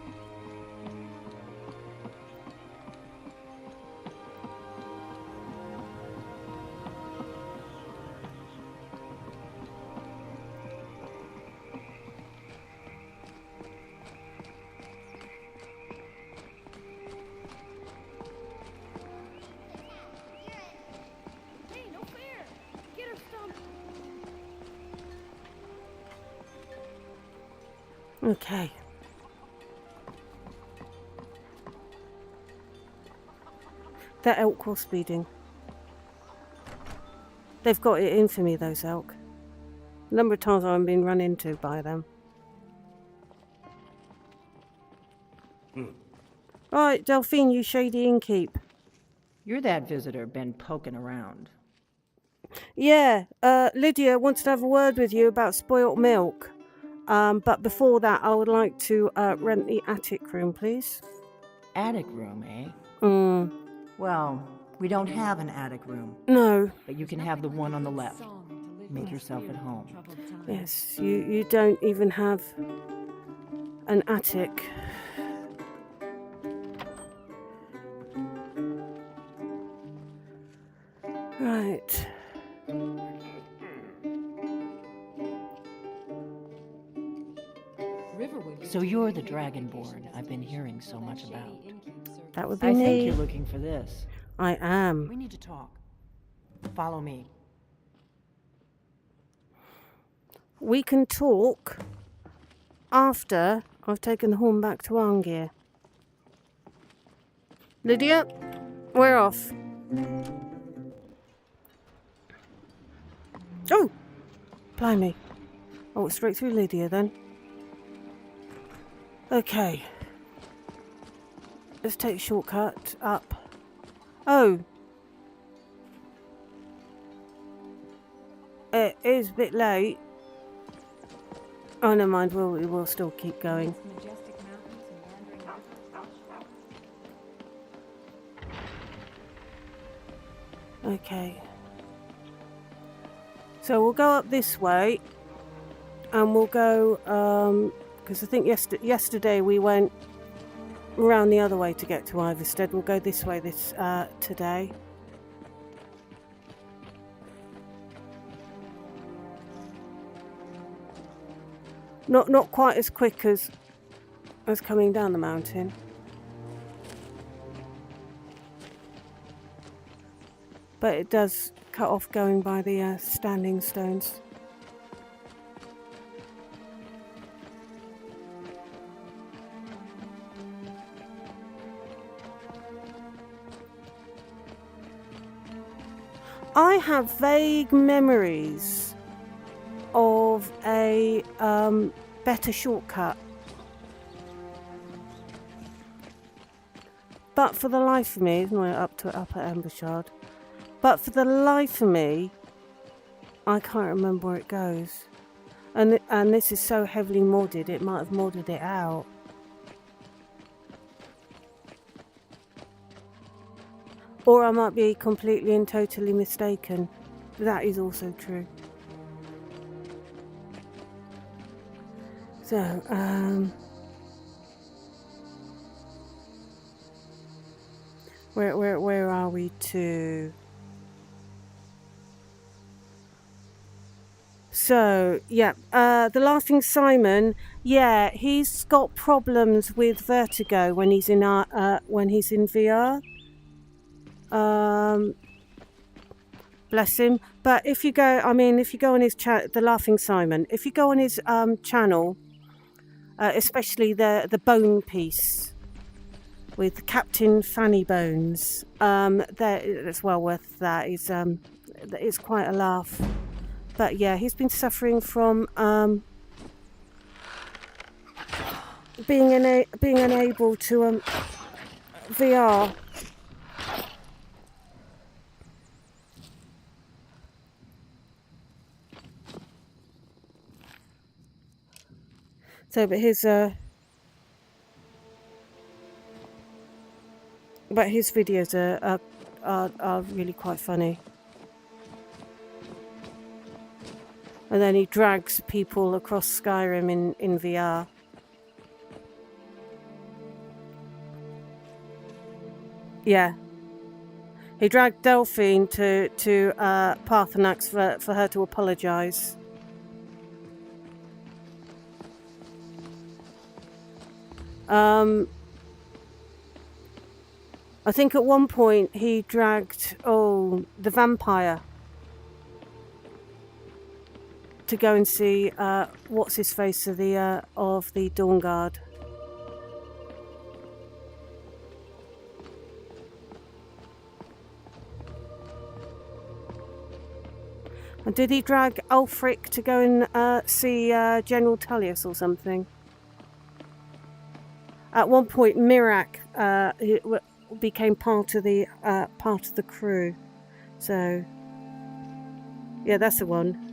Okay. That elk was speeding. They've got it in for me, those elk. A number of times I've been run into by them. Right, Delphine, you shady innkeep. You're that visitor been poking around. Yeah, Lydia wants to have a word with you about spoilt milk. But before that, I would like to rent the attic room, please. Attic room, eh? Mm. Well, we don't have an attic room. No. But you can have the one on the left. Make yourself at home. Yes, you don't even have an attic. Right. So you're the Dragonborn I've been hearing so much about. That would be I me. think you're looking for this. I am. We need to talk. Follow me. We can talk after I've taken the horn back to Arngir. Lydia, we're off. Oh! Blimey. Oh, it's straight through Lydia then. Okay. Let's take a shortcut up. Oh. It is a bit late. Oh, never mind. We'll still keep going. Okay. So we'll go up this way. And we'll go, because I think yesterday we went around the other way to get to Iverstead. We'll go this way today. Not quite as quick as coming down the mountain. But it does cut off going by the standing stones. I have vague memories of a better shortcut, but for the life of me, isn't it up to Upper Embershard? But for the life of me, I can't remember where it goes, and this is so heavily modded. It might have modded it out. Or I might be completely and totally mistaken. That is also true. So, where are we to? So, yeah, the Laughing Simon, yeah, he's got problems with vertigo when he's in VR. Bless him. But if you go on his the Laughing Simon, if you go on his channel, especially the bone piece with Captain Fanny Bones, it's well worth that. It's quite a laugh. But yeah, he's been suffering from being unable to VR. So, but his videos are really quite funny. And then he drags people across Skyrim in VR. Yeah. He dragged Delphine to Parthenax for her to apologise. I think at one point he dragged the vampire to go and see what's his face of the Dawnguard. And did he drag Ulfric to go and see General Tullius or something? At one point, Mirak became part of the crew. So, yeah, that's the one.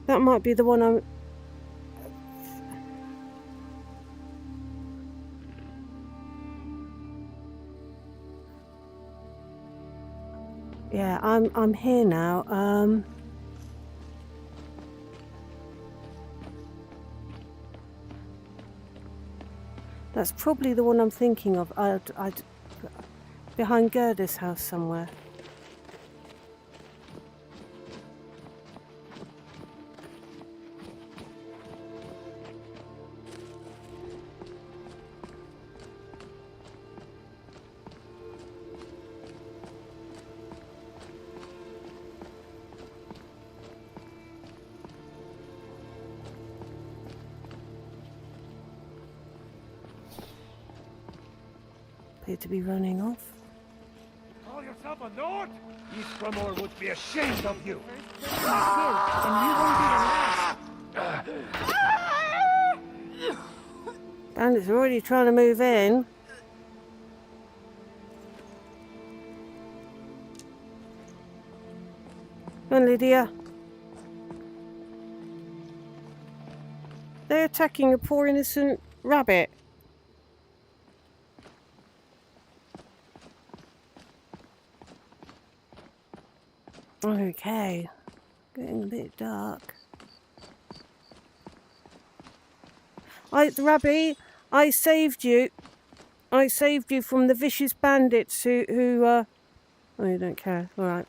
That might be the one I'm... Yeah, I'm here now. That's probably the one I'm thinking of. I'd behind Gerda's house somewhere. appear to be running off. Call yourself a lord? East Grumor would be ashamed of you. Bandits are already trying to move in. Come on, Lydia. They're attacking a poor innocent rabbit. Okay. Getting a bit dark. Rabbit, I saved you. I saved you from the vicious bandits who oh, you don't care. Alright.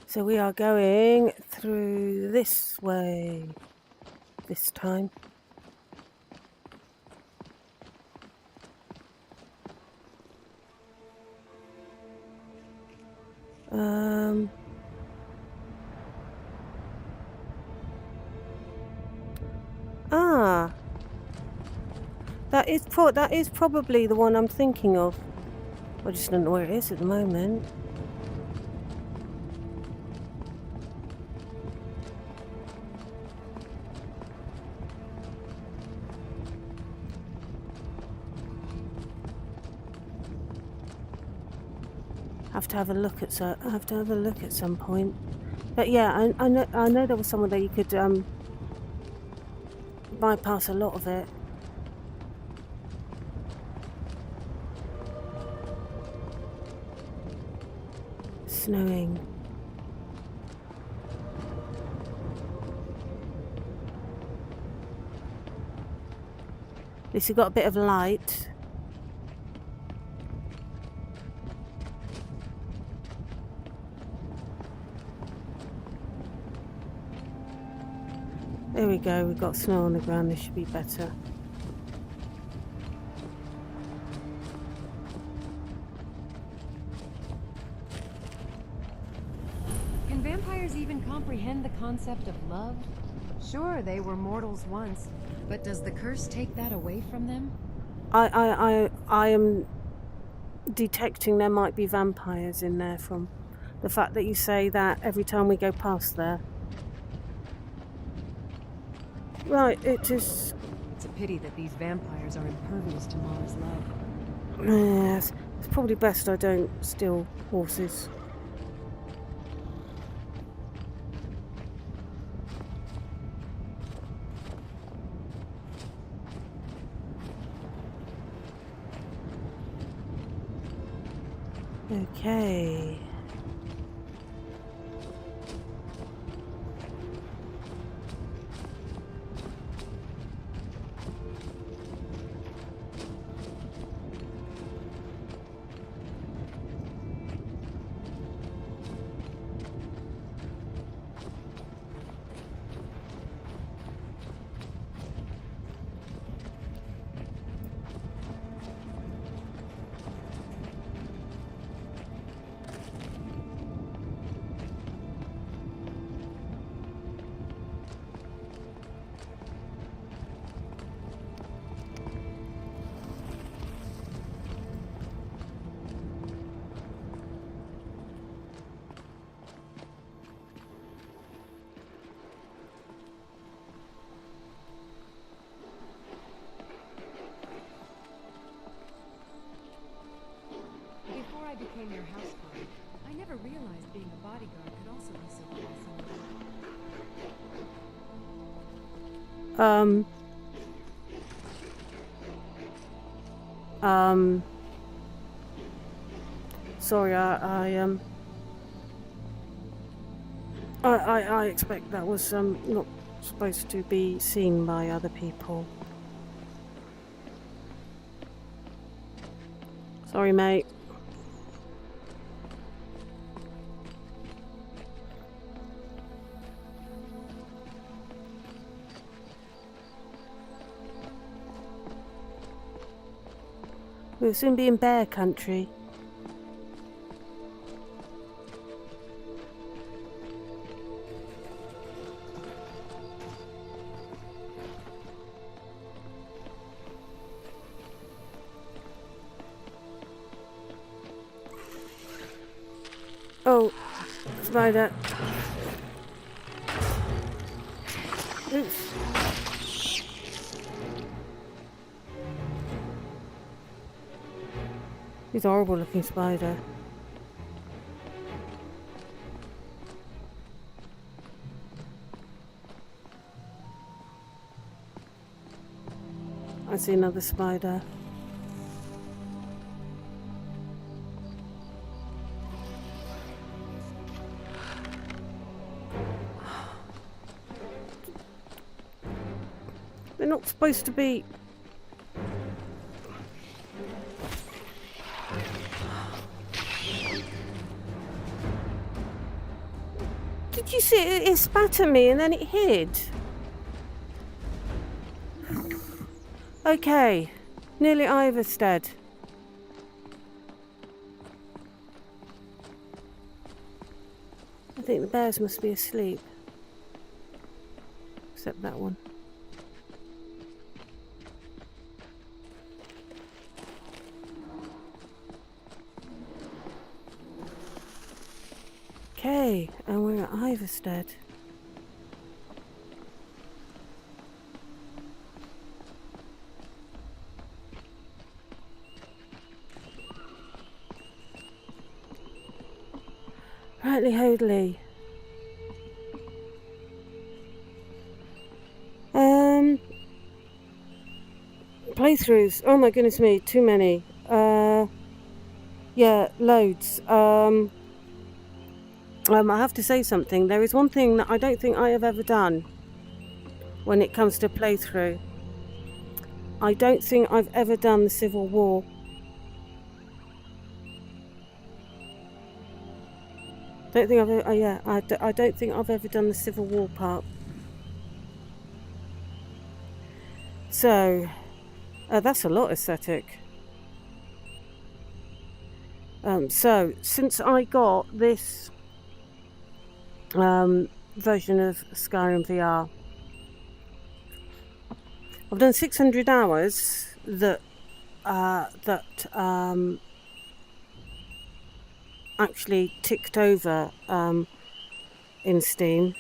So we are going through this way this time. That is probably the one I'm thinking of. I just don't know where it is at the moment. Have to have a look at some point. But yeah, I know there was somewhere that you could bypass a lot of it. Snowing. At least you got a bit of light. There we go, we've got snow on the ground, this should be better. Can vampires even comprehend the concept of love? Sure, they were mortals once, but does the curse take that away from them? I am detecting there might be vampires in there from the fact that you say that every time we go past there. Right, it is... It's a pity that these vampires are impervious to Mara's love. Yes, it's probably best I don't steal horses. Okay. Before I became your houseguard, I never realized being a bodyguard could also be so fascinating. Sorry, I expect that was not supposed to be seen by other people. Sorry, mate. We'll soon be in bear country. Oh, spider. Oops. He's a horrible looking spider. I see another spider. They're not supposed to be. Did you see it? It spat at me and then it hid. Okay, nearly Iverstead. I think the bears must be asleep. Except that one. Okay, and we're at Iverstead. Rightly hodly. Playthroughs. Oh my goodness me, too many. Yeah, loads. I have to say something. There is one thing that I don't think I have ever done when it comes to playthrough. I don't think I've ever done the Civil War. Don't think I've ever, I don't think I've ever done the Civil War part. So, that's a lot aesthetic. So, since I got this version of Skyrim VR, I've done 600 hours that actually ticked over in Steam.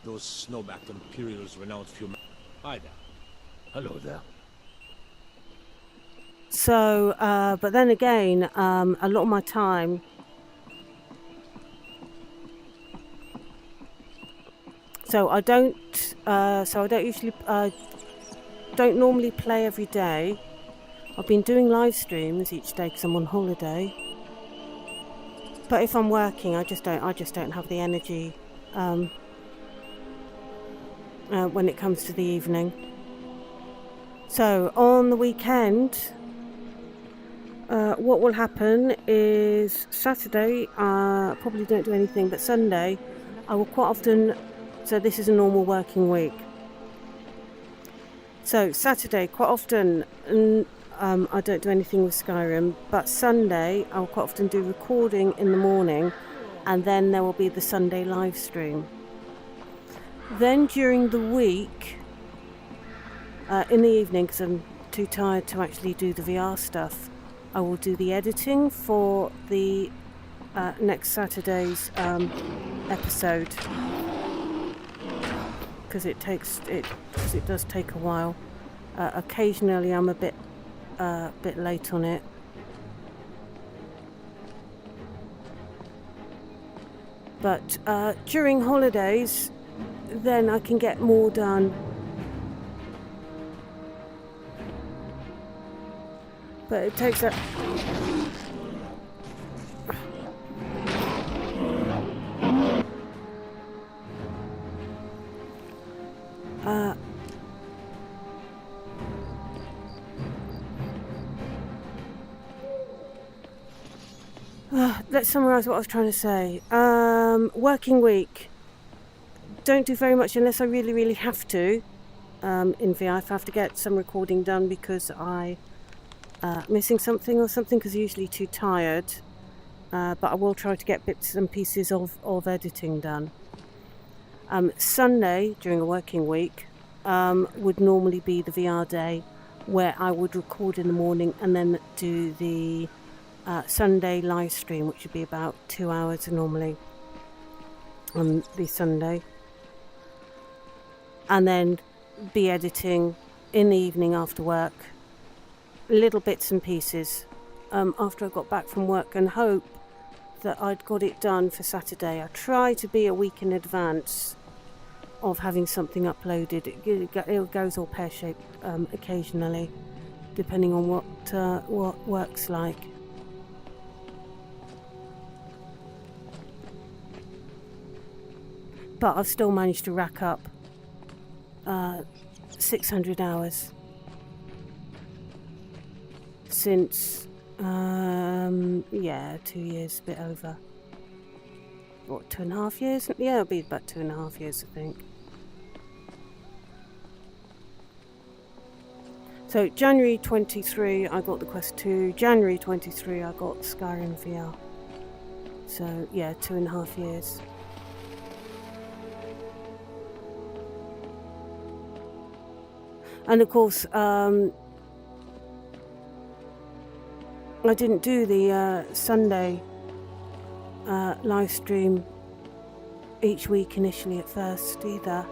Those snowbacked Imperials renowned few. Hi there. Hello there. So, but then again, a lot of my time I don't usually don't normally play every day. I've been doing live streams each day because I'm on holiday. But if I'm working, I just don't have the energy when it comes to the evening. So on the weekend, what will happen is Saturday, probably don't do anything, but Sunday, I will quite often. So this is a normal working week. So Saturday, quite often, I don't do anything with Skyrim, but Sunday I'll quite often do recording in the morning, and then there will be the Sunday live stream. Then during the week, in the evening, because I'm too tired to actually do the VR stuff, I will do the editing for the next Saturday's episode, because it does take a while. Occasionally I'm a bit late on it. But during holidays, then I can get more done. But it takes a... let's summarise what I was trying to say. Working week. Don't do very much unless I really, really have to. in VR if I have to get some recording done because I missing something or something, because I'm usually too tired. But I will try to get bits and pieces of editing done. Sunday, during a working week, would normally be the VR day where I would record in the morning and then do the Sunday live stream, which would be about 2 hours normally on the Sunday. And then be editing in the evening after work, little bits and pieces after I got back from work, and hope that I'd got it done for Saturday. I try to be a week in advance of having something uploaded. It goes all pear-shaped occasionally, depending on what works like. But I've still managed to rack up 600 hours since 2 years, a bit over. What, 2.5 years? Yeah, it'll be about 2.5 years, I think. So January 23 I got the Quest 2, January 23 I got Skyrim VR. So yeah, 2.5 years. And of course, I didn't do the Sunday live stream each week initially at first either.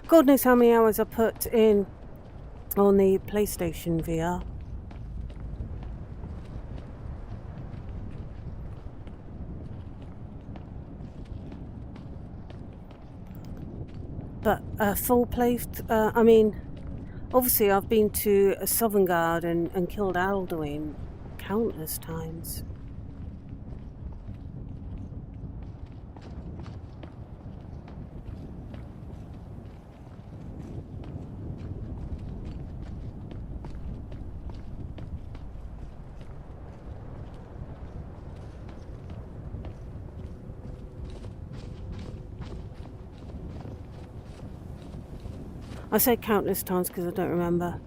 God knows how many hours I put in on the PlayStation VR. But full play, I mean, obviously I've been to Dawnguard and killed Alduin countless times. I say countless times because I don't remember.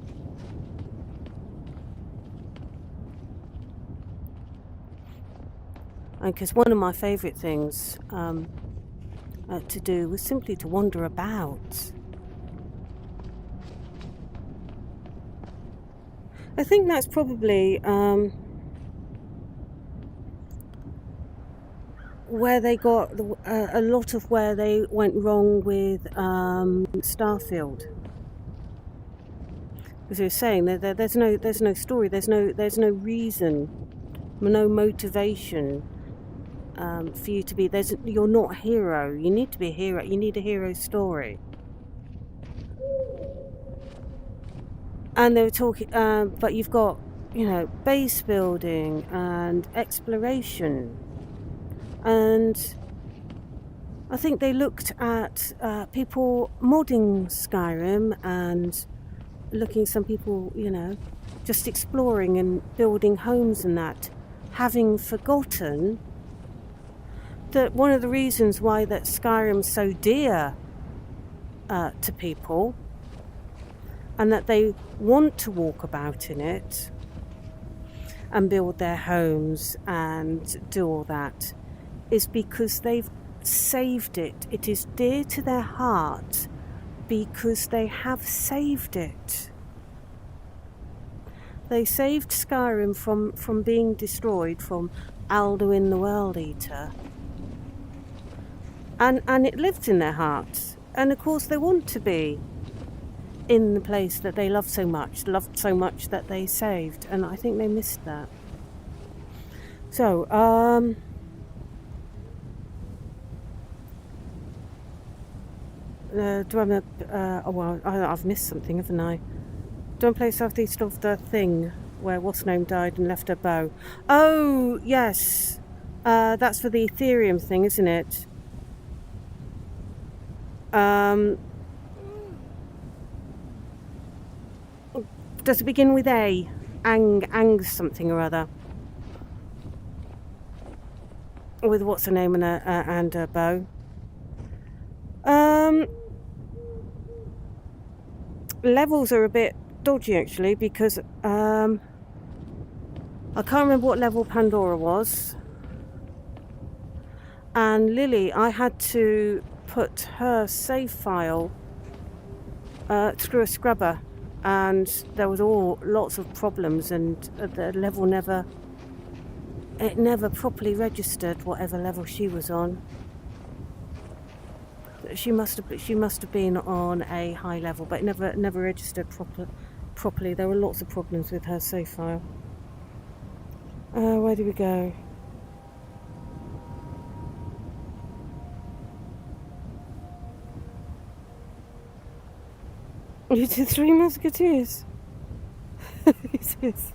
And because one of my favourite things to do was simply to wander about. I think that's probably where they got a lot of where they went wrong with Starfield. As I was saying, there's no story, there's no reason, no motivation for you to be. You're not a hero. You need to be a hero. You need a hero story. And they were talking, but you've got, base building and exploration. And I think they looked at people modding Skyrim and looking at some people, just exploring and building homes and that, having forgotten that one of the reasons why that Skyrim's so dear to people and that they want to walk about in it and build their homes and do all that is because they've saved it. It is dear to their heart because they have saved it. They saved Skyrim from being destroyed, from Alduin the World Eater. And it lived in their hearts. And of course they want to be in the place that they loved so much that they saved. And I think they missed that. So, do I have I've missed something, haven't I? Do I play southeast of the thing where what's-her-name died and left her bow? Oh, yes. That's for the Ethereum thing, isn't it? Does it begin with A? Ang something or other. with what's her name and her bow. Levels are a bit dodgy actually, because I can't remember what level Pandora was, and Lily, I had to put her save file through a scrubber, and there was lots of problems, and the level never properly registered whatever level she was on. She must have been on a high level, but it never registered properly. There were lots of problems with her save file. Where do we go? You did 3 Musketeers. It is.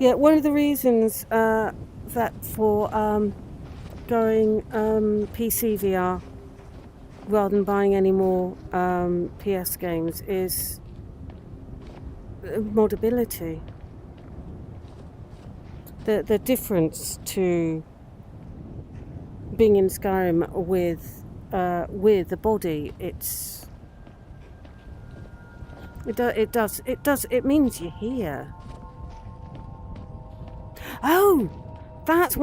Yeah, one of the reasons that for going PC VR rather than buying any more PS games is modability. The difference to being in Skyrim with the body, it means you're here. Oh, that's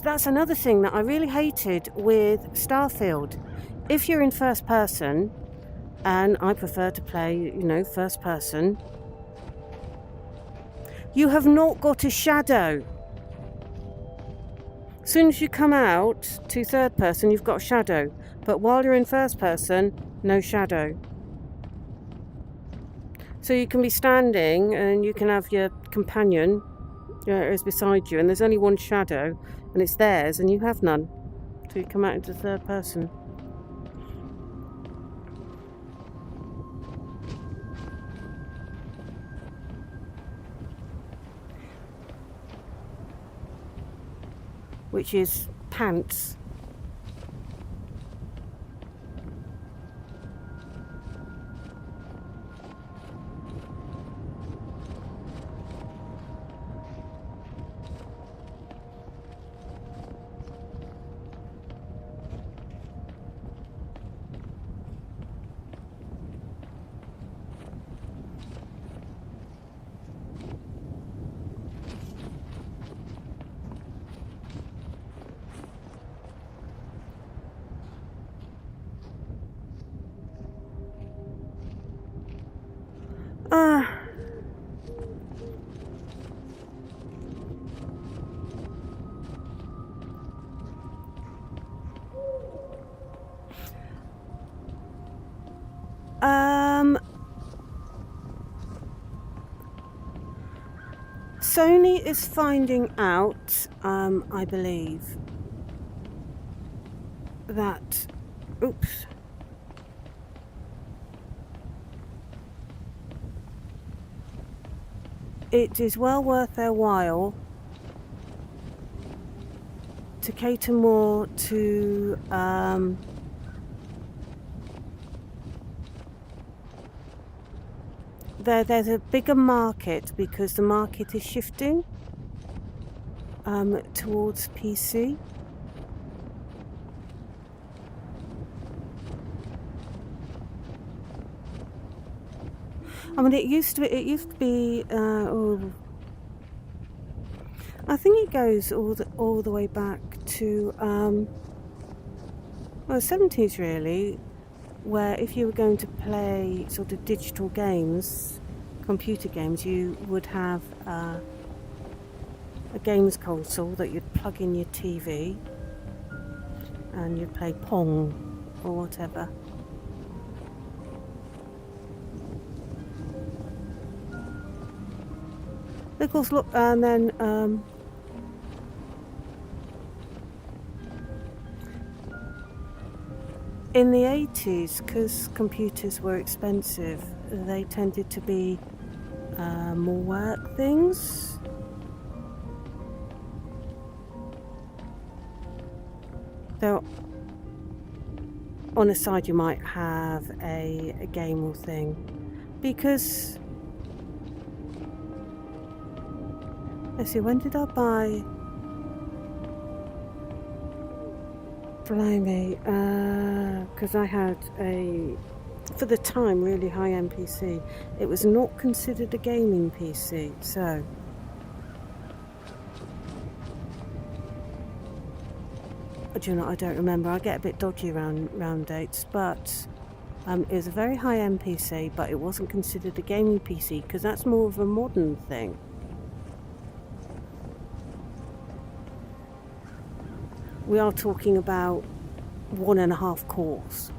that's another thing that I really hated with Starfield. If you're in first person, and I prefer to play, first person, you have not got a shadow. As soon as you come out to third person, you've got a shadow. But while you're in first person, no shadow. So you can be standing and you can have your companion is beside you, and there's only one shadow, and it's theirs, and you have none. So you come out into third person. Which is pants. Sony is finding out, I believe, that, it is well worth their while to cater more to there's a bigger market, because the market is shifting towards PC. I mean, it used to be. I think it goes all the way back to the 70s, really, where if you were going to play sort of digital games, computer games, you would have a games console that you'd plug in your TV and you'd play Pong or whatever. Of course, look, and then in the 80s, because computers were expensive, they tended to be more work things. Though on the side you might have a game or thing, because Let's see, when did I buy... Blimey, because I had a, for the time, really high-end PC. It was not considered a gaming PC, so... Do you know, I don't remember. I get a bit dodgy round dates, but it was a very high-end PC, but it wasn't considered a gaming PC, because that's more of a modern thing. We are talking about 1.5 cores.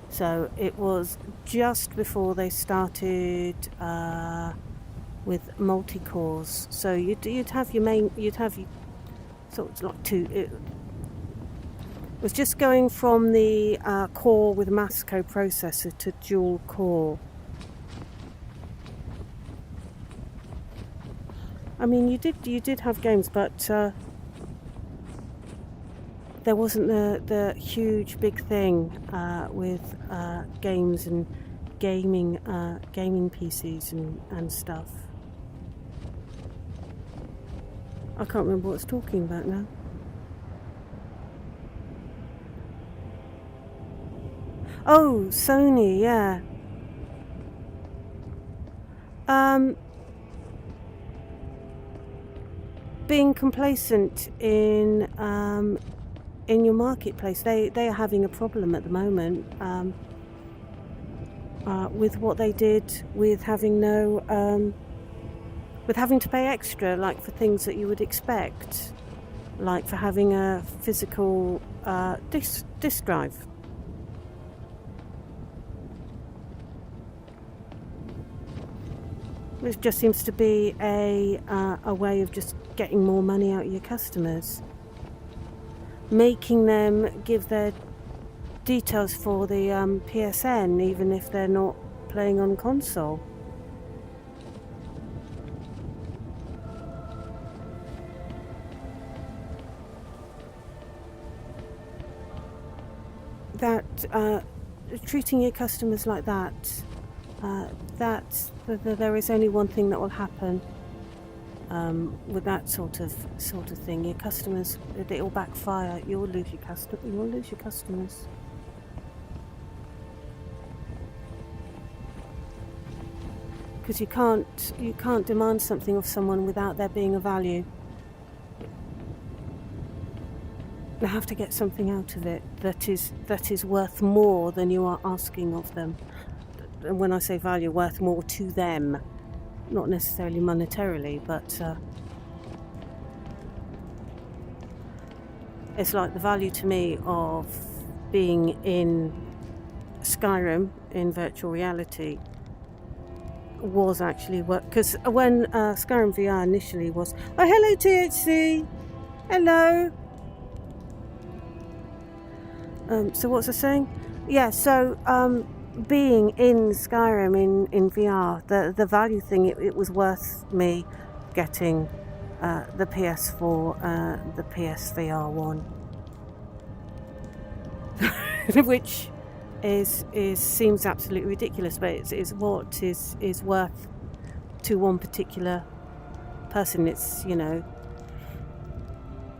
So it was just before they started with multi-cores. So you'd have your main, you'd have your sort of like two. It was just going from the core with a mass coprocessor to dual core. I mean, you did have games, but there wasn't the huge big thing with games and gaming PCs and stuff. I can't remember what it's talking about now. Oh, Sony, yeah. Being complacent in your marketplace, they are having a problem at the moment with what they did with having no with having to pay extra, like for things that you would expect, like for having a physical disk drive. Which just seems to be a way of just getting more money out of your customers. Making them give their details for the PSN even if they're not playing on console. That treating your customers like that, there is only one thing that will happen with that sort of thing. Your customers, it will backfire. You'll lose your customers. Because you can't demand something of someone without there being a value. They have to get something out of it that is worth more than you are asking of them. And when I say value, worth more to them, not necessarily monetarily, but it's like the value to me of being in Skyrim in virtual reality was actually work, because when Skyrim VR initially was, oh hello THC, hello. So what's I saying? Yeah, so being in Skyrim in VR, the value thing, it was worth me getting the PS4, the PSVR 1, which seems absolutely ridiculous, but it's what is worth to one particular person. It's, you know,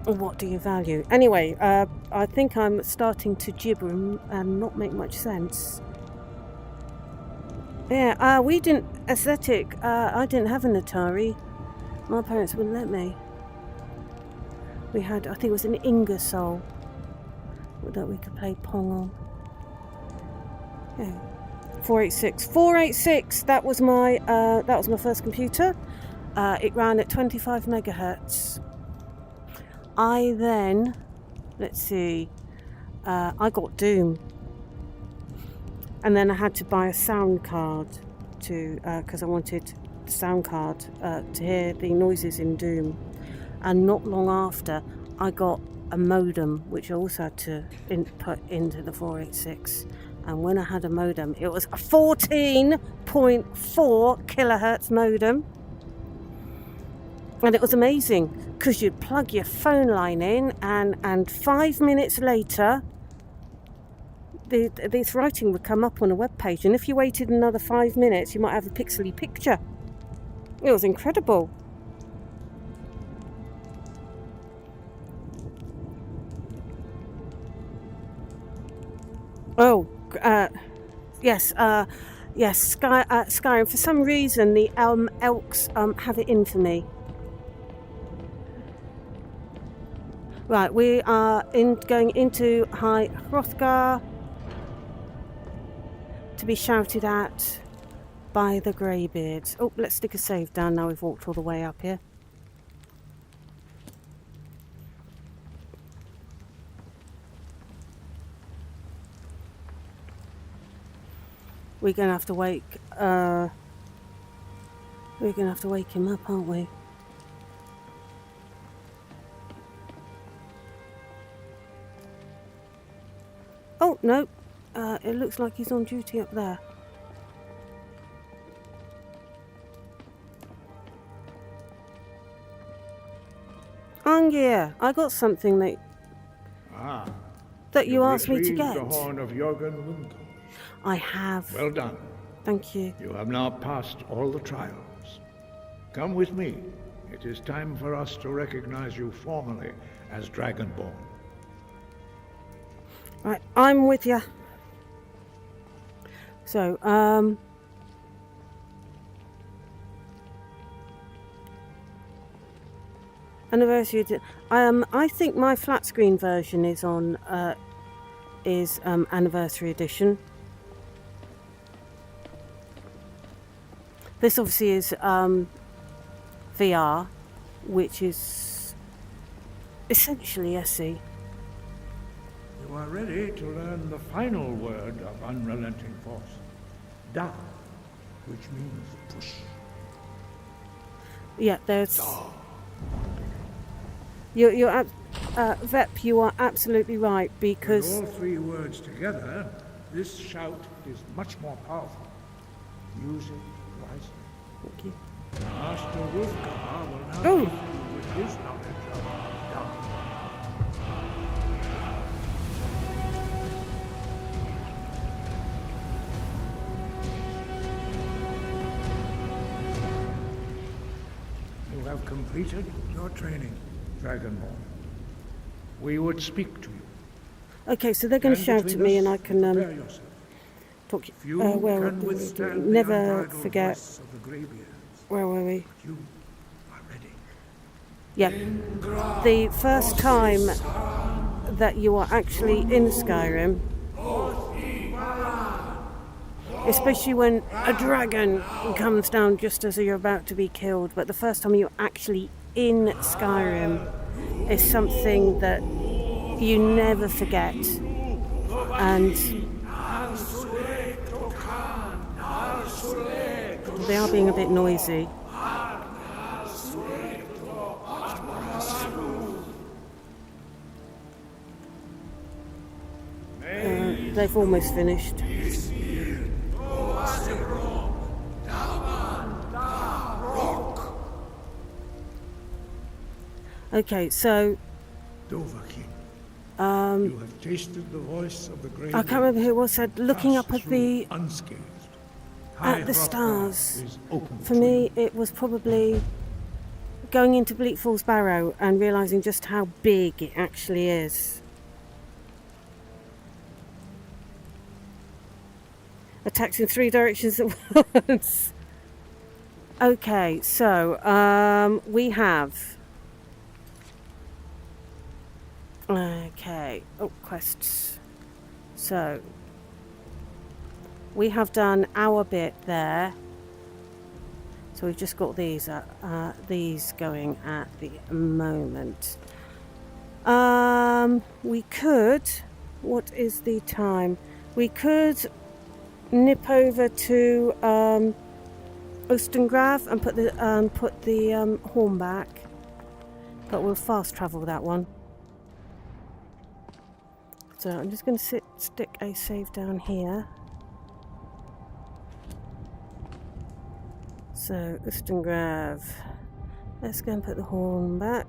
what do you value? Anyway, I think I'm starting to gibber and not make much sense. Yeah, we didn't... Aesthetic, I didn't have an Atari. My parents wouldn't let me. We had, I think it was an Ingersoll that we could play Pong on. Yeah. 486, that was my first computer. It ran at 25 megahertz. I then, let's see, I got Doom, and then I had to buy a sound card because I wanted the sound card to hear the noises in Doom. And not long after, I got a modem, which I also had to input into the 486. And when I had a modem, it was a 14.4 kilohertz modem. And it was amazing, because you'd plug your phone line in, and 5 minutes later, this writing would come up on a web page. And if you waited another 5 minutes, you might have a pixely picture. It was incredible. Oh, yes, yes, Skyrim. For some reason, the elks have it in for me. Right, we are going into High Hrothgar to be shouted at by the Greybeards. Oh, let's stick a save down now we've walked all the way up here. We're gonna have to wake him up, aren't we? Oh no, it looks like he's on duty up there. Angia, I got something that you asked me to get. The horn of Jürgen Windhelm. I have. Well done. Thank you. You have now passed all the trials. Come with me. It is time for us to recognize you formally as Dragonborn. Right, I'm with you. So, anniversary. I think my flat screen version is on anniversary edition. This obviously is VR, which is essentially SE. You are ready to learn the final word of unrelenting force. Da, which means push. Yeah, there's... You're Vep, you are absolutely right, because... With all three words together, this shout is much more powerful. Use it wisely. Thank you. Master Wolfgar will now Oh! give you with his knowledge of Dawnguard. You have completed your training, Dragonborn. We would speak to you. Okay, so they're going to shout at me and I can talk. Well, never forget. Where were we? You are ready. Yeah. The first time that you are actually in Skyrim, especially when a dragon comes down just as you're about to be killed, but the first time you're actually in Skyrim is something that you never forget. And they are being a bit noisy. They've almost finished. Okay, so you have tasted the voice of the Greybeards. I can't remember who it was said looking up at the unscathed. At the stars. For me, it was probably going into Bleak Falls Barrow and realising just how big it actually is. Attacks in 3 directions at once. Okay, so we have... Okay, quests. So... we have done our bit there, so we've just got these going at the moment. We could, what is the time? We could nip over to Ostengrav and put the horn back, but we'll fast travel that one. So I'm just going to stick a save down here. So, Ostengrav. Let's go and put the horn back.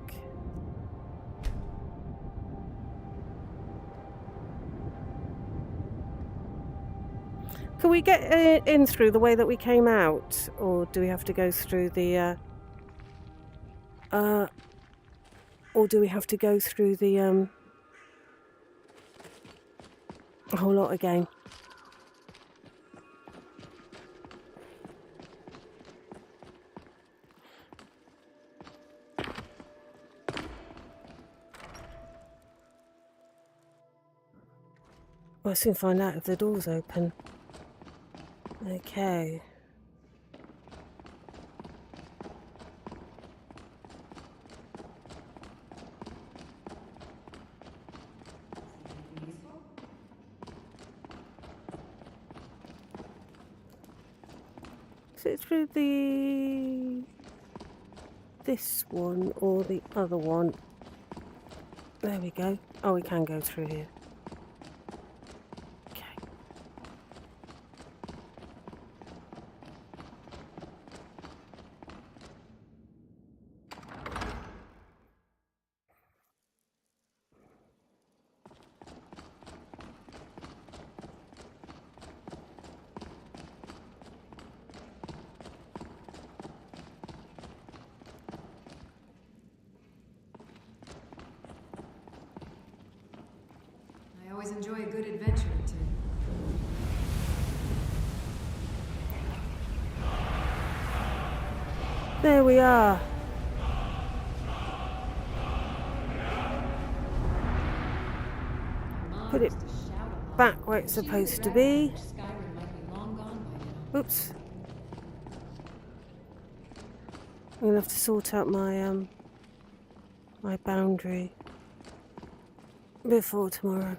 Can we get in through the way that we came out? Or do we have to go through the... or do we have to go through the... a whole lot again? I'll soon find out if the door's open. Okay. Is it through this one or the other one? There we go. Oh, we can go through here. I always enjoy a good adventure or two. There we are. Put it back where it's supposed to be. Oops. I'm gonna have to sort out my my boundary before tomorrow.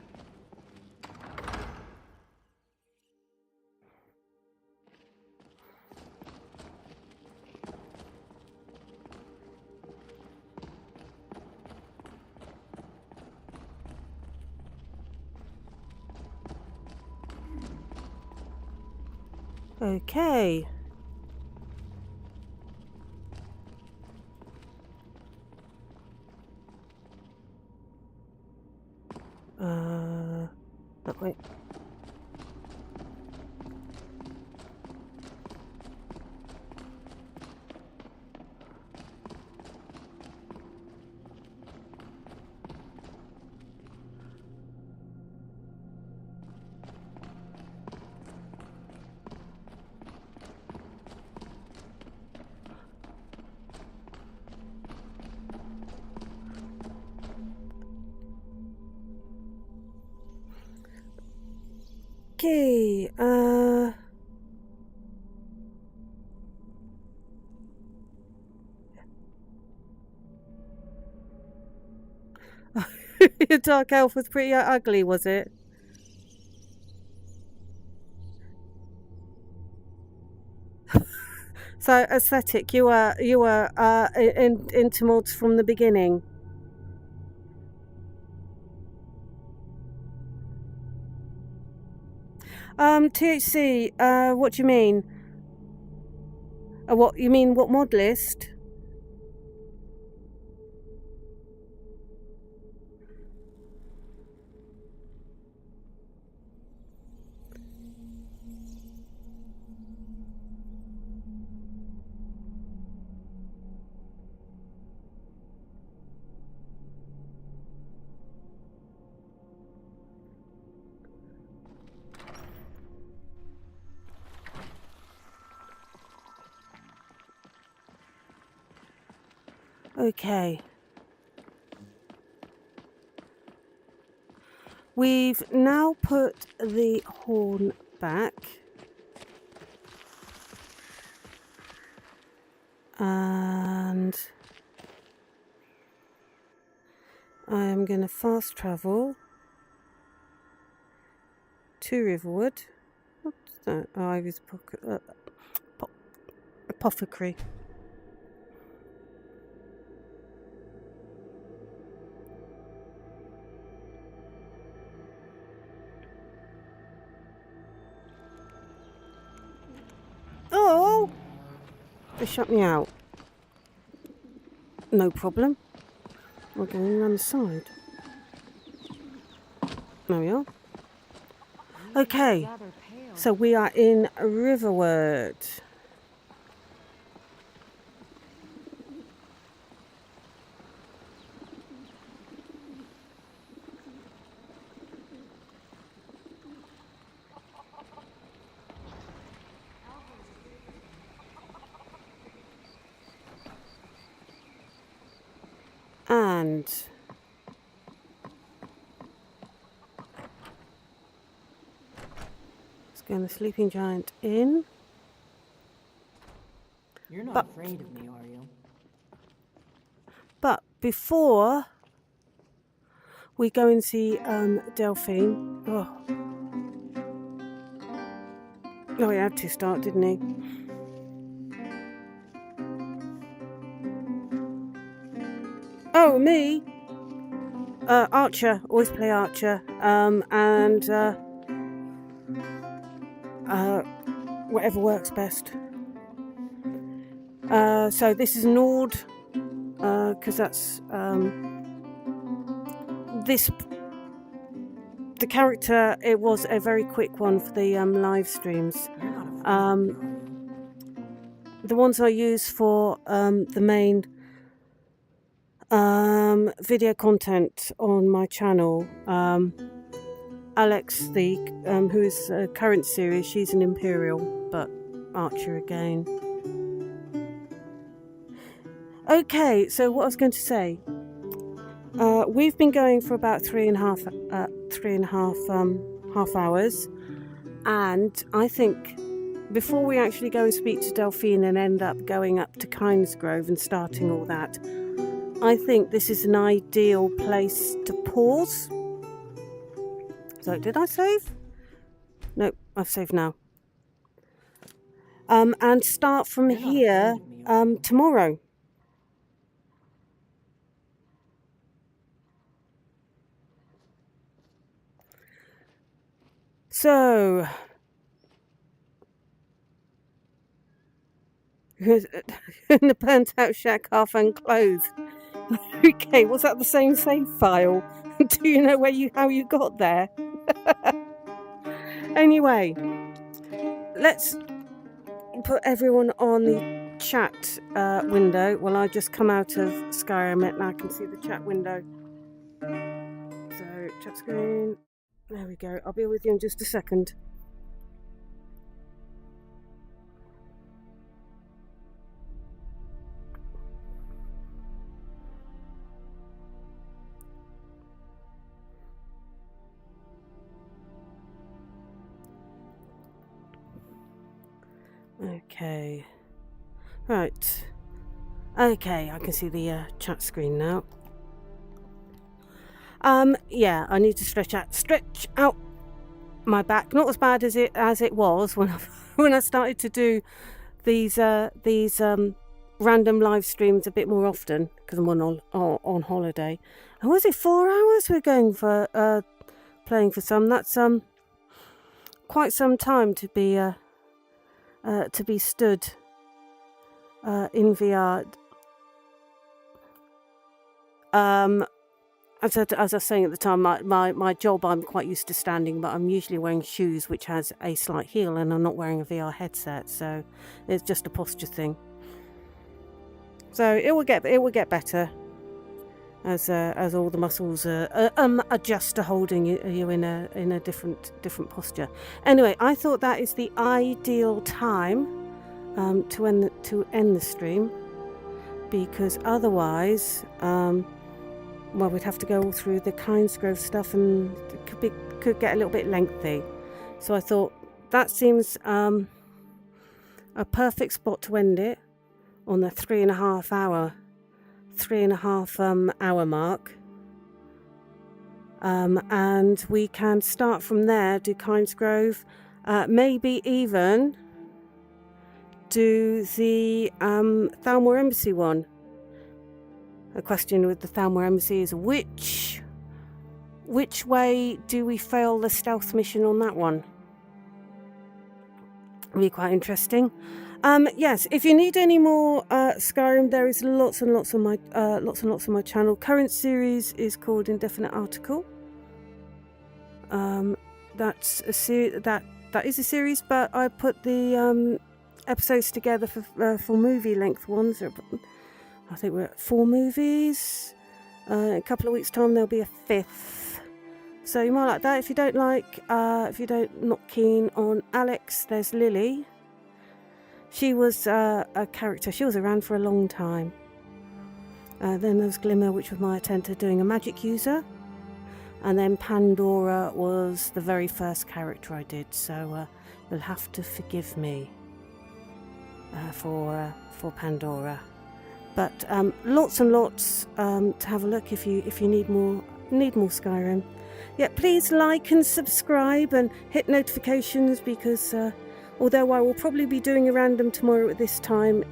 Okay. That way. Okay, your dark elf was pretty ugly, was it? So aesthetic, you were into mods from the beginning. THC, what do you mean? What you mean? What mod list? Okay. We've now put the horn back. And I am going to fast travel to Riverwood. What's that? Oh, Ivy's apothecary. Oh! They shut me out. No problem. We're going around the side. There we are. Okay. So we are in Riverwood. And let's go in the Sleeping Giant Inn. You're not afraid of me, are you? But before we go and see Delphine. Oh, he had to start, didn't he? Oh, me? Archer. Always play Archer. And whatever works best. So this is Nord, because that's the character. It was a very quick one for the live streams. The ones I use for the main video content on my channel. Alex, who is current series, she's an Imperial, but Archer again. Okay, so what I was going to say, we've been going for about three and a half hours, and I think before we actually go and speak to Delphine and end up going up to Kynesgrove and starting all that, I think this is an ideal place to pause. So, did I save? No, I've saved now. And start from here tomorrow. So, in the burnt out shack, half unclothed. Okay, was that the same save file? Do you know how you got there? Anyway, let's put everyone on the chat window. Well, I just come out of Skyrim and I can see the chat window. So, chat screen. There we go. I'll be with you in just a second. Okay. Right. Okay, I can see the chat screen now. Yeah, I need to stretch out my back. Not as bad as it was when I started to do these random live streams a bit more often because I'm on holiday. And was it 4 hours we're going for playing for some? That's quite some time to be stood in VR. As I was saying at the time, my job, I'm quite used to standing, but I'm usually wearing shoes which has a slight heel, and I'm not wearing a VR headset, so it's just a posture thing. So it will get better as all the muscles adjust to holding you in a different posture. Anyway, I thought that is the ideal time to end the stream, because otherwise. Well, we'd have to go all through the Kynesgrove stuff, and it could get a little bit lengthy. So I thought that seems a perfect spot to end it on the 3.5 hour mark. And we can start from there, do Kynesgrove, maybe even do the Thalmor Embassy one. A question with the Thalmor Embassy is which way do we fail the stealth mission on that one? It'll be quite interesting. Yes, if you need any more Skyrim, there is lots and lots on my channel. Current series is called Indefinite Article. That's a series that that is a series, but I put the episodes together for movie length ones. I think we're at 4 movies. In a couple of weeks' time, there'll be a 5th. So you might like that. If you don't not keen on Alex, there's Lily. She was a character. She was around for a long time. Then there was Glimmer, which was my attempt at doing a magic user. And then Pandora was the very first character I did. So you'll have to forgive me for Pandora. But lots and lots to have a look if you need more Skyrim. Yeah, please like and subscribe and hit notifications, because although I will probably be doing a random tomorrow at this time,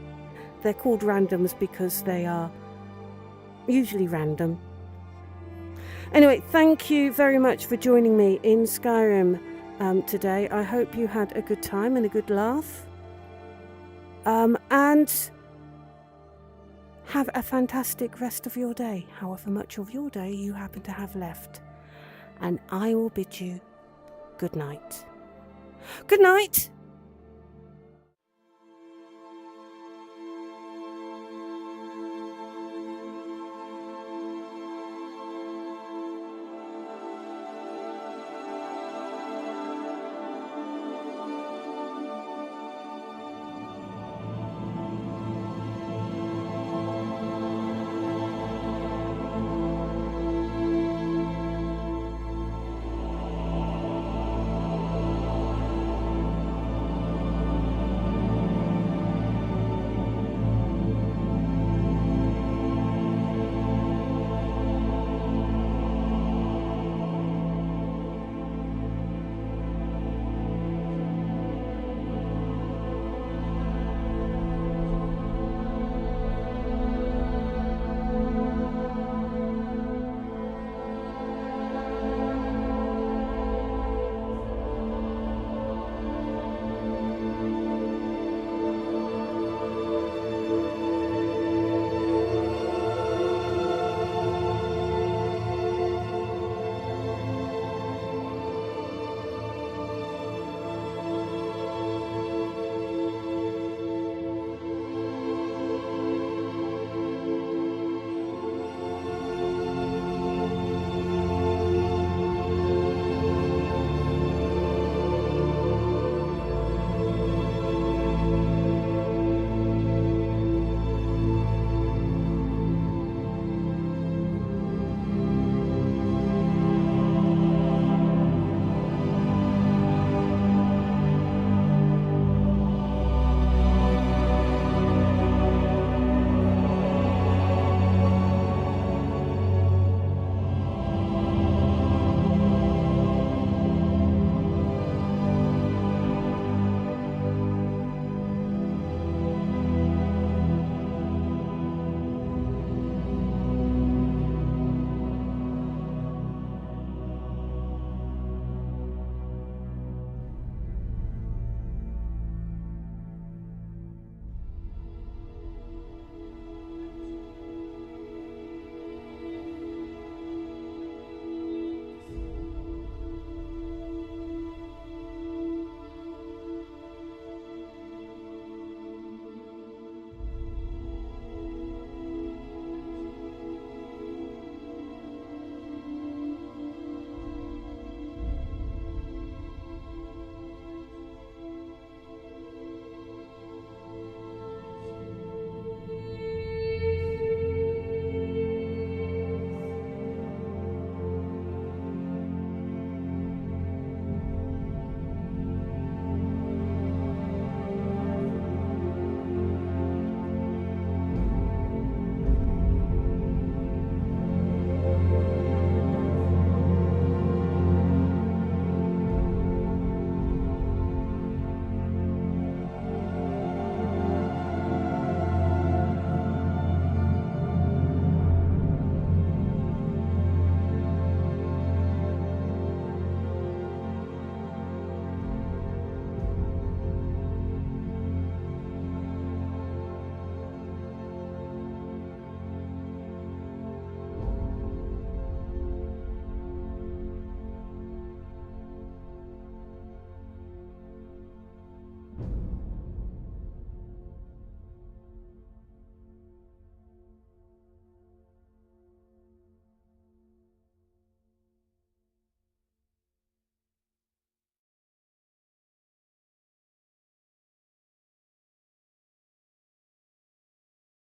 they're called randoms because they are usually random. Anyway, thank you very much for joining me in Skyrim today. I hope you had a good time and a good laugh. And have a fantastic rest of your day, however much of your day you happen to have left. And I will bid you good night. Good night!